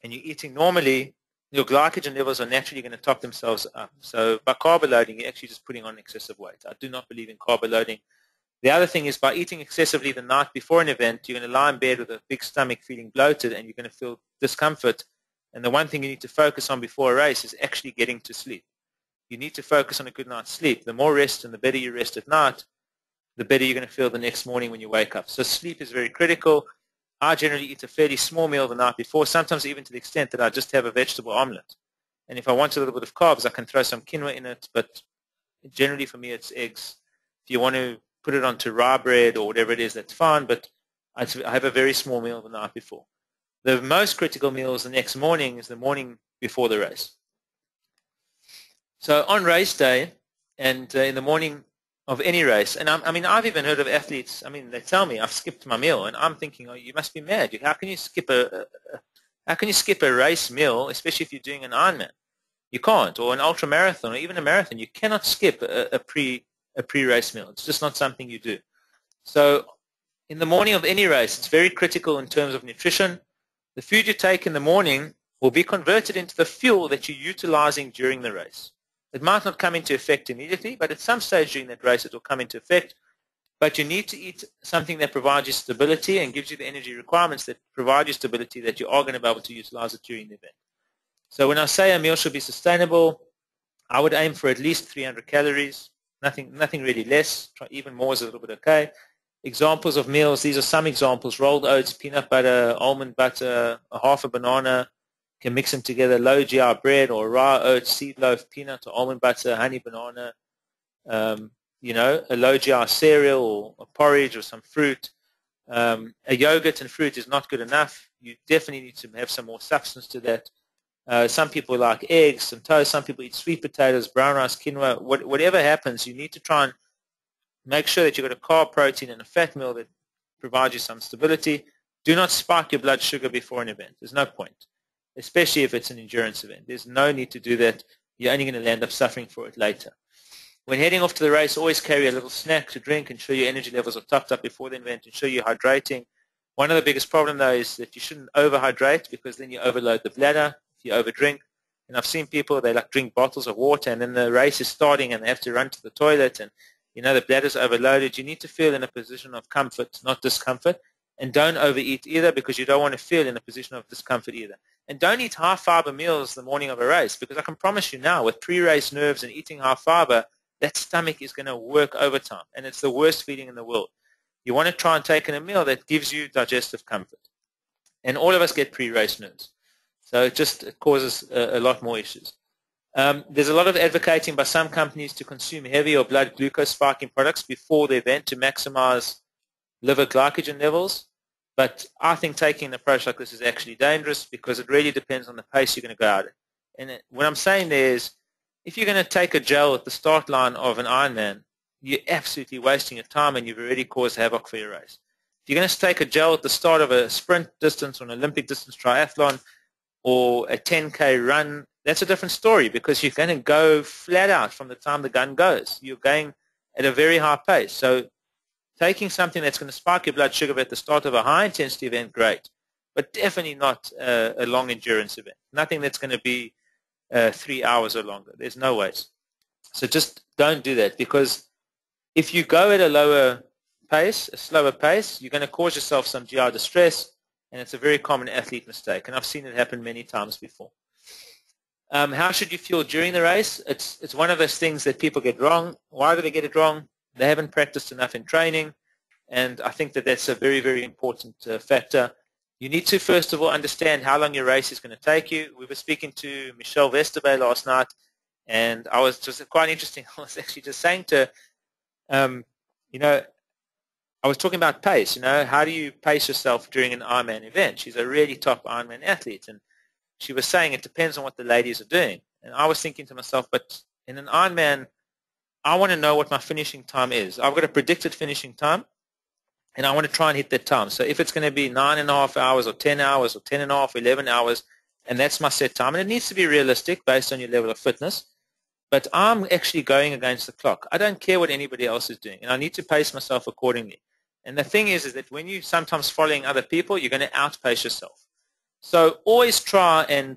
and you're eating normally, your glycogen levels are naturally going to top themselves up. So by carbo loading, you're actually just putting on excessive weight. I do not believe in carbo loading. The other thing is by eating excessively the night before an event, you're going to lie in bed with a big stomach feeling bloated, and you're going to feel discomfort. And the one thing you need to focus on before a race is actually getting to sleep. You need to focus on a good night's sleep. The more rest and the better you rest at night, the better you're going to feel the next morning when you wake up. So sleep is very critical. I generally eat a fairly small meal the night before, sometimes even to the extent that I just have a vegetable omelette. And if I want a little bit of carbs, I can throw some quinoa in it, but generally for me it's eggs. If you want to put it onto rye bread or whatever it is, that's fine, but I have a very small meal the night before. The most critical meal is the next morning, is the morning before the race. So on race day and in the morning of any race, and I mean, I've even heard of athletes, I mean, they tell me, I've skipped my meal, and I'm thinking, oh, you must be mad. How can you skip a race meal, especially if you're doing an Ironman? You can't, or an ultra marathon, or even a marathon. You cannot skip a pre-race meal. It's just not something you do. So in the morning of any race, it's very critical in terms of nutrition. The food you take in the morning will be converted into the fuel that you're utilizing during the race. It might not come into effect immediately, but at some stage during that race it will come into effect. But you need to eat something that provides you stability and gives you the energy requirements that provide you stability that you are going to be able to utilize it during the event. So when I say a meal should be sustainable, I would aim for at least 300 calories, nothing really less. Try even more is a little bit okay. Examples of meals, these are some examples: rolled oats, peanut butter, almond butter, a half a banana. Can mix them together, low GI bread or raw oats, seed loaf, peanut or almond butter, honey banana, you know, a low GI cereal or a porridge or some fruit. A yogurt and fruit is not good enough. You definitely need to have some more substance to that. Some people like eggs, some toast. Some people eat sweet potatoes, brown rice, quinoa. Whatever happens, you need to try and make sure that you've got a carb, protein, and a fat meal that provides you some stability. Do not spike your blood sugar before an event. There's no point, especially if it's an endurance event. There's no need to do that. You're only going to end up suffering for it later. When heading off to the race, always carry a little snack to drink. Ensure your energy levels are topped up before the event. Ensure you're hydrating. One of the biggest problems, though, is that you shouldn't overhydrate, because then you overload the bladder if you overdrink. And I've seen people, they like drink bottles of water, and then the race is starting and they have to run to the toilet, and you know the bladder's overloaded. You need to feel in a position of comfort, not discomfort. And don't overeat either, because you don't want to feel in a position of discomfort either. And don't eat high-fiber meals the morning of a race, because I can promise you now, with pre-race nerves and eating high-fiber, that stomach is going to work overtime, and it's the worst feeling in the world. You want to try and take in a meal that gives you digestive comfort. And all of us get pre-race nerves, so it causes a lot more issues. There's a lot of advocating by some companies to consume heavy or blood glucose spiking products before the event to maximize liver glycogen levels. But I think taking an approach like this is actually dangerous, because it really depends on the pace you're going to go out at. And what I'm saying there is, if you're going to take a gel at the start line of an Ironman, you're absolutely wasting your time, and you've already caused havoc for your race. If you're going to take a gel at the start of a sprint distance or an Olympic distance triathlon or a 10K run, that's a different story because you're going to go flat out from the time the gun goes. You're going at a very high pace. So taking something that's going to spike your blood sugar at the start of a high-intensity event, great, but definitely not a long endurance event. Nothing that's going to be 3 hours or longer. There's no ways. So just don't do that, because if you go at a lower pace, a slower pace, you're going to cause yourself some GI distress, and it's a very common athlete mistake, and I've seen it happen many times before. How should you fuel during the race? It's one of those things that people get wrong. Why do they get it wrong? They haven't practiced enough in training, and I think that that's a very, very important factor. You need to, first of all, understand how long your race is going to take you. We were speaking to Michelle Vesterby last night, and I was just quite interesting. I was actually just saying to her, I was talking about pace. How do you pace yourself during an Ironman event? She's a really top Ironman athlete, and she was saying it depends on what the ladies are doing. And I was thinking to myself, but in an Ironman, I want to know what my finishing time is. I've got a predicted finishing time, and I want to try and hit that time. So if it's going to be 9.5 hours or 10 hours or 10 and a half, 11 hours, and that's my set time, and it needs to be realistic based on your level of fitness, but I'm actually going against the clock. I don't care what anybody else is doing, and I need to pace myself accordingly. And the thing is that when you're sometimes following other people, you're going to outpace yourself. So always try and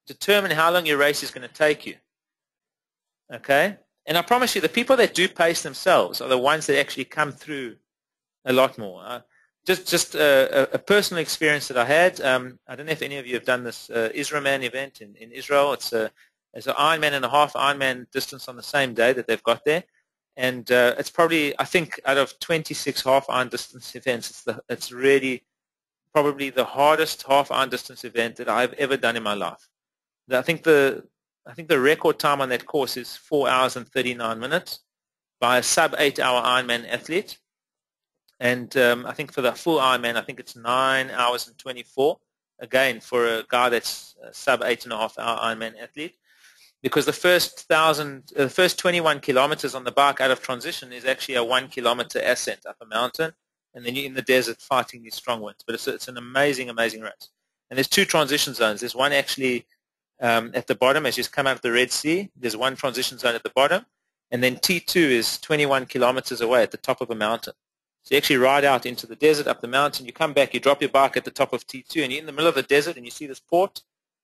determine how long your race is going to take you. Okay? And I promise you, the people that do pace themselves are the ones that actually come through a lot more. Just a personal experience that I had. I don't know if any of you have done this Israelman event in Israel. It's an Ironman and a half Ironman distance on the same day that they've got there. And it's probably, I think, out of 26 half iron distance events, it's really probably the hardest half iron distance event that I've ever done in my life. I think the record time on that course is 4 hours and 39 minutes by a sub 8 hour Ironman athlete. And I think for the full Ironman, I think it's 9 hours and 24, again, for a guy that's a sub 8.5 hour Ironman athlete. Because the first 21 kilometers on the bike out of transition is actually a 1 kilometer ascent up a mountain, and then you're in the desert fighting these strong winds. But it's an amazing, amazing race. And there's two transition zones. There's one actually at the bottom as you come out of the Red Sea. There's one transition zone at the bottom, and then T2 is 21 kilometers away at the top of a mountain. So you actually ride out into the desert, up the mountain. You come back, you drop your bike at the top of T2, and you're in the middle of the desert, and you see this port,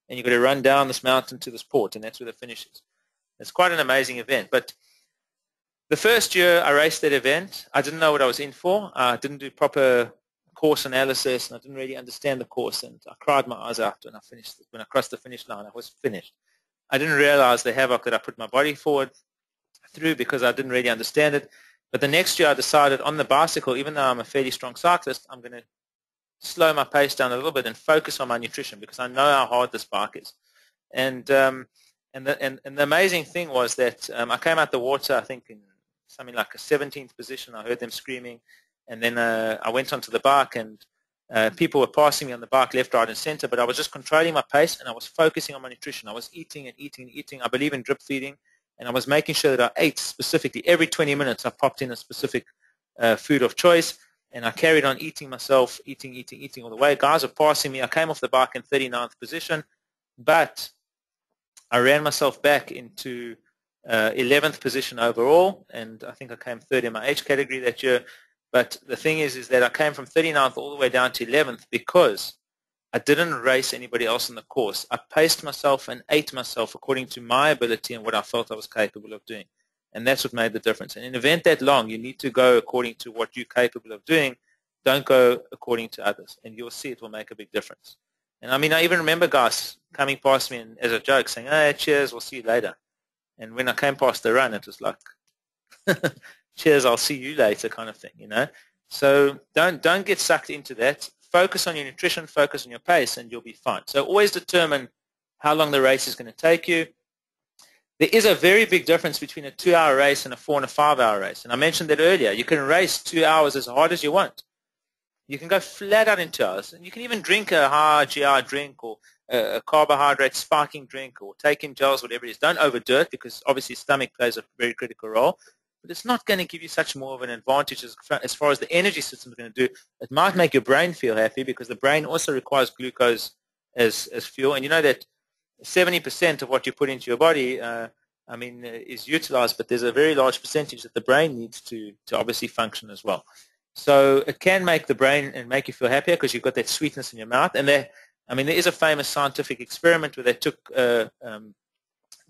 and you've got to run down this mountain to this port, and that's where the finish is. It's quite an amazing event. But the first year I raced that event, I didn't know what I was in for. I didn't do proper course analysis, and I didn't really understand the course, and I cried my eyes out when I finished. When I crossed the finish line, I was finished. I didn't realize the havoc that I put my body forward through because I didn't really understand it. But the next year I decided on the bicycle, even though I'm a fairly strong cyclist, I'm going to slow my pace down a little bit and focus on my nutrition because I know how hard this bike is. And the amazing thing was that I came out the water, I think, in something like a 17th position. I heard them screaming. And then I went onto the bike, and people were passing me on the bike left, right, and center, but I was just controlling my pace, and I was focusing on my nutrition. I was eating and eating and eating. I believe in drip feeding, and I was making sure that I ate specifically. Every 20 minutes, I popped in a specific food of choice, and I carried on eating myself, eating all the way. Guys were passing me. I came off the bike in 39th position, but I ran myself back into 11th position overall, and I think I came third in my age category that year. But the thing is that I came from 39th all the way down to 11th because I didn't race anybody else in the course. I paced myself and ate myself according to my ability and what I felt I was capable of doing. And that's what made the difference. And in an event that long, you need to go according to what you're capable of doing. Don't go according to others. And you'll see it will make a big difference. And I mean, I even remember guys coming past me and, as a joke saying, hey, cheers, we'll see you later. And when I came past the run, it was like, cheers, I'll see you later kind of thing, you know. So don't get sucked into that. Focus on your nutrition, focus on your pace, and you'll be fine. So always determine how long the race is going to take you. There is a very big difference between a 2-hour race and a 4 and a 5-hour race. And I mentioned that earlier. You can race 2 hours as hard as you want. You can go flat out in 2 hours. And you can even drink a high GI drink or a carbohydrate spiking drink or take in gels, whatever it is. Don't overdo it because obviously stomach plays a very critical role. But it's not going to give you such more of an advantage as far as the energy system is going to do. It might make your brain feel happy because the brain also requires glucose as fuel. And you know that 70% of what you put into your body, is utilized, but there's a very large percentage that the brain needs to obviously function as well. So it can make the brain and make you feel happier because you've got that sweetness in your mouth. And there is a famous scientific experiment where they took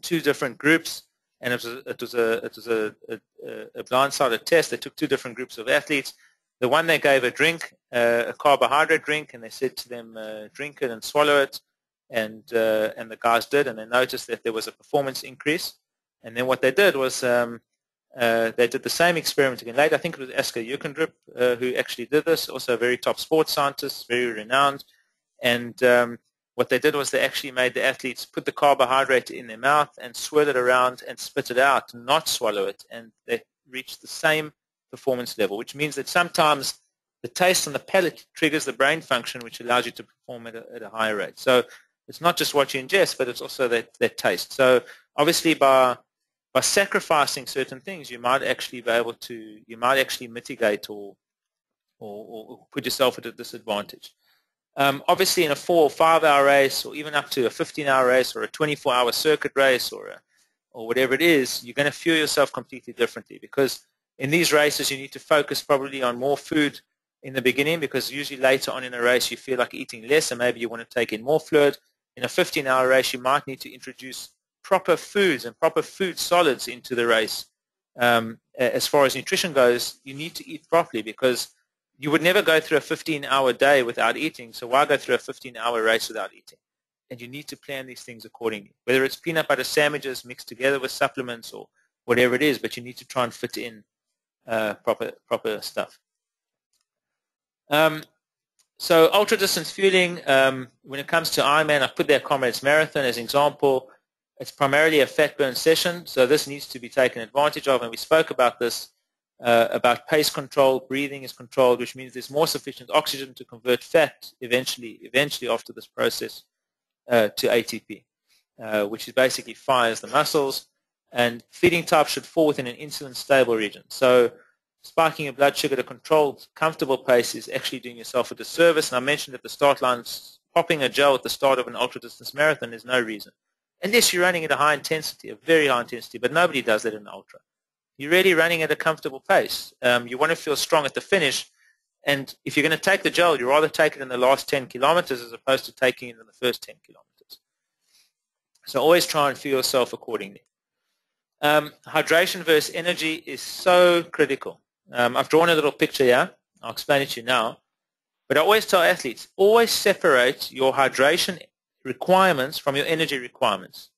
two different groups, and it was a blindsided test. They took two different groups of athletes. The one they gave a drink, a carbohydrate drink, and they said to them, drink it and swallow it. And the guys did, and they noticed that there was a performance increase. And then what they did was they did the same experiment again later. I think it was Asker Jukendrup who actually did this, also a very top sports scientist, very renowned. And what they did was they actually made the athletes put the carbohydrate in their mouth and swirl it around and spit it out, not swallow it. And they reached the same performance level, which means that sometimes the taste on the palate triggers the brain function, which allows you to perform at a higher rate. So it's not just what you ingest, but it's also that taste. So obviously by sacrificing certain things, you might actually be able to, mitigate or put yourself at a disadvantage. Obviously in a 4 or 5 hour race, or even up to a 15-hour race, or a 24-hour circuit race, or whatever it is, you're going to fuel yourself completely differently, because in these races you need to focus probably on more food in the beginning, because usually later on in a race you feel like eating less and maybe you want to take in more fluid. In a 15-hour race you might need to introduce proper foods and proper food solids into the race. As far as nutrition goes, you need to eat properly, because you would never go through a 15-hour day without eating, so why go through a 15-hour race without eating? And you need to plan these things accordingly, whether it's peanut butter sandwiches mixed together with supplements or whatever it is, but you need to try and fit in proper stuff. So ultra-distance fueling, when it comes to Ironman, I put their Comrades Marathon as an example. It's primarily a fat burn session, so this needs to be taken advantage of, and we spoke about this, about pace control. Breathing is controlled, which means there's more sufficient oxygen to convert fat eventually after this process to ATP, which is basically fires the muscles. And feeding type should fall within an insulin-stable region. So spiking your blood sugar at a controlled, comfortable pace is actually doing yourself a disservice. And I mentioned at the start line, popping a gel at the start of an ultra-distance marathon is no reason. Unless you're running at a high intensity, a very high intensity, but nobody does that in an ultra. You're really running at a comfortable pace. You want to feel strong at the finish, and if you're going to take the gel, you'd rather take it in the last 10 kilometers as opposed to taking it in the first 10 kilometers. So always try and fuel yourself accordingly. Hydration versus energy is so critical. I've drawn a little picture here. I'll explain it to you now. But I always tell athletes, always separate your hydration requirements from your energy requirements.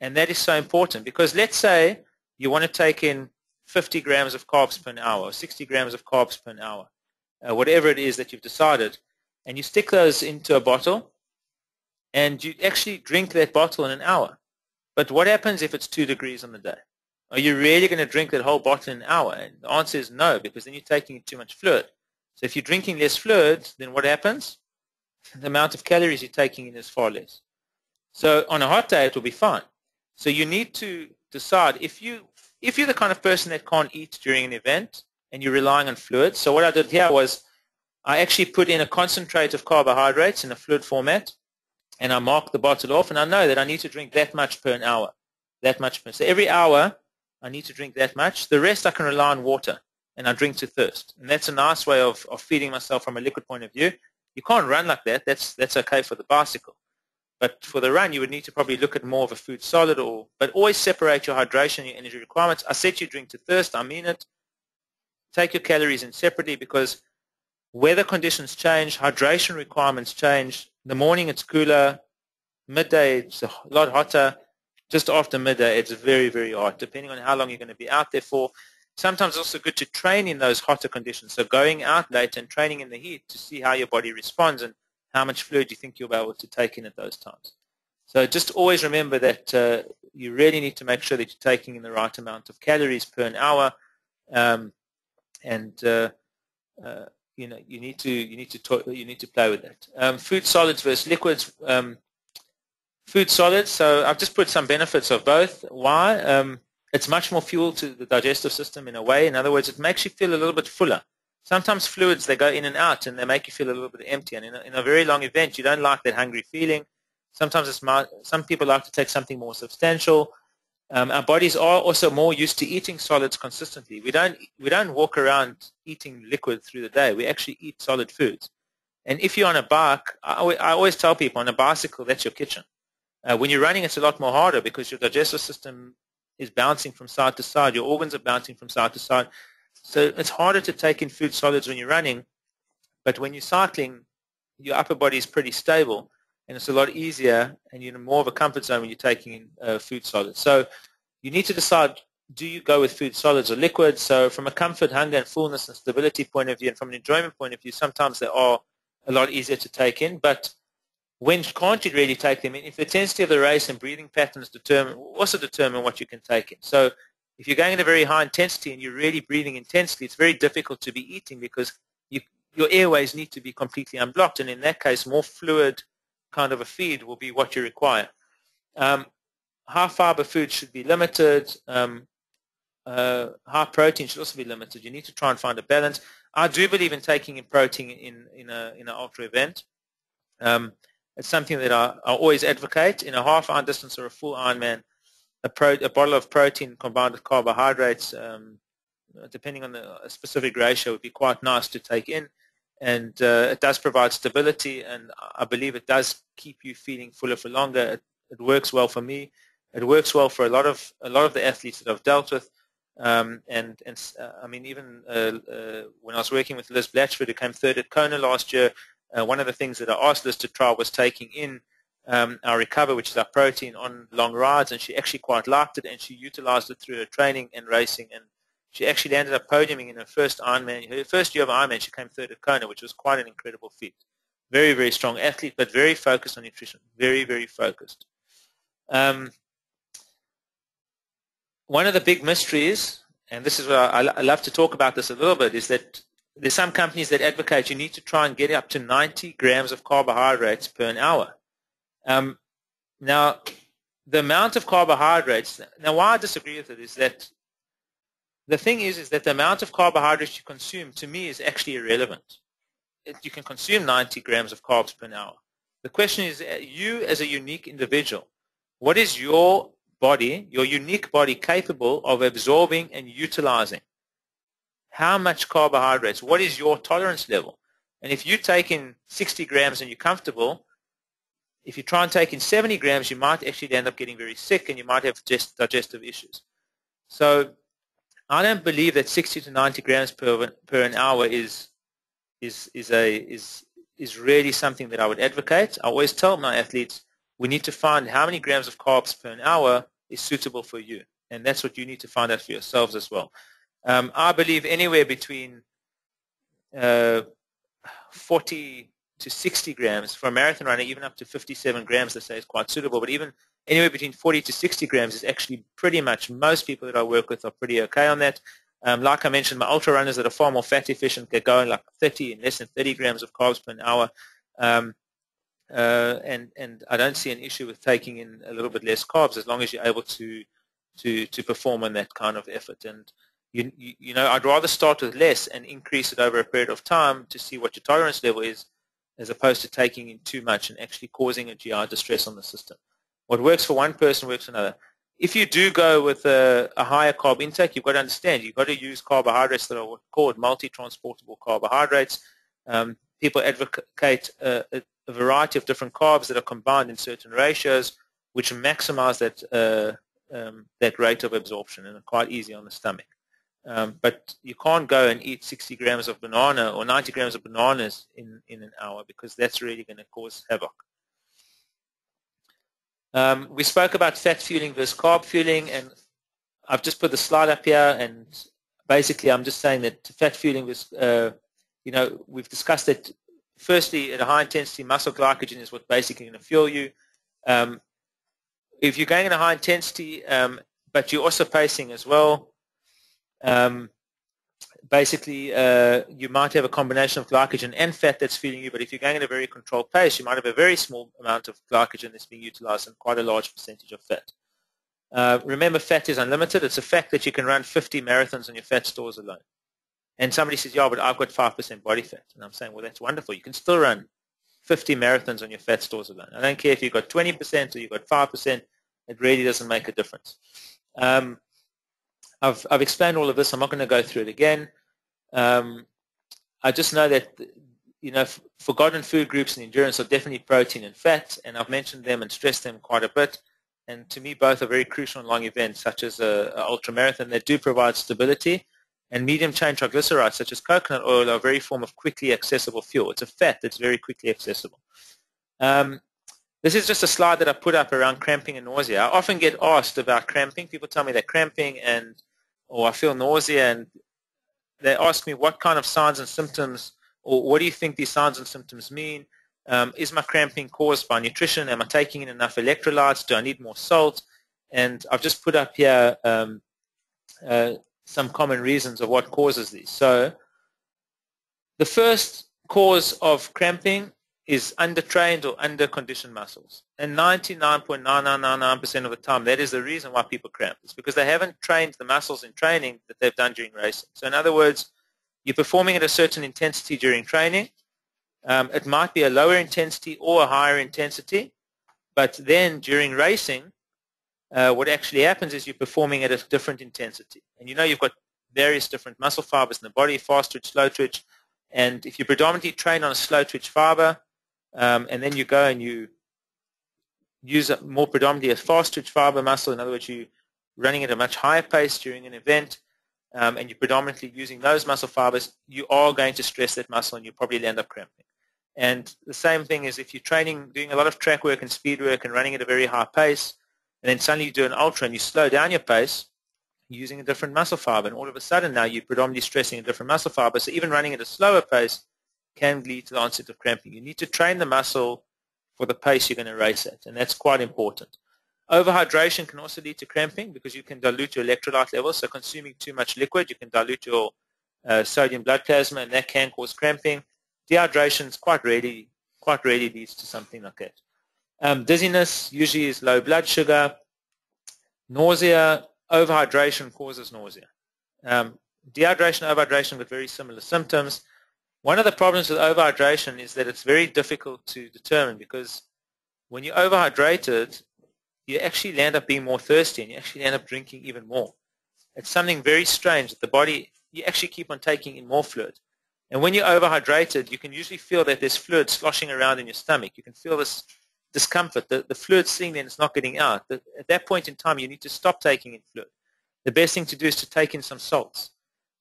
And that is so important, because let's say you want to take in 50 grams of carbs per hour or 60 grams of carbs per hour, whatever it is that you've decided, and you stick those into a bottle and you actually drink that bottle in an hour. But what happens if it's 2 degrees on the day? Are you really going to drink that whole bottle in an hour? And the answer is no, because then you're taking in too much fluid. So if you're drinking less fluid, then what happens? The amount of calories you're taking in is far less. So on a hot day, it will be fine. So you need to decide if you're the kind of person that can't eat during an event and you're relying on fluids. So what I did here was I actually put in a concentrate of carbohydrates in a fluid format, and I marked the bottle off, and I know that I need to drink that much per hour, that much per. So every hour I need to drink that much. The rest I can rely on water, and I drink to thirst. And that's a nice way of feeding myself from a liquid point of view. You can't run like that. That's okay for the bicycle. But for the run, you would need to probably look at more of a food solid, but always separate your hydration and your energy requirements. I said you drink to thirst. I mean it. Take your calories in separately, because weather conditions change, hydration requirements change. In the morning it's cooler. Midday it's a lot hotter. Just after midday it's very, very hot, depending on how long you're going to be out there for. Sometimes it's also good to train in those hotter conditions. So going out later and training in the heat to see how your body responds and how much fluid you think you'll be able to take in at those times. So just always remember that you really need to make sure that you're taking in the right amount of calories per hour, you need to play with that. Food solids versus liquids. Food solids. So I've just put some benefits of both. Why? It's much more fuel to the digestive system in a way. In other words, it makes you feel a little bit fuller. sometimes fluids, they go in and out and they make you feel a little bit empty. And in a very long event, you don't like that hungry feeling. Sometimes some people like to take something more substantial. Our bodies are also more used to eating solids consistently. We don't walk around eating liquid through the day. We actually eat solid foods. And if you're on a bike, I always tell people, on a bicycle, that's your kitchen. When you're running, it's a lot more harder because your digestive system is bouncing from side to side. Your organs are bouncing from side to side. So it's harder to take in food solids when you're running. But when you're cycling, your upper body is pretty stable, and it's a lot easier, and you're in more of a comfort zone when you're taking in food solids. So you need to decide, do you go with food solids or liquids? So from a comfort, hunger, and fullness and stability point of view, and from an enjoyment point of view, sometimes they are a lot easier to take in. But when can't you really take them in? If the intensity of the race and breathing patterns also determine what you can take in. So if you're going at a very high intensity and you're really breathing intensely, it's very difficult to be eating because your airways need to be completely unblocked. And in that case, more fluid kind of a feed will be what you require. High fiber food should be limited. High protein should also be limited. You need to try and find a balance. I do believe in taking in protein in an ultra event. It's something that I always advocate. In a half Iron distance or a full Ironman, a bottle of protein combined with carbohydrates, depending on a specific ratio, would be quite nice to take in. And it does provide stability, and I believe it does keep you feeling fuller for longer. It works well for me. It works well for a lot of the athletes that I've dealt with. I mean, even when I was working with Liz Blatchford, who came third at Kona last year, one of the things that I asked Liz to try was taking in our Recover, which is our protein, on long rides, and she actually quite liked it, and she utilized it through her training and racing, and she actually ended up podiuming in her first Ironman. Her first year of Ironman, she came third at Kona, which was quite an incredible feat. Very, very strong athlete, but very focused on nutrition. Very, very focused. One of the big mysteries, and this is what I love to talk about this a little bit, is that there's some companies that advocate you need to try and get up to 90 grams of carbohydrates per an hour. Now, the amount of carbohydrates, now why I disagree with it is that the thing is that the amount of carbohydrates you consume, to me, is actually irrelevant. You can consume 90 grams of carbs per hour. The question is, you as a unique individual, what is your body, your unique body, capable of absorbing and utilizing? How much carbohydrates? What is your tolerance level? And if you take in 60 grams and you're comfortable, if you try and take in 70 grams, you might actually end up getting very sick, and you might have just digestive issues. So I don't believe that 60 to 90 grams per an hour is really something that I would advocate. I always tell my athletes, we need to find how many grams of carbs per an hour is suitable for you, and that's what you need to find out for yourselves as well. I believe anywhere between 40 to 60 grams for a marathon runner, even up to 57 grams, they say, is quite suitable. But even anywhere between 40 to 60 grams is actually pretty much, most people that I work with are pretty okay on that. Like I mentioned, my ultra runners that are far more fat efficient get going like 30 and less than 30 grams of carbs per hour. And I don't see an issue with taking in a little bit less carbs as long as you're able to perform on that kind of effort. And you know, I'd rather start with less and increase it over a period of time to see what your tolerance level is, as opposed to taking in too much and actually causing a GI distress on the system. What works for one person works for another. If you do go with a higher carb intake, you've got to understand, you've got to use carbohydrates that are called multi-transportable carbohydrates. People advocate a variety of different carbs that are combined in certain ratios, which maximize that rate of absorption, and are quite easy on the stomach. But you can't go and eat 60 grams of banana or 90 grams of bananas in an hour, because that's really going to cause havoc. We spoke about fat fueling versus carb fueling, and I've just put the slide up here, and basically I'm just saying that fat fueling was, you know, we've discussed that firstly at a high intensity, muscle glycogen is what basically going to fuel you. If you're going at a high intensity, but you're also pacing as well, basically you might have a combination of glycogen and fat that's fueling you, but if you're going at a very controlled pace, you might have a very small amount of glycogen that's being utilized and quite a large percentage of fat. Remember, fat is unlimited. It's a fact that you can run 50 marathons on your fat stores alone. And somebody says, yeah, but I've got 5% body fat. And I'm saying, well, that's wonderful. You can still run 50 marathons on your fat stores alone. I don't care if you've got 20% or you've got 5%. It really doesn't make a difference. I've explained all of this. I'm not going to go through it again. I just know that, forgotten food groups in endurance are definitely protein and fat, and I've mentioned them and stressed them quite a bit. And to me, both are very crucial in long events, such as an ultramarathon, that do provide stability. And medium-chain triglycerides, such as coconut oil, are a very form of quickly accessible fuel. It's a fat that's very quickly accessible. This is just a slide that I put up around cramping and nausea. I often get asked about cramping. People tell me they're cramping or I feel nausea, and they ask me what kind of signs and symptoms, or what do you think these signs and symptoms mean? Is my cramping caused by nutrition? Am I taking in enough electrolytes? Do I need more salt? And I've just put up here some common reasons of what causes these. So the first cause of cramping is undertrained or underconditioned muscles. And 99.9999% of the time, that is the reason why people cramp. It's because they haven't trained the muscles in training that they've done during racing. So in other words, you're performing at a certain intensity during training. It might be a lower intensity or a higher intensity, but then during racing, what actually happens is you're performing at a different intensity. And you've got various different muscle fibers in the body, fast twitch, slow twitch. And if you predominantly train on a slow twitch fiber, and then you go and you use more predominantly a fast twitch fiber muscle, in other words, you're running at a much higher pace during an event, and you're predominantly using those muscle fibers, you are going to stress that muscle and you probably end up cramping. And the same thing is if you're training, doing a lot of track work and speed work and running at a very high pace, and then suddenly you do an ultra and you slow down your pace, you're using a different muscle fiber, and all of a sudden now you're predominantly stressing a different muscle fiber. So even running at a slower pace can lead to the onset of cramping. You need to train the muscle for the pace you're going to race at, and that's quite important. Overhydration can also lead to cramping because you can dilute your electrolyte levels. So consuming too much liquid, you can dilute your sodium blood plasma, and that can cause cramping. Dehydration quite rarely leads to something like that. Dizziness usually is low blood sugar. Nausea, overhydration causes nausea. Dehydration, overhydration with very similar symptoms. One of the problems with overhydration is that it's very difficult to determine, because when you're overhydrated, you actually end up being more thirsty and you actually end up drinking even more. It's something very strange that the body, you actually keep on taking in more fluid. And when you're overhydrated, you can usually feel that there's fluid sloshing around in your stomach. You can feel this discomfort. The fluid's sitting there and it's not getting out. At that point in time, you need to stop taking in fluid. The best thing to do is to take in some salts.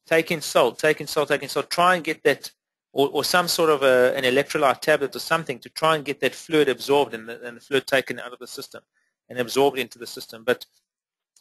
Take in salt. Try and get that, or some sort of an electrolyte tablet or something to try and get that fluid absorbed and the fluid taken out of the system and absorbed into the system. But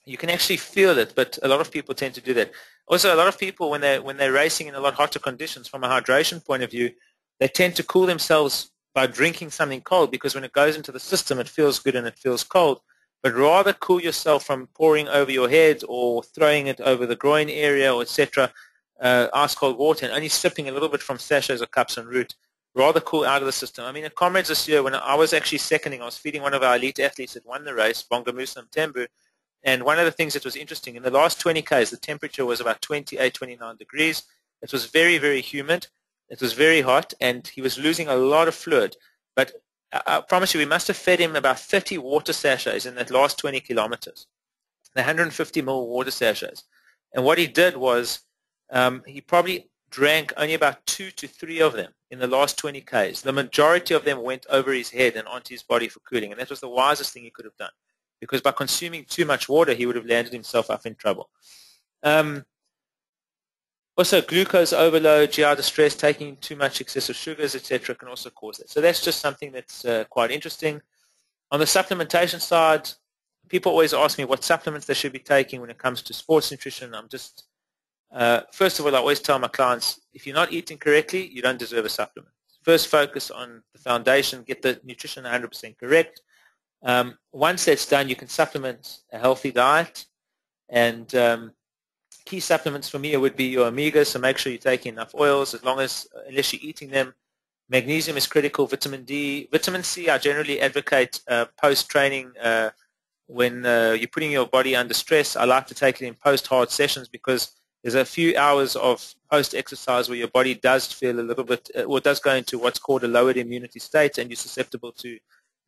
you can actually feel it, but a lot of people tend to do that. Also, a lot of people, when they're racing in a lot hotter conditions from a hydration point of view, they tend to cool themselves by drinking something cold, because when it goes into the system, it feels good and it feels cold. But rather cool yourself from pouring over your head or throwing it over the groin area or etc., ice cold water, and only sipping a little bit from sachets or cups en route. Rather cool out of the system. I mean, at Comrades this year, when I was actually seconding, I was feeding one of our elite athletes that won the race, Bongamusa Mtembu, and one of the things that was interesting, in the last 20 Ks, the temperature was about 28, 29 degrees. It was very, very humid. It was very hot, and he was losing a lot of fluid. But I promise you, we must have fed him about 30 water sachets in that last 20 kilometers, the 150 ml water sachets. And what he did was he probably drank only about 2 to 3 of them in the last 20 Ks. The majority of them went over his head and onto his body for cooling, and that was the wisest thing he could have done, because by consuming too much water, he would have landed himself up in trouble. Also, glucose overload, GI distress, taking too much excessive sugars, etc., can also cause that. So that's just something that's quite interesting. On the supplementation side, people always ask me what supplements they should be taking when it comes to sports nutrition. I'm just, first of all, I always tell my clients, if you're not eating correctly, you don't deserve a supplement. First, focus on the foundation, get the nutrition 100% correct. Once that's done, you can supplement a healthy diet, and key supplements for me would be your omega, so make sure you're taking enough oils, unless you're eating them. Magnesium is critical, vitamin D. Vitamin C, I generally advocate post-training when you're putting your body under stress. I like to take it in post-hard sessions, because There's a few hours of post-exercise where your body does feel a little bit, or does go into what's called a lowered immunity state, and you're susceptible to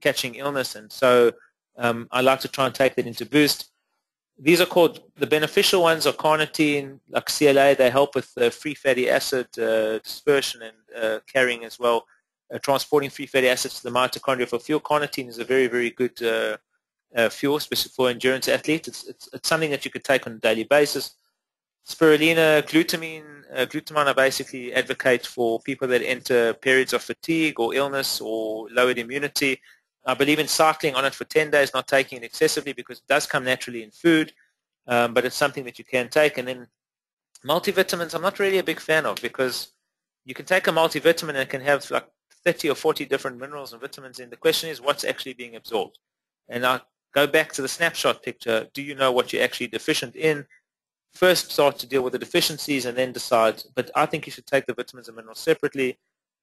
catching illness. And so I like to try and take that into boost. These are called, the beneficial ones are carnitine, like CLA. They help with free fatty acid dispersion and carrying as well, transporting free fatty acids to the mitochondria for fuel. Carnitine is a very, very good fuel, especially for endurance athletes. It's something that you could take on a daily basis. Spirulina, glutamine I basically advocate for people that enter periods of fatigue or illness or lowered immunity. I believe in cycling on it for 10 days, not taking it excessively because it does come naturally in food, but it's something that you can take. And then multivitamins I'm not really a big fan of because you can take a multivitamin and it can have like 30 or 40 different minerals and vitamins in. The question is what's actually being absorbed. And I go back to the snapshot picture. Do you know what you're actually deficient in? First start to deal with the deficiencies and then decide. But I think you should take the vitamins and minerals separately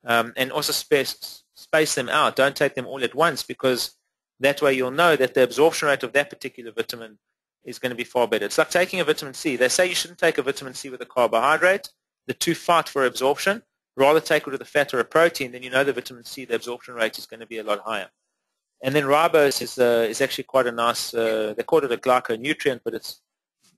and also space them out. Don't take them all at once because that way you'll know that the absorption rate of that particular vitamin is going to be far better. It's like taking a vitamin C. They say you shouldn't take a vitamin C with a carbohydrate. The two fight for absorption. Rather take it with a fat or a protein, then you know the vitamin C, the absorption rate is going to be a lot higher. And then ribose is actually quite a nice, they call it a glyconutrient, but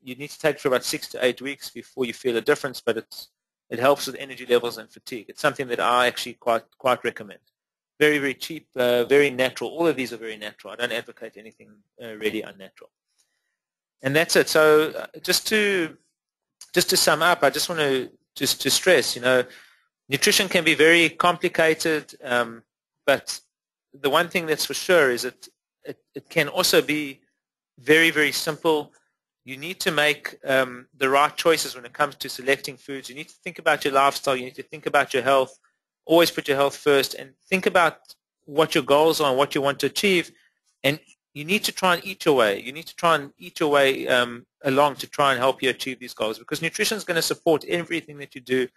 you need to take it for about 6 to 8 weeks before you feel a difference, but it helps with energy levels and fatigue. It's something that I actually quite recommend. Very, very cheap, very natural. All of these are very natural. I don't advocate anything really unnatural. And that's it. So just to sum up, I just want to stress, nutrition can be very complicated, but the one thing that's for sure is that it can also be very, very simple. You need to make the right choices when it comes to selecting foods. You need to think about your lifestyle. You need to think about your health. Always put your health first and think about what your goals are and what you want to achieve. And you need to try and eat your way. You need to try and eat your way along to try and help you achieve these goals because nutrition is going to support everything that you do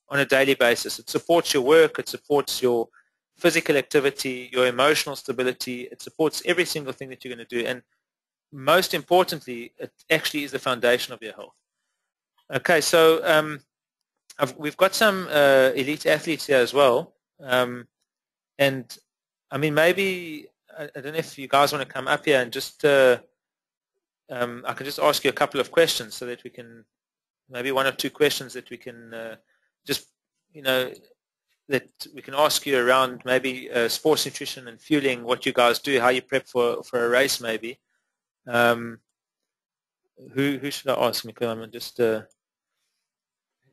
on a daily basis. It supports your work. It supports your physical activity, your emotional stability. It supports every single thing that you're going to do. And most importantly, it actually is the foundation of your health. Okay, so we've got some elite athletes here as well. And, I mean, maybe, I don't know if you guys want to come up here and just, I can just ask you a couple of questions so that we can, maybe 1 or 2 questions that we can just, that we can ask you around maybe sports nutrition and fueling, what you guys do, how you prep for a race maybe. Who should I ask, Michael? I'm just Depends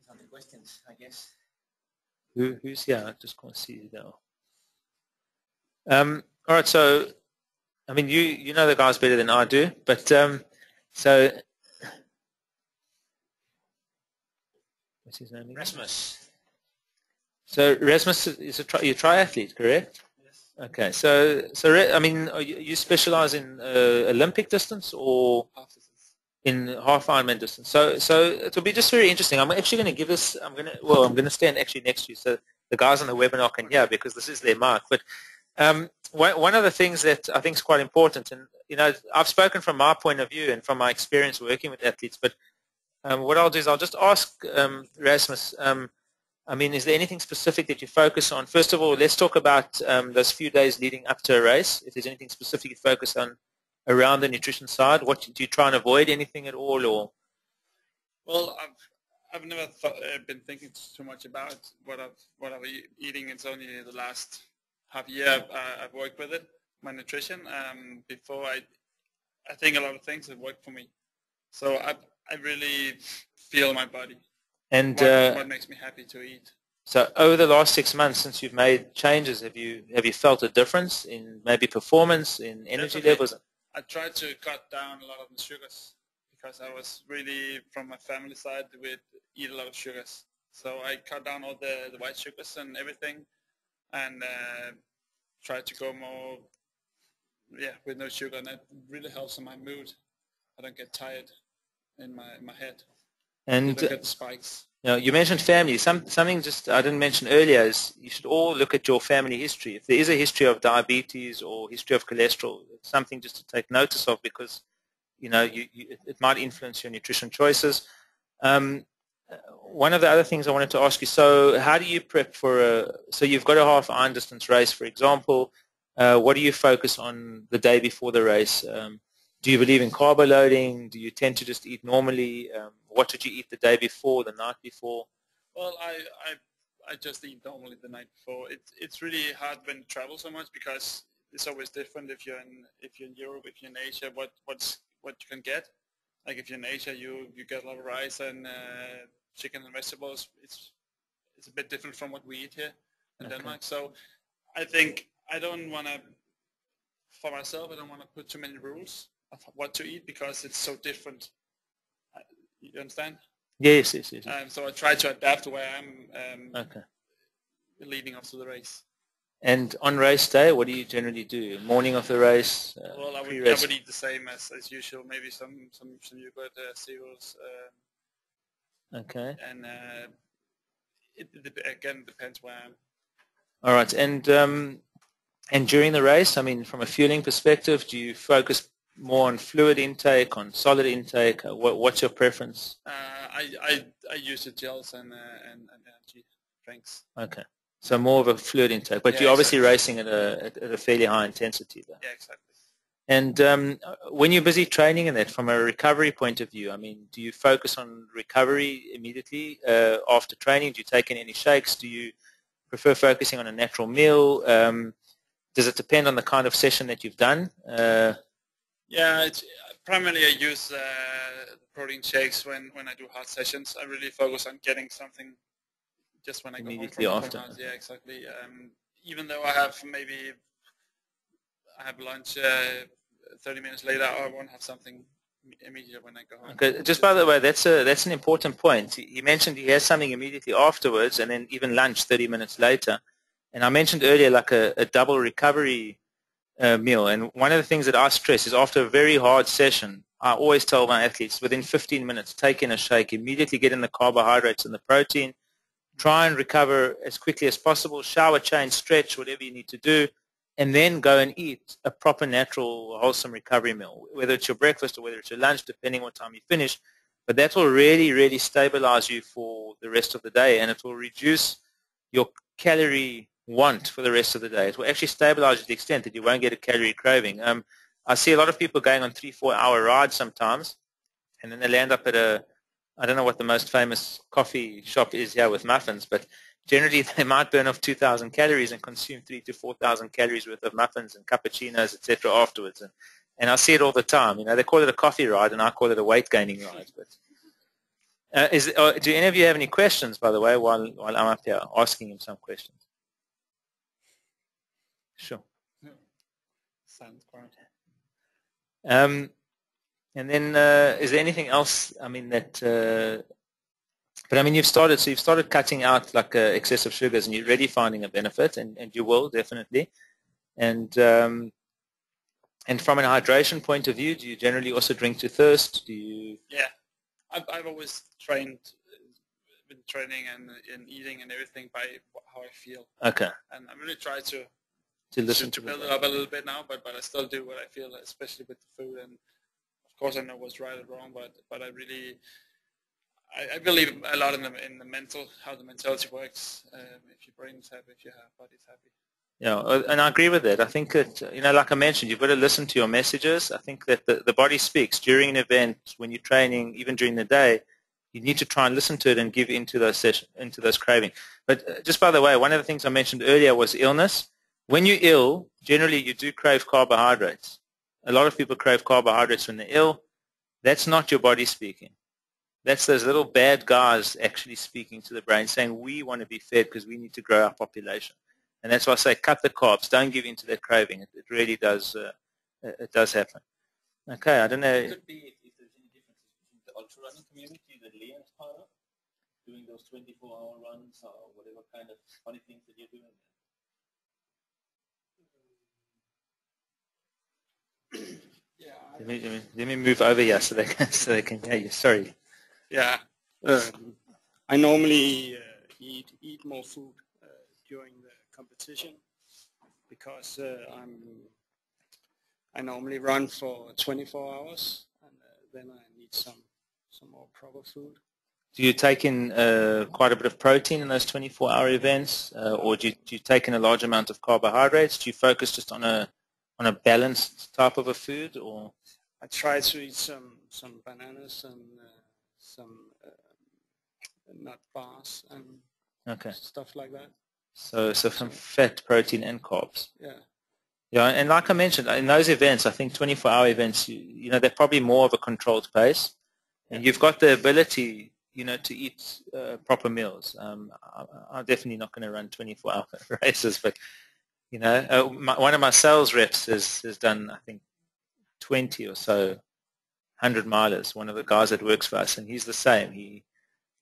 on the questions, I guess. Who's here? I just can't see you now. All right, so I mean you know the guys better than I do, but so what's his name again? Rasmus. So Rasmus is you're a triathlete, correct? Yes. Okay, so I mean, you specialize in Olympic distance or in half Ironman distance? So it'll be just very interesting. I'm actually going to give this. I'm going to stand actually next to you so the guys on the webinar can hear because this is their mic. But one of the things that I think is quite important, and I've spoken from my point of view and from my experience working with athletes. But what I'll do is I'll just ask Rasmus. I mean, is there anything specific that you focus on? First of all, let's talk about those few days leading up to a race. If there's anything specific you focus on around the nutrition side, what do you try and avoid anything at all, or? Well, I've never been thinking too much about what I'm eating. It's only the last half year I've worked with it, my nutrition. Before I think a lot of things have worked for me. So I really feel my body. And what makes me happy to eat. So over the last 6 months since you've made changes, have you felt a difference in maybe performance, in energy Definitely. levels? I tried to cut down a lot of the sugars because I was really, from my family side, we'd eat a lot of sugars. So I cut down all the white sugars and everything and tried to go more, with no sugar, and it really helps on my mood. I don't get tired in my head. And I don't get the spikes. you mentioned family. Something just I didn't mention earlier is you should all look at your family history. If there is a history of diabetes or history of cholesterol, it's something just to take notice of because it might influence your nutrition choices. one of the other things I wanted to ask you, so how do you prep for so you've got a half iron distance race, for example. What do you focus on the day before the race? Do you believe in carbo loading? Do you tend to just eat normally? What did you eat the day before, the night before? Well, I just eat normally the night before. It's really hard when you travel so much because it's always different if you're in Europe, if you're in Asia, what you can get. Like if you're in Asia, you get a lot of rice and chicken and vegetables. It's a bit different from what we eat here in Denmark. So I think I don't want to, for myself, I don't want to put too many rules of what to eat because it's so different. You understand? Yes. So I try to adapt to where I'm leading up to the race. And on race day, what do you generally do? Morning of the race? Well, I would eat the same as usual. Maybe some yogurt, cereals. Okay. And it again depends where I am. All right. And during the race, I mean, from a fueling perspective, do you focus more on fluid intake, on solid intake? What's your preference? I use the gels and energy drinks. Okay. So more of a fluid intake, but you're obviously racing at a fairly high intensity there. Yeah, exactly. And when you're busy training in that, from a recovery point of view, I mean, do you focus on recovery immediately after training? Do you take in any shakes? Do you prefer focusing on a natural meal? Does it depend on the kind of session that you've done? Yeah, primarily I use protein shakes when I do hard sessions. I really focus on getting something just when I go immediately home after. Yeah, exactly. Even though I have lunch 30 minutes later, I won't have something immediate when I go home. Okay. Just by the way, that's an important point. He mentioned he has something immediately afterwards, and then even lunch 30 minutes later. And I mentioned earlier like a double recovery meal. And one of the things that I stress is after a very hard session, I always tell my athletes within 15 minutes, take in a shake, immediately get in the carbohydrates and the protein, try and recover as quickly as possible, shower, change, stretch, whatever you need to do, and then go and eat a proper, natural, wholesome recovery meal, whether it's your breakfast or whether it's your lunch, depending what time you finish. But that will really, really stabilize you for the rest of the day, and it will reduce your calorie want for the rest of the day. It will actually stabilize you to the extent that you won't get a calorie craving. I see a lot of people going on 3-4 hour rides sometimes, and then they land up at I don't know what the most famous coffee shop is here with muffins, but generally they might burn off 2,000 calories and consume 3,000 to 4,000 calories worth of muffins and cappuccinos, etc. afterwards. And I see it all the time. You know, they call it a coffee ride, and I call it a weight gaining ride. But do any of you have any questions, by the way, while I'm up here asking him some questions? Sure. Sounds great. And then is there anything else, I mean, that, but I mean, you've started cutting out like excessive sugars, and you're already finding a benefit, and you will definitely. And from an hydration point of view, do you generally also drink to thirst? Do you? Yeah, I've always trained with training and eating and everything by how I feel. Okay. And I really try to listen to build it up a little bit now, but I still do what I feel, especially with the food. And of course, I know what's right or wrong, but I really I believe a lot in the mental, how the mentality works. If your brain is happy, if your body's happy. Yeah, and I agree with that. I think that, you know, like I mentioned, you've got to listen to your messages. I think that the body speaks during an event, when you're training, even during the day. You need to try and listen to it and give into those cravings. But just by the way, one of the things I mentioned earlier was illness. When you're ill, generally you do crave carbohydrates. A lot of people crave carbohydrates when they're ill. That's not your body speaking. That's those little bad guys actually speaking to the brain, saying we want to be fed because we need to grow our population. And that's why I say cut the carbs. Don't give in to that craving. It really does. It does happen. Okay, I don't know. It could be if there's any differences between the ultra running community that Liam is part of, doing those 24-hour runs or whatever kind of funny things that you're doing. Yeah. Let me move over here so they can hear you. Sorry. Yeah. I normally eat more food during the competition because I normally run for 24 hours and then I need some more proper food. Do you take in quite a bit of protein in those 24-hour events, or do you take in a large amount of carbohydrates? Do you focus just on a balanced type of a food, or? I try to eat some bananas and some nut bars and stuff like that. So from fat, protein, and carbs. Yeah. Yeah, and like I mentioned, in those events, I think 24-hour events, you know, they're probably more of a controlled pace, and you've got the ability, you know, to eat proper meals. I'm definitely not going to run 24-hour races, but you know, one of my sales reps has done, I think, 20 or so 100-milers. One of the guys that works for us, and he's the same. He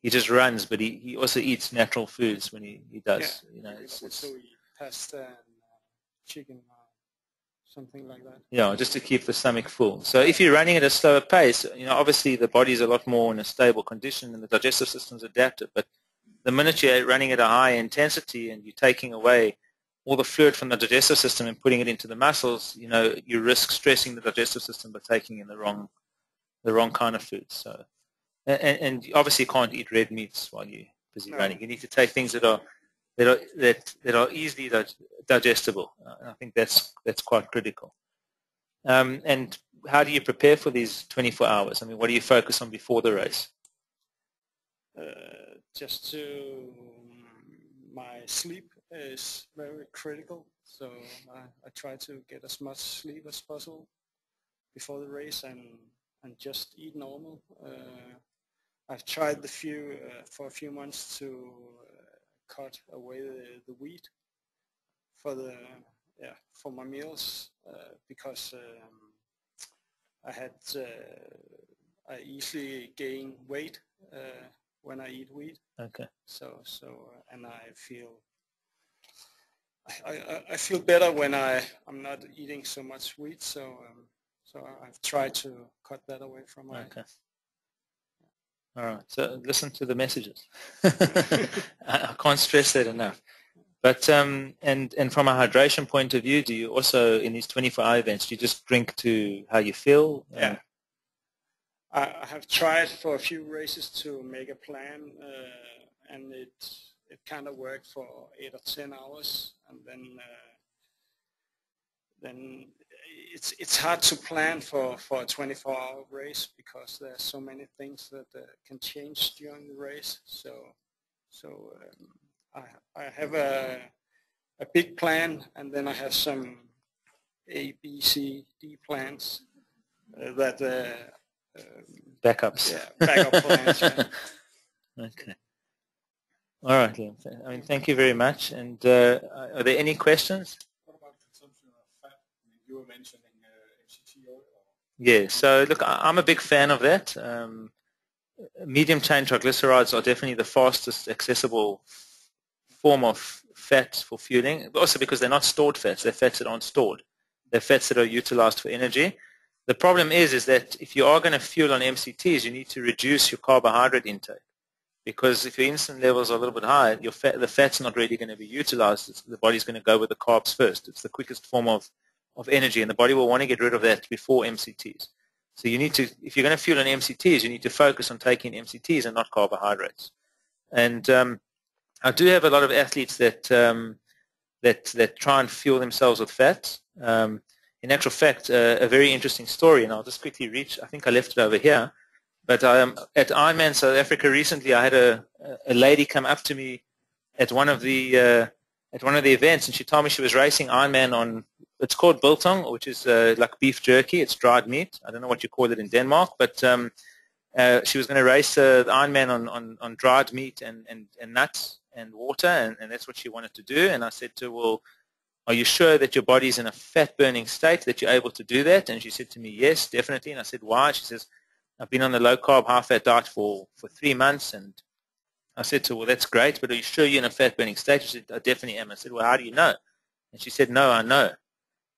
just runs, but he also eats natural foods when he does. Yeah. You know, so we eat pasta and chicken. Something like that. Yeah, just to keep the stomach full. So if you're running at a slower pace, you know, obviously the body's a lot more in a stable condition and the digestive system's adapted. But the minute you're running at a high intensity and you're taking away all the fluid from the digestive system and putting it into the muscles, you know, you risk stressing the digestive system by taking in the wrong kind of foods. So, and you obviously can't eat red meats while you're busy running. You need to take things that are easily digestible. I think that's quite critical. And how do you prepare for these 24 hours? I mean, what do you focus on before the race? Just my sleep is very critical, so I try to get as much sleep as possible before the race and just eat normal. I've tried for a few months to cut away the wheat for my meals because I easily gain weight when I eat wheat. Okay. So and I feel better when I'm not eating so much wheat. So I've tried to cut that away from my. Okay. All right. So listen to the messages. I can't stress that enough. But and from a hydration point of view, do you also in these 24-hour events, do you just drink to how you feel? Yeah. I have tried for a few races to make a plan, and it kind of worked for 8 or 10 hours, and then it's hard to plan for a 24-hour race because there are so many things that can change during the race. So I have a big plan, and then I have some A, B, C, D plans that backups. Yeah, backup plans. Yeah. Okay. All right, Liam. I mean, thank you very much. And are there any questions? What about consumption of fat? I mean, you were mentioning MCT oil. Yeah. So look, I'm a big fan of that. Medium chain triglycerides are definitely the fastest accessible form of fat for fueling, also because they're not stored fats. They're fats that aren't stored. They're fats that are utilized for energy. The problem is that if you are going to fuel on MCTs, you need to reduce your carbohydrate intake, because if your insulin levels are a little bit high, the fat's not really going to be utilized. The body's going to go with the carbs first. It's the quickest form of energy, and the body will want to get rid of that before MCTs. So you need to, if you're going to fuel on MCTs, you need to focus on taking MCTs and not carbohydrates. And I do have a lot of athletes that try and fuel themselves with fats. In actual fact, a very interesting story, and I'll just quickly reach. I think I left it over here. But at Ironman South Africa recently, I had a lady come up to me at one of the events, and she told me she was racing Ironman on. It's called biltong, which is like beef jerky. It's dried meat. I don't know what you call it in Denmark, but she was going to race the Ironman on dried meat and nuts and water, and that's what she wanted to do. And I said to her, well, are you sure that your body's in a fat-burning state, that you're able to do that? And she said to me, yes, definitely. And I said, why? She says, I've been on the low-carb, high-fat diet for 3 months. And I said to her, well, that's great, but are you sure you're in a fat-burning state? She said, I definitely am. I said, well, how do you know? And she said, no, I know.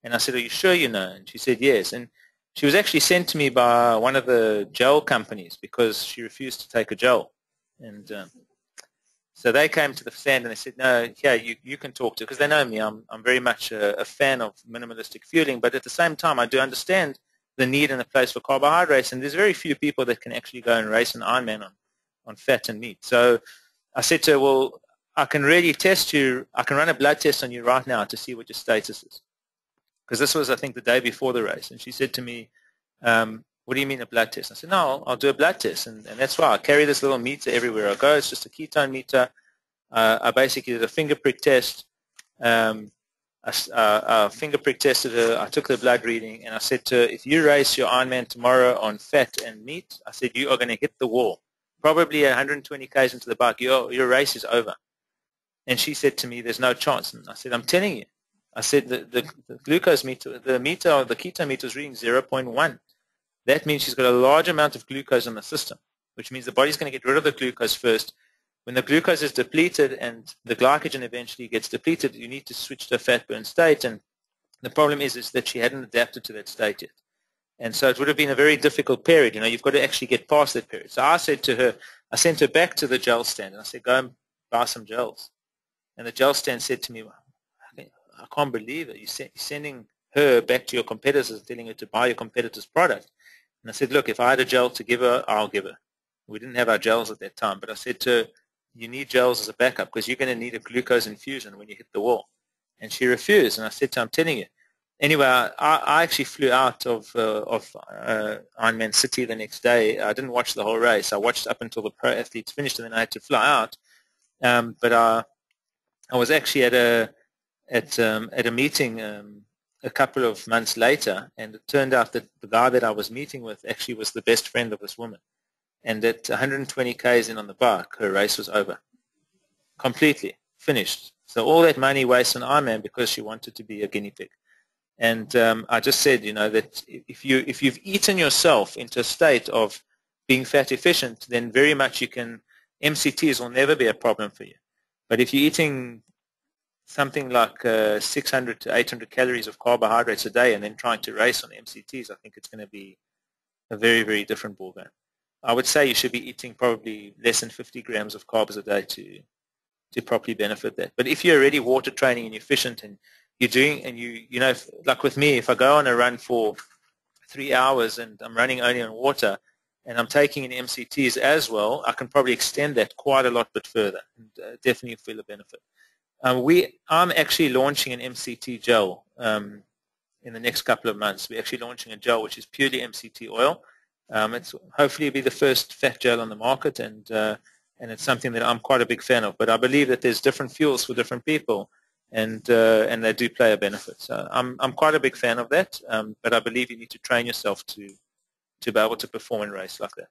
And I said, are you sure you know? And she said, yes. And she was actually sent to me by one of the gel companies because she refused to take a gel. And so they came to the stand and they said, no, yeah, you can talk to, because they know me. I'm very much a fan of minimalistic fueling, but at the same time, I do understand the need and the place for carbohydrates, and there's very few people that can actually go and race an Ironman fat and meat. So I said to her, well, I can really test you. I can run a blood test on you right now to see what your status is. Because this was, I think, the day before the race. And she said to me, what do you mean a blood test? I said, no, I'll do a blood test. And that's why I carry this little meter everywhere I go. It's just a ketone meter. I basically did a finger prick test. I finger prick tested her. I took the blood reading, and I said to her, if you race your Ironman tomorrow on fat and meat, I said, you are going to hit the wall. Probably 120 k's into the bike, your race is over. And she said to me, there's no chance. And I said, I'm telling you. I said, the glucose meter, the ketone meter is reading 0.1. That means she's got a large amount of glucose in the system, which means the body's going to get rid of the glucose first. When the glucose is depleted and the glycogen eventually gets depleted, you need to switch to a fat burn state. And the problem is that she hadn't adapted to that state yet. And so it would have been a very difficult period. You've got to actually get past that period. So I said to her, I sent her back to the gel stand, and I said, go and buy some gels. And the gel stand said to me, I can't believe it. You're sending her back to your competitors and telling her to buy your competitor's product. And I said, look, if I had a gel to give her, I'll give her. We didn't have our gels at that time, but I said to her, you need gels as a backup because you're going to need a glucose infusion when you hit the wall. And she refused, and I said to her, I'm telling you. Anyway, I actually flew out of Ironman City the next day. I didn't watch the whole race. I watched up until the pro athletes finished, and then I had to fly out. But I was actually at a meeting a couple of months later, and it turned out that the guy that I was meeting with actually was the best friend of this woman. And at 120 k's in on the bike, her race was over. Completely. Finished. So all that money wasted on Ironman because she wanted to be a guinea pig. And I just said, that if you've eaten yourself into a state of being fat efficient, then very much MCTs will never be a problem for you. But if you're eating something like 600 to 800 calories of carbohydrates a day and then trying to race on MCTs, I think it's going to be a very, very different ballgame. I would say you should be eating probably less than 50 grams of carbs a day to properly benefit that. But if you're already water training and you're efficient and you're doing, and like with me, if I go on a run for 3 hours and I'm running only on water and I'm taking in MCTs as well, I can probably extend that quite a lot bit further and definitely feel a benefit. I'm actually launching an MCT gel in the next couple of months. We're actually launching a gel which is purely MCT oil. It's hopefully be the first fat gel on the market, and it's something that I'm quite a big fan of. But I believe that there's different fuels for different people, and they do play a benefit. So I'm quite a big fan of that. But I believe you need to train yourself to be able to perform in a race like that.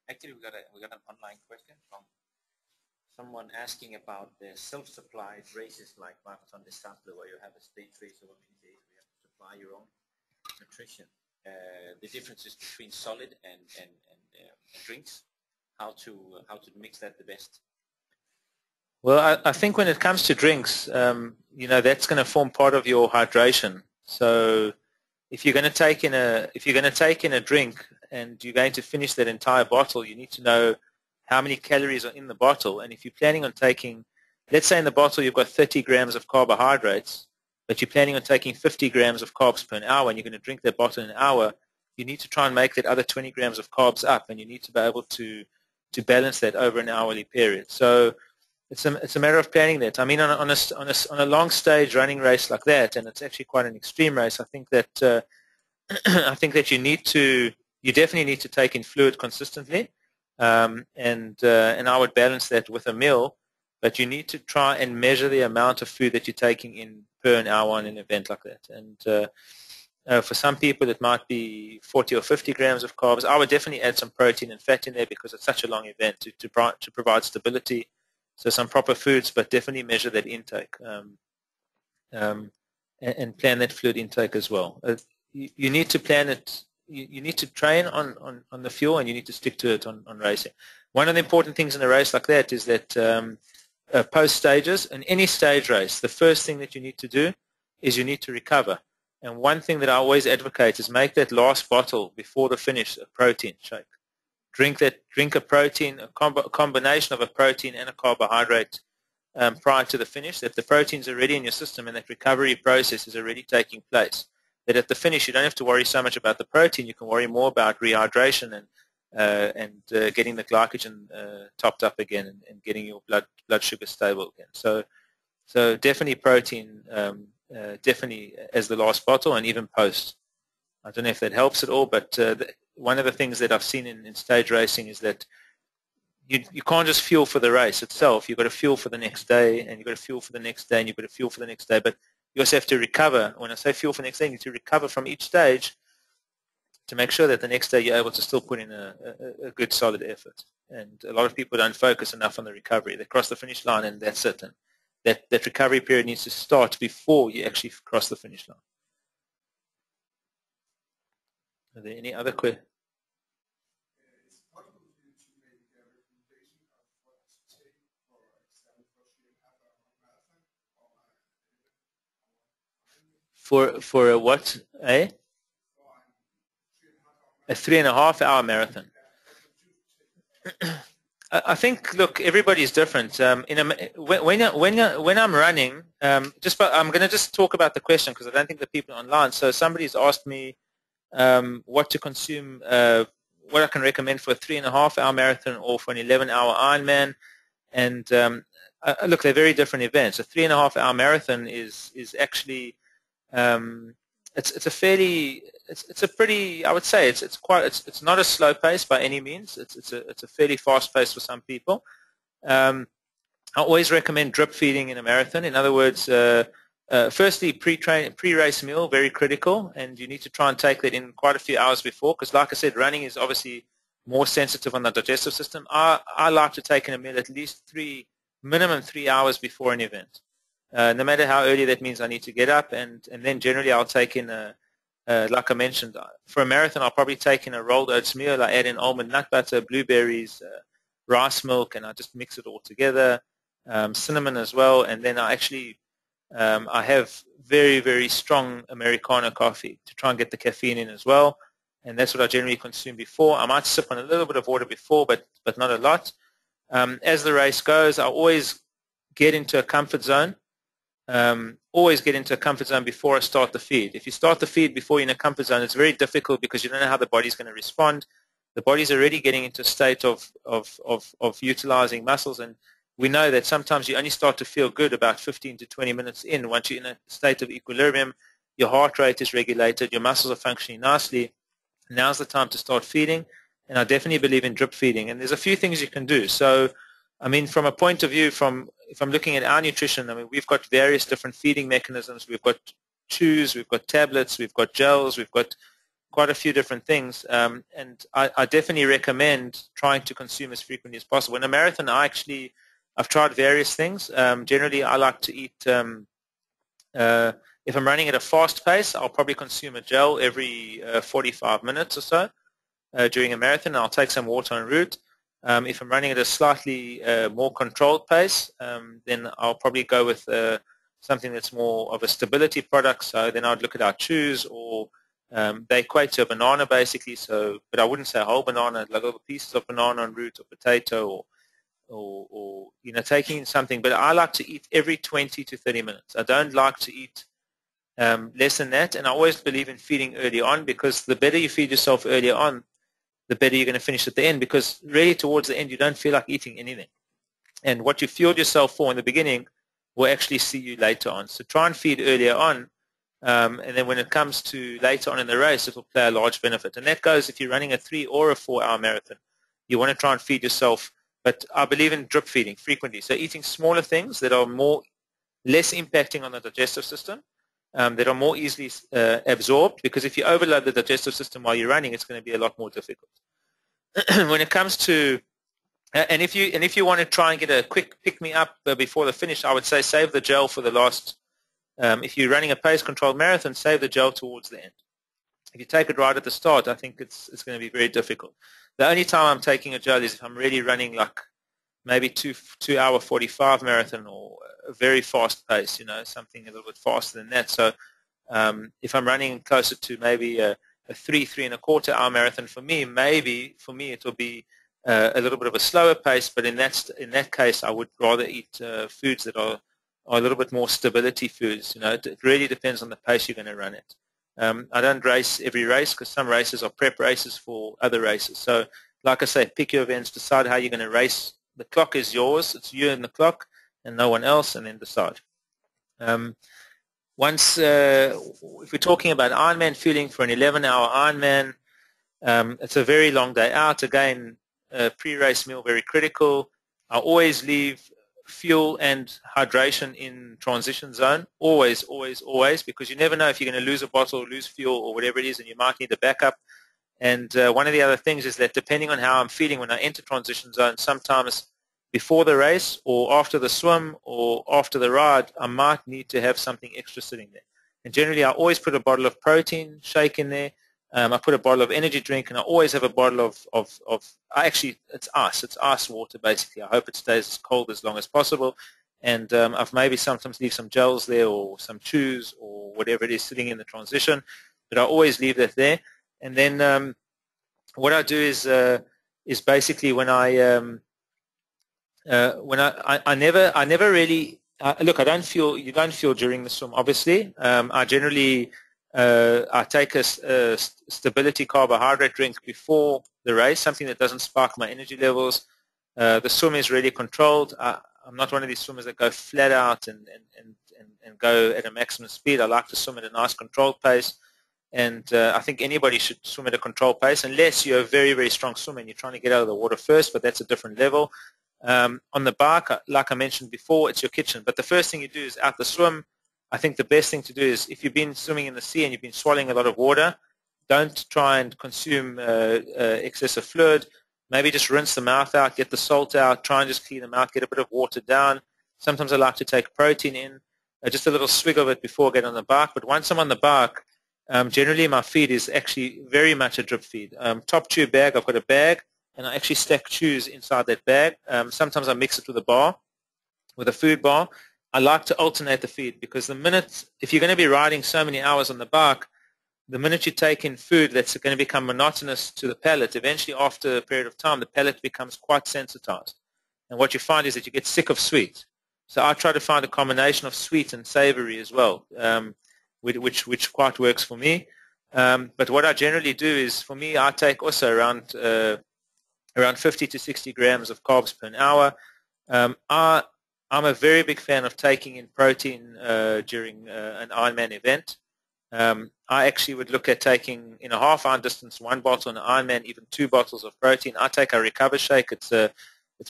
Actually, we got an online question from someone asking about the self-supplied races like Marathon des Sables, where you have a stage race over many days, where you have to supply your own nutrition. The differences between solid and drinks, how to mix that the best. Well, I think when it comes to drinks, that's going to form part of your hydration. So if you're going to take in a drink and you're going to finish that entire bottle, you need to know how many calories are in the bottle. And if you're planning on taking, let's say in the bottle you've got 30 grams of carbohydrates, but you're planning on taking 50 grams of carbs per hour, and you're going to drink that bottle in an hour, you need to try and make that other 20 grams of carbs up, and you need to be able to balance that over an hourly period. So it's a matter of planning that. I mean, on a long stage running race like that, and it's actually quite an extreme race, I think that you definitely need to take in fluid consistently, and I would balance that with a meal. But you need to try and measure the amount of food that you're taking in per an hour on an event like that. And for some people, it might be 40 or 50 grams of carbs. I would definitely add some protein and fat in there because it's such a long event to provide stability. So some proper foods, but definitely measure that intake and plan that fluid intake as well. You need to plan it. You need to train on the fuel, and you need to stick to it on racing. One of the important things in a race like that is that post stages, in any stage race, the first thing that you need to do is you need to recover. And one thing that I always advocate is make that last bottle before the finish a protein shake. Drink a protein, a combination of a protein and a carbohydrate prior to the finish, that the protein's already in your system and that recovery process is already taking place. That at the finish you don't have to worry so much about the protein, you can worry more about rehydration getting the glycogen topped up again and getting your blood sugar stable again. So definitely protein, definitely as the last bottle and even post. I don't know if that helps at all, but one of the things that I've seen in stage racing is that you can't just fuel for the race itself. You've got to fuel for the next day, and you've got to fuel for the next day, and you've got to fuel for the next day. But you also have to recover. When I say fuel for the next day, you need to recover from each stage to make sure that the next day you're able to still put in a good, solid effort. And a lot of people don't focus enough on the recovery. They cross the finish line, and that's it. And that recovery period needs to start before you actually cross the finish line. Are there any other questions? For a what? A 3.5-hour marathon. I think, look, everybody's different. When I'm running, I'm going to just talk about the question because I don't think the people are online. So somebody's asked me what to consume, what I can recommend for a 3.5-hour marathon or for an 11-hour Ironman. And look, they're very different events. A 3.5-hour marathon is actually it's a pretty, I would say it's not a slow pace by any means. It's a fairly fast pace for some people. I always recommend drip feeding in a marathon. In other words, firstly, pre-race meal, very critical, and you need to try and take that in quite a few hours before, because like I said, running is obviously more sensitive on the digestive system. I like to take in a meal at least minimum 3 hours before an event. No matter how early that means I need to get up, and then generally I'll take in like I mentioned, for a marathon I'll probably take in a rolled oats meal. I add in almond nut butter, blueberries, rice milk, and I just mix it all together, cinnamon as well, and then I actually I have very, very strong Americano coffee to try and get the caffeine in as well, and that's what I generally consume before. I might sip on a little bit of water before, but not a lot. As the race goes, I always get into a comfort zone. Always get into a comfort zone before I start the feed. If you start the feed before you're in a comfort zone, it's very difficult because you don't know how the body's going to respond. The body's already getting into a state of utilizing muscles, and we know that sometimes you only start to feel good about 15 to 20 minutes in. Once you're in a state of equilibrium, your heart rate is regulated, your muscles are functioning nicely. Now's the time to start feeding, and I definitely believe in drip feeding. And there's a few things you can do. So, I mean, from a point of view, if I'm looking at our nutrition, I mean, we've got various different feeding mechanisms. We've got chews, we've got tablets, we've got gels, we've got quite a few different things. And I definitely recommend trying to consume as frequently as possible. In a marathon, I've tried various things. Generally, I like to eat, if I'm running at a fast pace, I'll probably consume a gel every 45 minutes or so during a marathon. I'll take some water en route. If I'm running at a slightly more controlled pace, then I'll probably go with something that's more of a stability product. So then I'd look at our chews, or they equate to a banana basically. So, but I wouldn't say a whole banana, like little pieces of banana en route, or potato, or taking something. But I like to eat every 20 to 30 minutes. I don't like to eat less than that. And I always believe in feeding early on, because the better you feed yourself early on, the better you're going to finish at the end, because really towards the end you don't feel like eating anything. And what you fueled yourself for in the beginning will actually see you later on. So try and feed earlier on, and then when it comes to later on in the race, it will play a large benefit. And that goes if you're running a 3 or a 4-hour marathon. You want to try and feed yourself, but I believe in drip feeding frequently. So eating smaller things that are less impacting on the digestive system, that are more easily absorbed, because if you overload the digestive system while you're running, it's going to be a lot more difficult. When it comes to, and if you want to try and get a quick pick-me-up before the finish, I would say save the gel for the last, if you're running a pace-controlled marathon, save the gel towards the end. If you take it right at the start, I think it's going to be very difficult. The only time I'm taking a gel is if I'm really running like maybe 2-hour 45 marathon, or a very fast pace, something a little bit faster than that. So if I'm running closer to maybe a 3.25 hour marathon, for me it will be a little bit of a slower pace. But in that case, I would rather eat foods that are a little bit more stability foods. It really depends on the pace you're going to run it. I don't race every race, because some races are prep races for other races. So like I say, pick your events, decide how you're going to race. The clock is yours. It's you and the clock and no one else, and then decide. If we're talking about Ironman fueling for an 11-hour Ironman, it's a very long day out. Again, pre-race meal, very critical. I always leave fuel and hydration in transition zone, always, always, always, because you never know if you're going to lose a bottle or lose fuel or whatever it is, and you might need a backup. And one of the other things is that depending on how I'm feeling when I enter transition zone, sometimes before the race or after the swim or after the ride, I might need to have something extra sitting there. And generally, I always put a bottle of protein shake in there. I put a bottle of energy drink, and I always have a bottle of actually, it's ice water, basically. I hope it stays as cold as long as possible. And I've maybe sometimes leave some gels there or some chews or whatever it is sitting in the transition, but I always leave that there. And then what I do is basically when I never really look. You don't feel during the swim, obviously. I generally I take a stability carbohydrate drink before the race, something that doesn't spark my energy levels. The swim is really controlled. I'm not one of these swimmers that go flat out and go at a maximum speed. I like to swim at a nice controlled pace. And I think anybody should swim at a controlled pace unless you're a very, very strong swimmer and you're trying to get out of the water first, but that's a different level. On the bike, like I mentioned before, it's your kitchen. But the first thing you do is out the swim. I think the best thing to do is if you've been swimming in the sea and you've been swallowing a lot of water, don't try and consume excessive fluid. Maybe just rinse the mouth out, get the salt out, try and just clean them out, get a bit of water down. Sometimes I like to take protein in, just a little swig of it before I get on the bike. But once I'm on the bike, generally my feed is actually very much a drip feed. Top chew bag, I've got a bag, and I actually stack chews inside that bag. Sometimes I mix it with a food bar. I like to alternate the feed because if you're going to be riding so many hours on the bike, the minute you take in food that's going to become monotonous to the palate, eventually after a period of time, the palate becomes quite sensitized. And what you find is that you get sick of sweet. So I try to find a combination of sweet and savory as well, which quite works for me. But what I generally do is, for me, I take also around 50 to 60 grams of carbs per hour. I'm a very big fan of taking in protein during an Ironman event. I actually would look at taking in a half-hour distance 1 bottle in an Ironman, even 2 bottles of protein. I take a Recover Shake. It's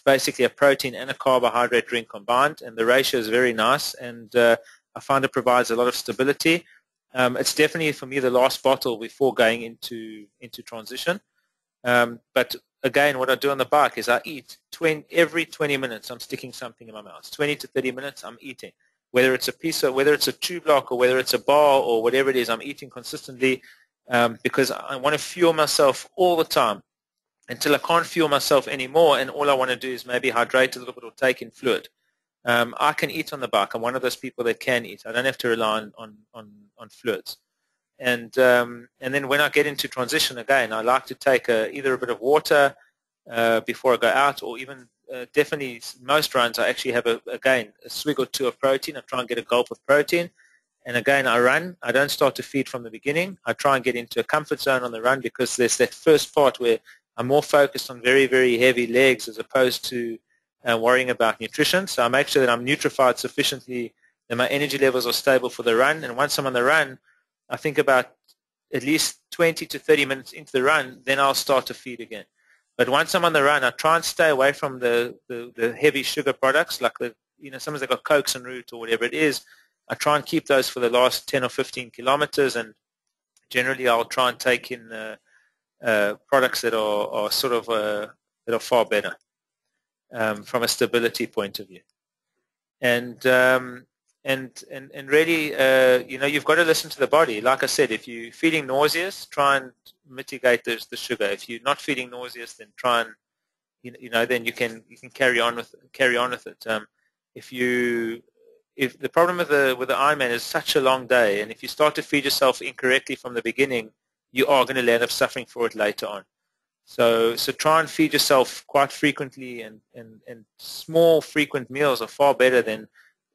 basically a protein and a carbohydrate drink combined, and the ratio is very nice, and I find it provides a lot of stability. It's definitely, for me, the last bottle before going into transition. But again, what I do on the bike is I eat every 20 minutes. I'm sticking something in my mouth. 20 to 30 minutes, I'm eating. Whether it's a pizza, whether it's a chew block, or whether it's a bar, or whatever it is, I'm eating consistently because I want to fuel myself all the time until I can't fuel myself anymore, and all I want to do is maybe hydrate a little bit or take in fluid. I can eat on the bike. I'm one of those people that can eat. I don't have to rely on fluids. And then when I get into transition again, I like to take either a bit of water before I go out, or even definitely most runs I actually have a swig or two of protein. I try and get a gulp of protein, and again I run. I don't start to feed from the beginning. I try and get into a comfort zone on the run because there's that first part where I'm more focused on very, very heavy legs as opposed to worrying about nutrition. So I make sure that I'm nutrified sufficiently, that my energy levels are stable for the run, and once I'm on the run, I think about at least 20 to 30 minutes into the run, then I'll start to feed again. But once I'm on the run, I try and stay away from the heavy sugar products, like sometimes they've got Cokes and Root or whatever it is. I try and keep those for the last 10 or 15 kilometers, and generally I'll try and take in products that are sort of that are far better from a stability point of view. And really, you've got to listen to the body. Like I said, if you're feeling nauseous, try and mitigate the sugar. If you're not feeling nauseous, then try and, then you can carry on with it. If the problem with the Ironman is such a long day, and if you start to feed yourself incorrectly from the beginning, you are going to end up suffering for it later on. So try and feed yourself quite frequently, and small frequent meals are far better than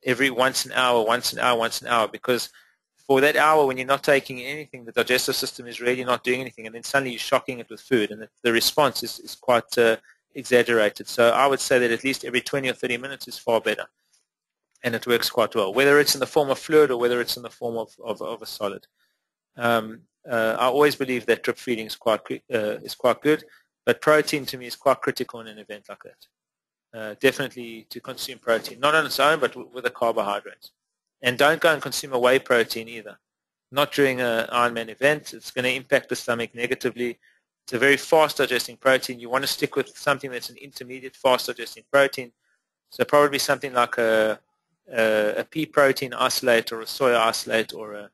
every once an hour, because for that hour when you're not taking anything, the digestive system is really not doing anything, and then suddenly you're shocking it with food, and the response is quite exaggerated. So I would say that at least every 20 or 30 minutes is far better, and it works quite well, whether it's in the form of fluid or whether it's in the form of a solid. I always believe that drip feeding is quite good, but protein to me is quite critical in an event like that. Definitely to consume protein, not on its own, but with the carbohydrates. And don't go and consume a whey protein either. Not during an Ironman event. It's going to impact the stomach negatively. It's a very fast digesting protein. You want to stick with something that's an intermediate fast digesting protein. So probably something like a pea protein isolate or a soy isolate, or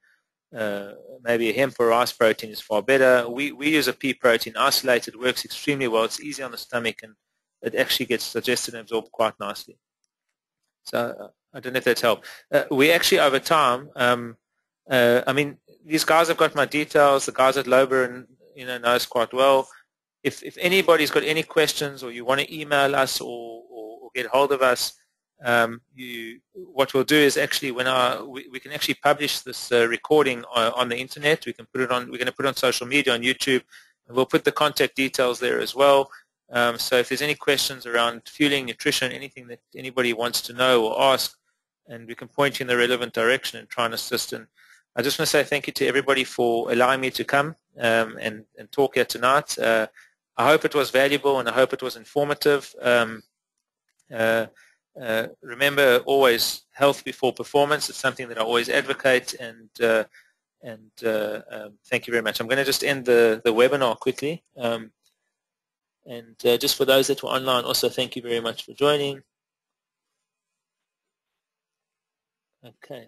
maybe a hemp or rice protein is far better. We use a pea protein isolate. It works extremely well. It's easy on the stomach, and it actually gets digested and absorbed quite nicely. So I don't know if that's helped. We actually, over time, I mean, these guys have got my details. The guys at Lober, know us quite well. If anybody's got any questions, or you want to email us or get hold of us, what we'll do is actually we can actually publish this recording on the internet. We can put it on. We're going to put it on social media, on YouTube, and we'll put the contact details there as well. So if there's any questions around fueling, nutrition, anything that anybody wants to know or ask, and we can point you in the relevant direction and try and assist. And I just want to say thank you to everybody for allowing me to come and talk here tonight. I hope it was valuable, and I hope it was informative. Remember, always health before performance. It's something that I always advocate, and thank you very much. I'm going to just end the webinar quickly. And just for those that were online, also thank you very much for joining. Okay.